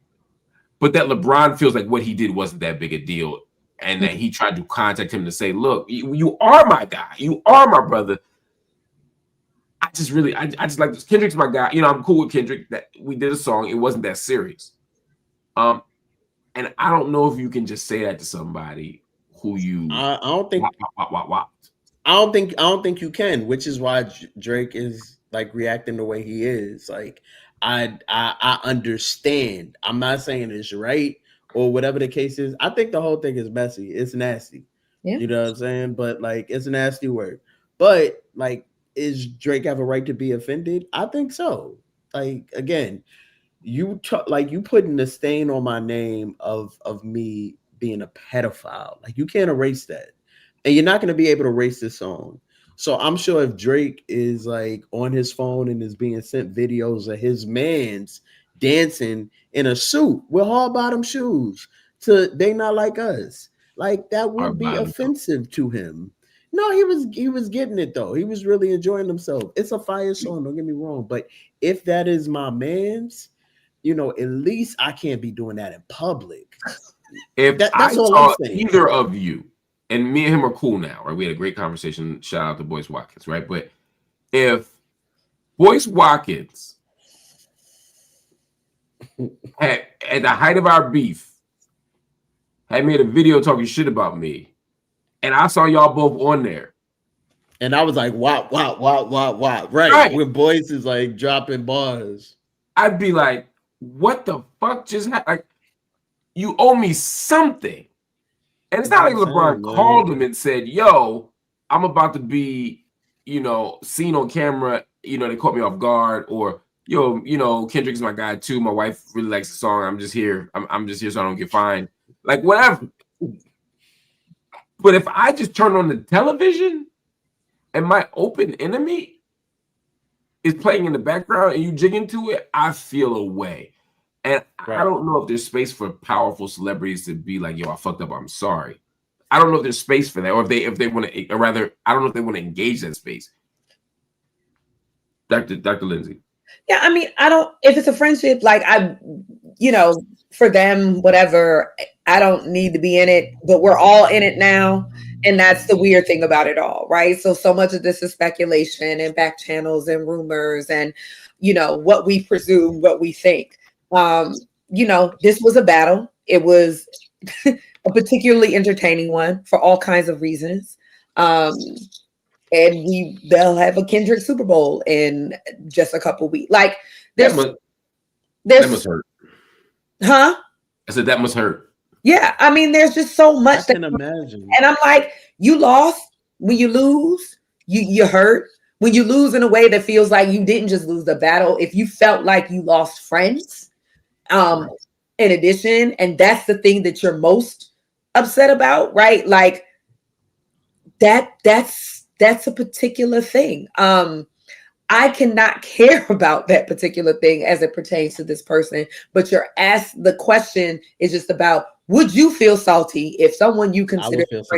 Speaker 2: but that LeBron feels like what he did wasn't that big a deal. And that he tried to contact him to say, look, you are my guy. You are my brother. I just like this. Kendrick's my guy. You know, I'm cool with Kendrick. That we did a song. It wasn't that serious. And I don't know if you can just say that to somebody who you
Speaker 3: I don't think you can, which is why Drake is like reacting the way he is. Like I understand. I'm not saying it's right or whatever the case is. I think the whole thing is messy. It's nasty. Yeah. You know what I'm saying? But like it's a nasty word. But like, is Drake have a right to be offended? I think so. Like again, you putting the stain on my name of me being a pedophile. Like you can't erase that. And you're not going to be able to erase this song. So I'm sure if Drake is like on his phone and is being sent videos of his mans dancing in a suit with hard bottom shoes to They Not Like Us, like that would be offensive to him. No, he was getting it though. He was really enjoying himself. It's a fire song, don't get me wrong. But if that is my man's, you know, at least I can't be doing that in public.
Speaker 2: If that's all I'm saying. Either of you, and me and him are cool now, right? We had a great conversation. Shout out to Boyce Watkins, right? But if Boyce Watkins at the height of our beef had made a video talking shit about me, and I saw y'all both on there,
Speaker 3: and I was like, wow, right? When Boyce is like dropping bars,
Speaker 2: I'd be like, what the fuck just happened? Like, you owe me something. And it's not like LeBron called him and said, yo, I'm about to be, you know, seen on camera. You know, they caught me off guard. Or, yo, you know, Kendrick's my guy too. My wife really likes the song. I'm just here. I'm just here so I don't get fined. Like, whatever. But if I just turn on the television and my open enemy is playing in the background and you jig into it, I feel a way. And I don't know if there's space for powerful celebrities to be like, yo, I fucked up, I'm sorry. I don't know if there's space for that, or if they want to, or rather, I don't know if they want to engage that space. Dr. Lindsay.
Speaker 4: Yeah, I mean, if it's a friendship, like for them, whatever, I don't need to be in it, but we're all in it now. And that's the weird thing about it all, right? So much of this is speculation and back channels and rumors and, you know, what we presume, what we think. You know, this was a battle. It was a particularly entertaining one for all kinds of reasons. And they'll have a Kendrick Super Bowl in just a couple weeks. Like, that
Speaker 2: must hurt.
Speaker 4: Huh?
Speaker 2: I said that must hurt.
Speaker 4: Yeah, I mean, there's just so much.
Speaker 3: I can imagine.
Speaker 4: And I'm like, you lost. When you lose, you hurt. When you lose in a way that feels like you didn't just lose the battle, if you felt like you lost friends, in addition, and that's the thing that you're most upset about, right? Like that's a particular thing. I cannot care about that particular thing as it pertains to this person, but the question is just about, would you feel salty if someone you consider is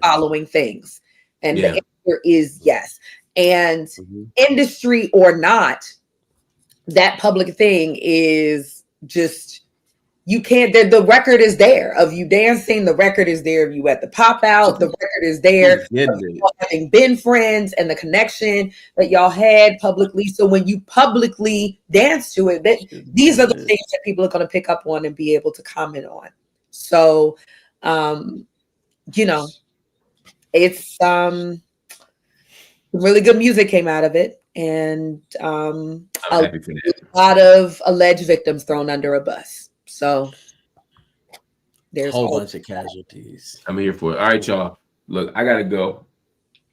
Speaker 4: following things? And the answer is yes. And industry or not, that public thing is just, you can't, the record is there of you dancing. The record is there of you at the pop out. The record is there of you having been friends and the connection that y'all had publicly. So when you publicly dance to it, these are the things that people are going to pick up on and be able to comment on. So, you know, it's really good music came out of it. And a lot of alleged victims thrown under a bus. So there's
Speaker 3: a whole bunch of casualties.
Speaker 2: I'm here for it. All right, y'all. Look, I gotta go.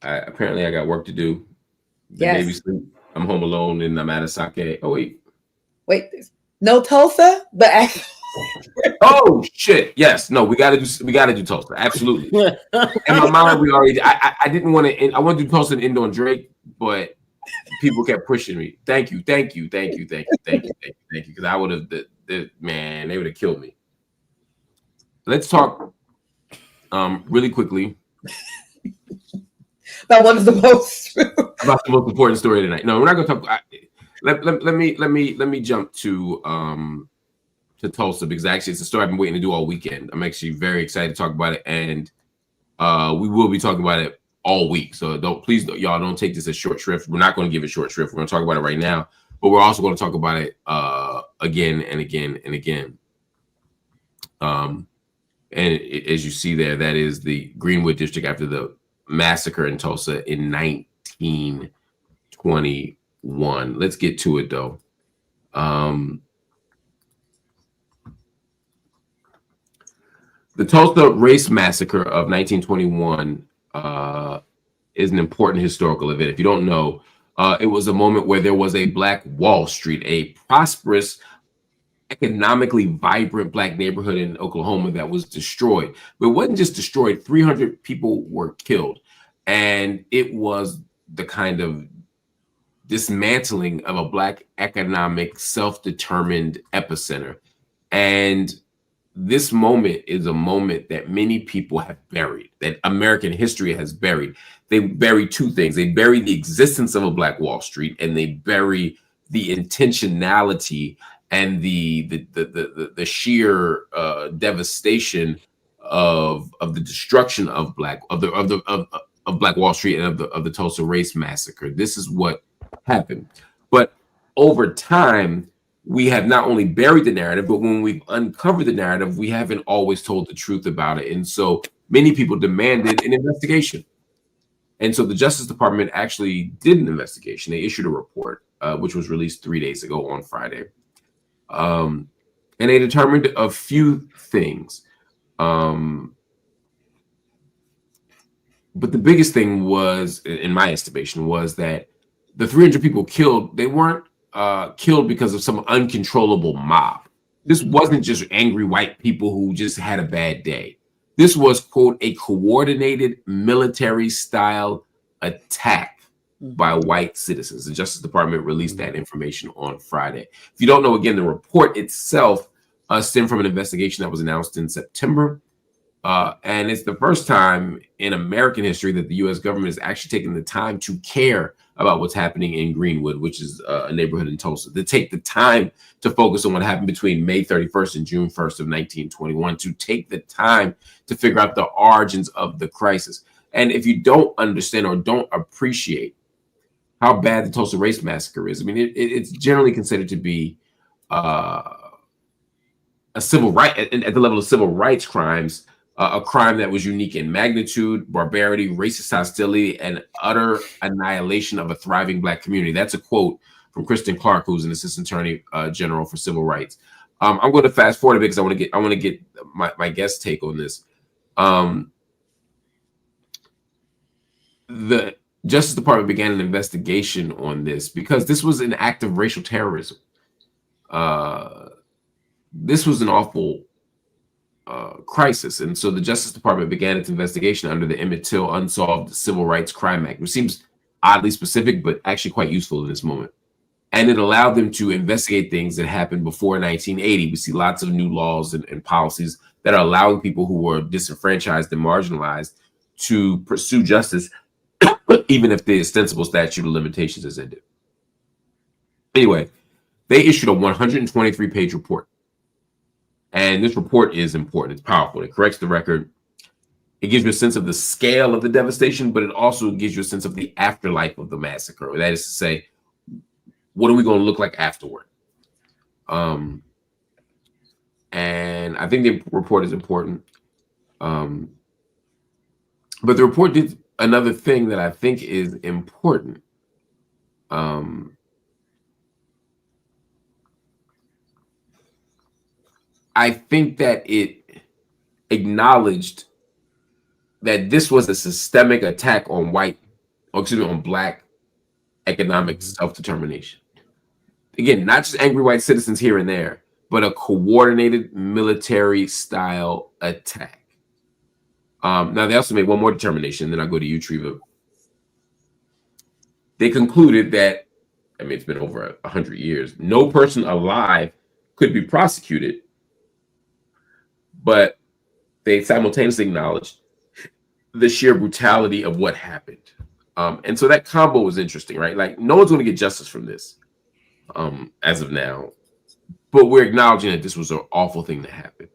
Speaker 2: Apparently I got work to do. The baby sleep. I'm home alone and I'm at a sake. Oh wait,
Speaker 4: no Tulsa, but
Speaker 2: oh shit! Yes, no, we gotta do Tulsa. Absolutely. In my mind, we already. I didn't want to. I want to do Tulsa and end on Drake, but people kept pushing me. Thank you. Because I would have. Man, they would have killed me. Let's talk really quickly
Speaker 4: about one of the most
Speaker 2: about the most important story tonight. No, we're not going to talk. Let me jump to Tulsa, because actually it's a story I've been waiting to do all weekend. I'm actually very excited to talk about it, and we will be talking about it all week. So y'all don't take this as short shrift. We're not going to give it short shrift. We're going to talk about it right now. But we're also going to talk about it again and again and again. And as you see there, that is the Greenwood district after the massacre in Tulsa in 1921. Let's get to it, though. The Tulsa Race Massacre of 1921 is an important historical event. If you don't know, it was a moment where there was a Black Wall Street, a prosperous, economically vibrant Black neighborhood in Oklahoma that was destroyed. But it wasn't just destroyed. 300 people were killed. And it was the kind of dismantling of a Black economic, self-determined epicenter. And this moment is a moment that many people have buried, that American history has buried. They bury two things. They bury the existence of a Black Wall Street, and they bury the intentionality and the sheer devastation of the destruction of Black Wall Street and of the Tulsa Race Massacre. This is what happened. But over time, we have not only buried the narrative, but when we've uncovered the narrative, we haven't always told the truth about it. And so many people demanded an investigation. And so the Justice Department actually did an investigation. They issued a report, which was released 3 days ago on Friday. And they determined a few things. But the biggest thing was, in my estimation, was that the 300 people killed, they weren't killed because of some uncontrollable mob. This wasn't just angry white people who just had a bad day. This was, quote, a coordinated military-style attack by white citizens. The Justice Department released that information on Friday. If you don't know, again, the report itself stemmed from an investigation that was announced in September. And it's the first time in American history that the U.S. government has actually taken the time to care about what's happening in Greenwood, which is a neighborhood in Tulsa, to take the time to focus on what happened between May 31st and June 1st of 1921, to take the time to figure out the origins of the crisis. And if you don't understand or don't appreciate how bad the Tulsa Race Massacre is, I mean, it's generally considered to be a civil right at the level of civil rights crimes, a crime that was unique in magnitude, barbarity, racist hostility, and utter annihilation of a thriving Black community. That's a quote from Kristen Clark, who's an assistant attorney general for civil rights. I'm going to fast forward a bit because I want to get my guest take on this. The Justice Department began an investigation on this because this was an act of racial terrorism. This was an awful crisis, and so the Justice Department began its investigation under the Emmett Till Unsolved Civil Rights Crime Act, which seems oddly specific, but actually quite useful in this moment. And it allowed them to investigate things that happened before 1980. We see lots of new laws and policies that are allowing people who were disenfranchised and marginalized to pursue justice, even if the ostensible statute of limitations has ended. Anyway, they issued a 123-page report. And this report is important. It's powerful. It corrects the record. It gives you a sense of the scale of the devastation, but it also gives you a sense of the afterlife of the massacre. That is to say, what are we going to look like afterward? And I think the report is important. But the report did another thing that I think is important. I think that it acknowledged that this was a systemic attack on on Black economic self-determination. Again, not just angry white citizens here and there, but a coordinated military style attack. Now, they also made one more determination, then I'll go to you, Treva. They concluded that, I mean, it's been over 100 years, no person alive could be prosecuted, but they simultaneously acknowledged the sheer brutality of what happened. And so that combo was interesting, right? Like, no one's going to get justice from this as of now, but we're acknowledging that this was an awful thing that happened.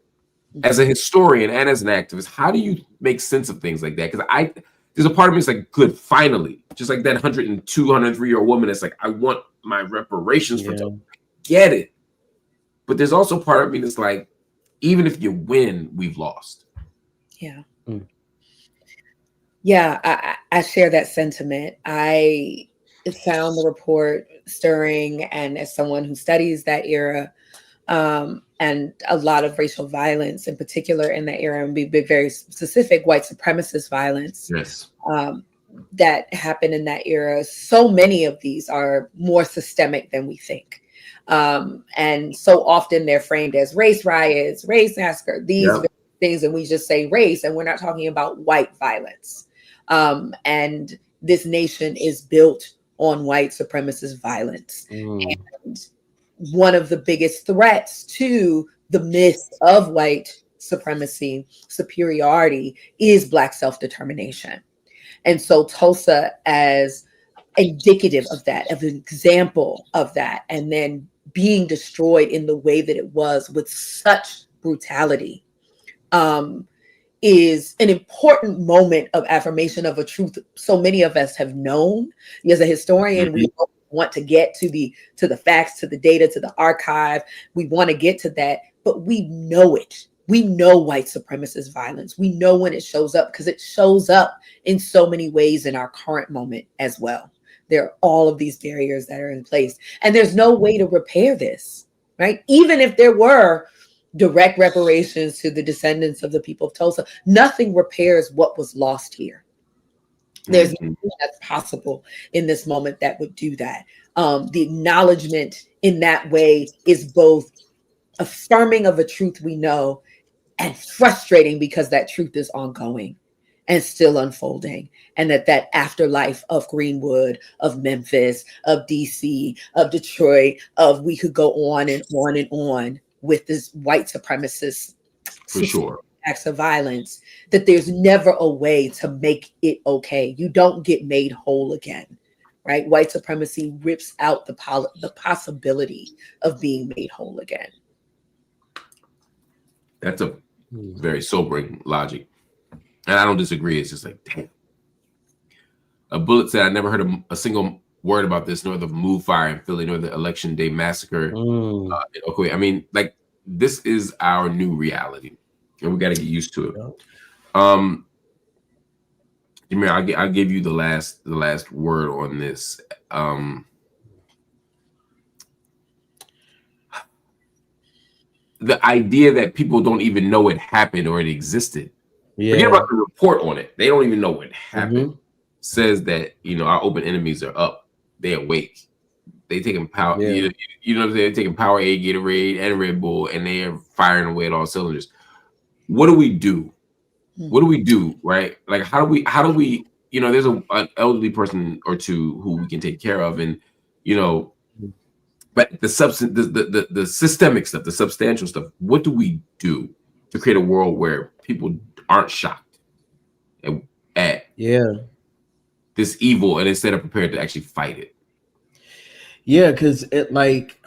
Speaker 2: As a historian and as an activist, how do you make sense of things like that? Because there's a part of me that's like, good, finally, just like that 102, 103-year-old woman that's like, I want my reparations for get it. But there's also part of me that's like, even if you win, we've lost.
Speaker 4: Yeah. Yeah, I share that sentiment. I found the report stirring, and as someone who studies that era, and a lot of racial violence in particular in that era, and be very specific, white supremacist violence that happened in that era. So many of these are more systemic than we think. And so often they're framed as race riots, race massacre, these things, and we just say race, and we're not talking about white violence. And this nation is built on white supremacist violence. And one of the biggest threats to the myth of white supremacy, superiority, is Black self-determination. And so Tulsa, as indicative of that, of an example of that, and then being destroyed in the way that it was with such brutality, is an important moment of affirmation of a truth so many of us have known. As a historian, we want to get to the facts, to the data, to the archive. We want to get to that, but we know it. We know white supremacist violence. We know when it shows up, because it shows up in so many ways in our current moment as well. There are all of these barriers that are in place, and there's no way to repair this, right? Even if there were direct reparations to the descendants of the people of Tulsa, nothing repairs what was lost here. There's nothing that's possible in this moment that would do that. The acknowledgement in that way is both affirming of a truth we know and frustrating, because that truth is ongoing and still unfolding, and that afterlife of Greenwood, of Memphis, of DC, of Detroit, we could go on and on and on with this white supremacist acts of violence, that there's never a way to make it okay. You don't get made whole again. right? White supremacy rips out the possibility of being made whole again.
Speaker 2: That's a very sobering logic. And I don't disagree. It's just like, damn. A bullet said, I never heard a single word about this, nor the move fire in Philly, nor the election day massacre. Okay, I mean, like, this is our new reality, and we got to get used to it. Jameer, I'll give you the last word on this. The idea that people don't even know it happened or it existed. Forget about the report on it. They don't even know what happened. Says that, you know, our open enemies are up. They're awake. They taking power. You know what I'm saying? They're taking Powerade, Gatorade, and Red Bull, and they are firing away at all cylinders. What do we do? What do we do, right? Like, how do we, you know, there's an elderly person or two who we can take care of, and, you know, but the systemic stuff, the substantial stuff, what do we do to create a world where people aren't shocked at this evil, and instead are prepared to actually fight it?
Speaker 3: Yeah, because it, like,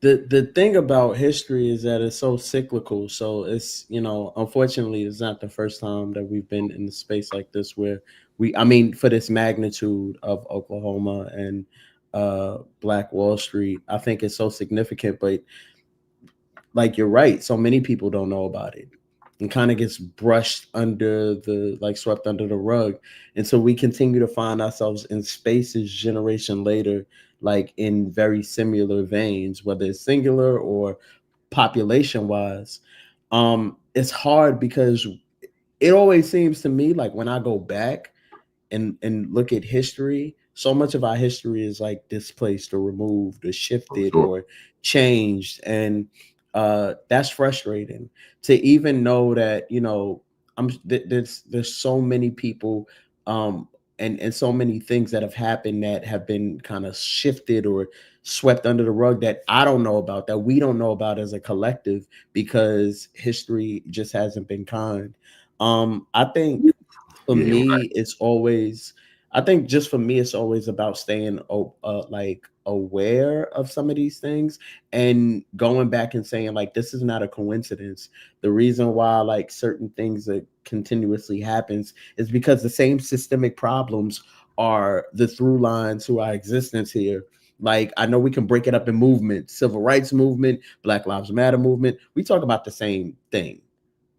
Speaker 3: the thing about history is that it's so cyclical. So it's, you know, unfortunately, it's not the first time that we've been in a space like this where I mean, for this magnitude of Oklahoma and Black Wall Street, I think it's so significant. But like, you're right, so many people don't know about it, and kind of gets brushed under the, like, swept under the rug. And so we continue to find ourselves in spaces generation later, like in very similar veins, whether it's singular or population wise. It's hard because it always seems to me like when I go back and look at history, so much of our history is like displaced or removed or shifted or changed. And that's frustrating to even know that, you know, there's so many people and so many things that have happened that have been kind of shifted or swept under the rug that I don't know about, that we don't know about as a collective, because history just hasn't been kind. I think for me, it's always, I think just for me, it's always about staying like aware of some of these things and going back and saying, like, this is not a coincidence. The reason why, like, certain things that continuously happens is because the same systemic problems are the through lines to our existence here. Like, I know we can break it up in movements, civil rights movement, Black Lives Matter movement. We talk about the same thing.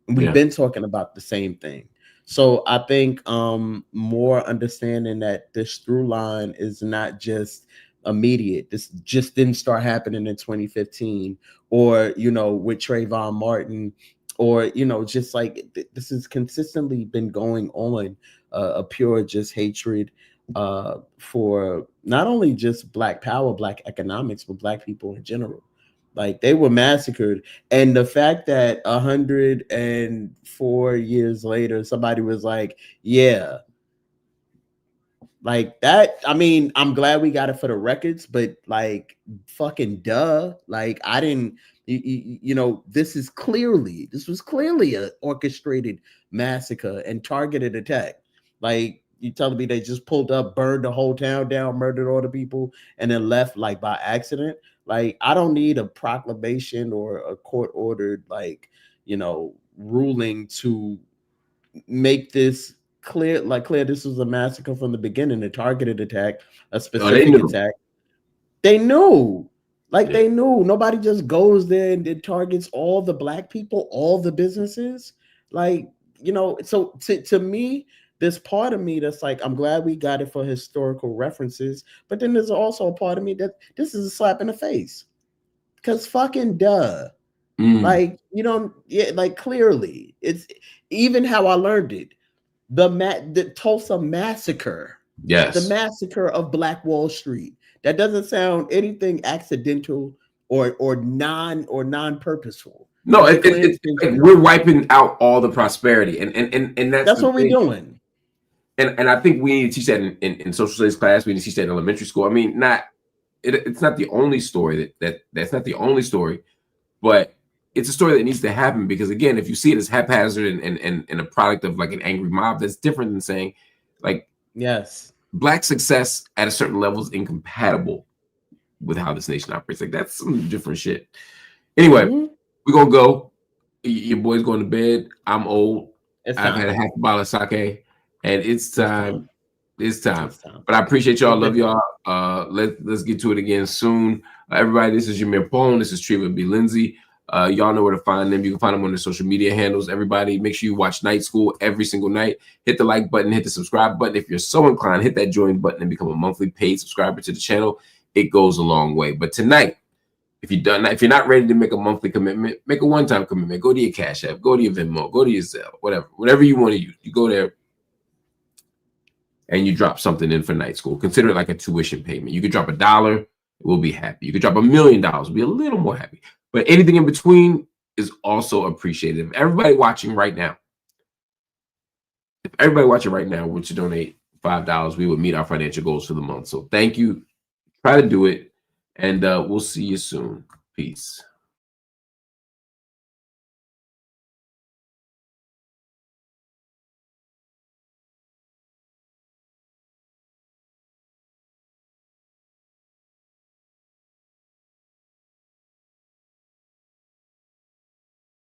Speaker 3: We've been talking about the same thing. So I think more understanding that this through line is not just immediate. This just didn't start happening in 2015, or, you know, with Trayvon Martin, or, you know, just like this has consistently been going on, a pure just hatred for not only just Black power, Black economics, but Black people in general. Like, they were massacred. And the fact that 104 years later, somebody was like, yeah, like that. I mean, I'm glad we got it for the records, but like, fucking duh. Like, I didn't, you know, this was clearly a orchestrated massacre and targeted attack. Like, you telling me they just pulled up, burned the whole town down, murdered all the people, and then left, like, by accident? Like, I don't need a proclamation or a court ordered, like, you know, ruling to make this clear. Like, clear, this was a massacre from the beginning, a targeted attack, a specific attack. They knew. Like, they knew. Nobody just goes there and it targets all the Black people, all the businesses. Like, you know, so to me, there's part of me that's like, I'm glad we got it for historical references, but then there's also a part of me that this is a slap in the face, because fucking duh. Like, you don't, like, clearly it's even how I learned it. The Tulsa Massacre, the massacre of Black Wall Street. That doesn't sound anything accidental or non-purposeful.
Speaker 2: No, it's we're wiping out all the prosperity, and that's
Speaker 3: what we're doing.
Speaker 2: And I think we need to teach that in social studies class. We need to teach that in elementary school. I mean, it's not the only story that's not the only story, but it's a story that needs to happen, because, again, if you see it as haphazard and a product of, like, an angry mob, that's different than saying, like,
Speaker 3: yes,
Speaker 2: Black success at a certain level is incompatible with how this nation operates. Like, that's some different shit. Anyway, we're gonna go. Your boy's going to bed. I'm old. I've had a half a bottle of sake, and it's time. It's time. But I appreciate y'all. Love y'all. Let's get to it again soon. Everybody, this is Jameer Pond. This is Treva B. Lindsey. Y'all know where to find them. You can find them on their social media handles. Everybody, make sure you watch Night School every single night. Hit the like button, hit the subscribe button. If you're so inclined, hit that join button and become a monthly paid subscriber to the channel. It goes a long way. But tonight, if you're not ready to make a monthly commitment, make a one-time commitment. Go to your Cash App, go to your Venmo, go to your Zelle, whatever you want to use. You go there and you drop something in for Night School. Consider it like a tuition payment. You could drop $1, we'll be happy. You could drop $1 million, we'll be a little more happy. But anything in between is also appreciated. If everybody watching right now were to donate $5, we would meet our financial goals for the month. So thank you. Try to do it, and we'll see you soon. Peace.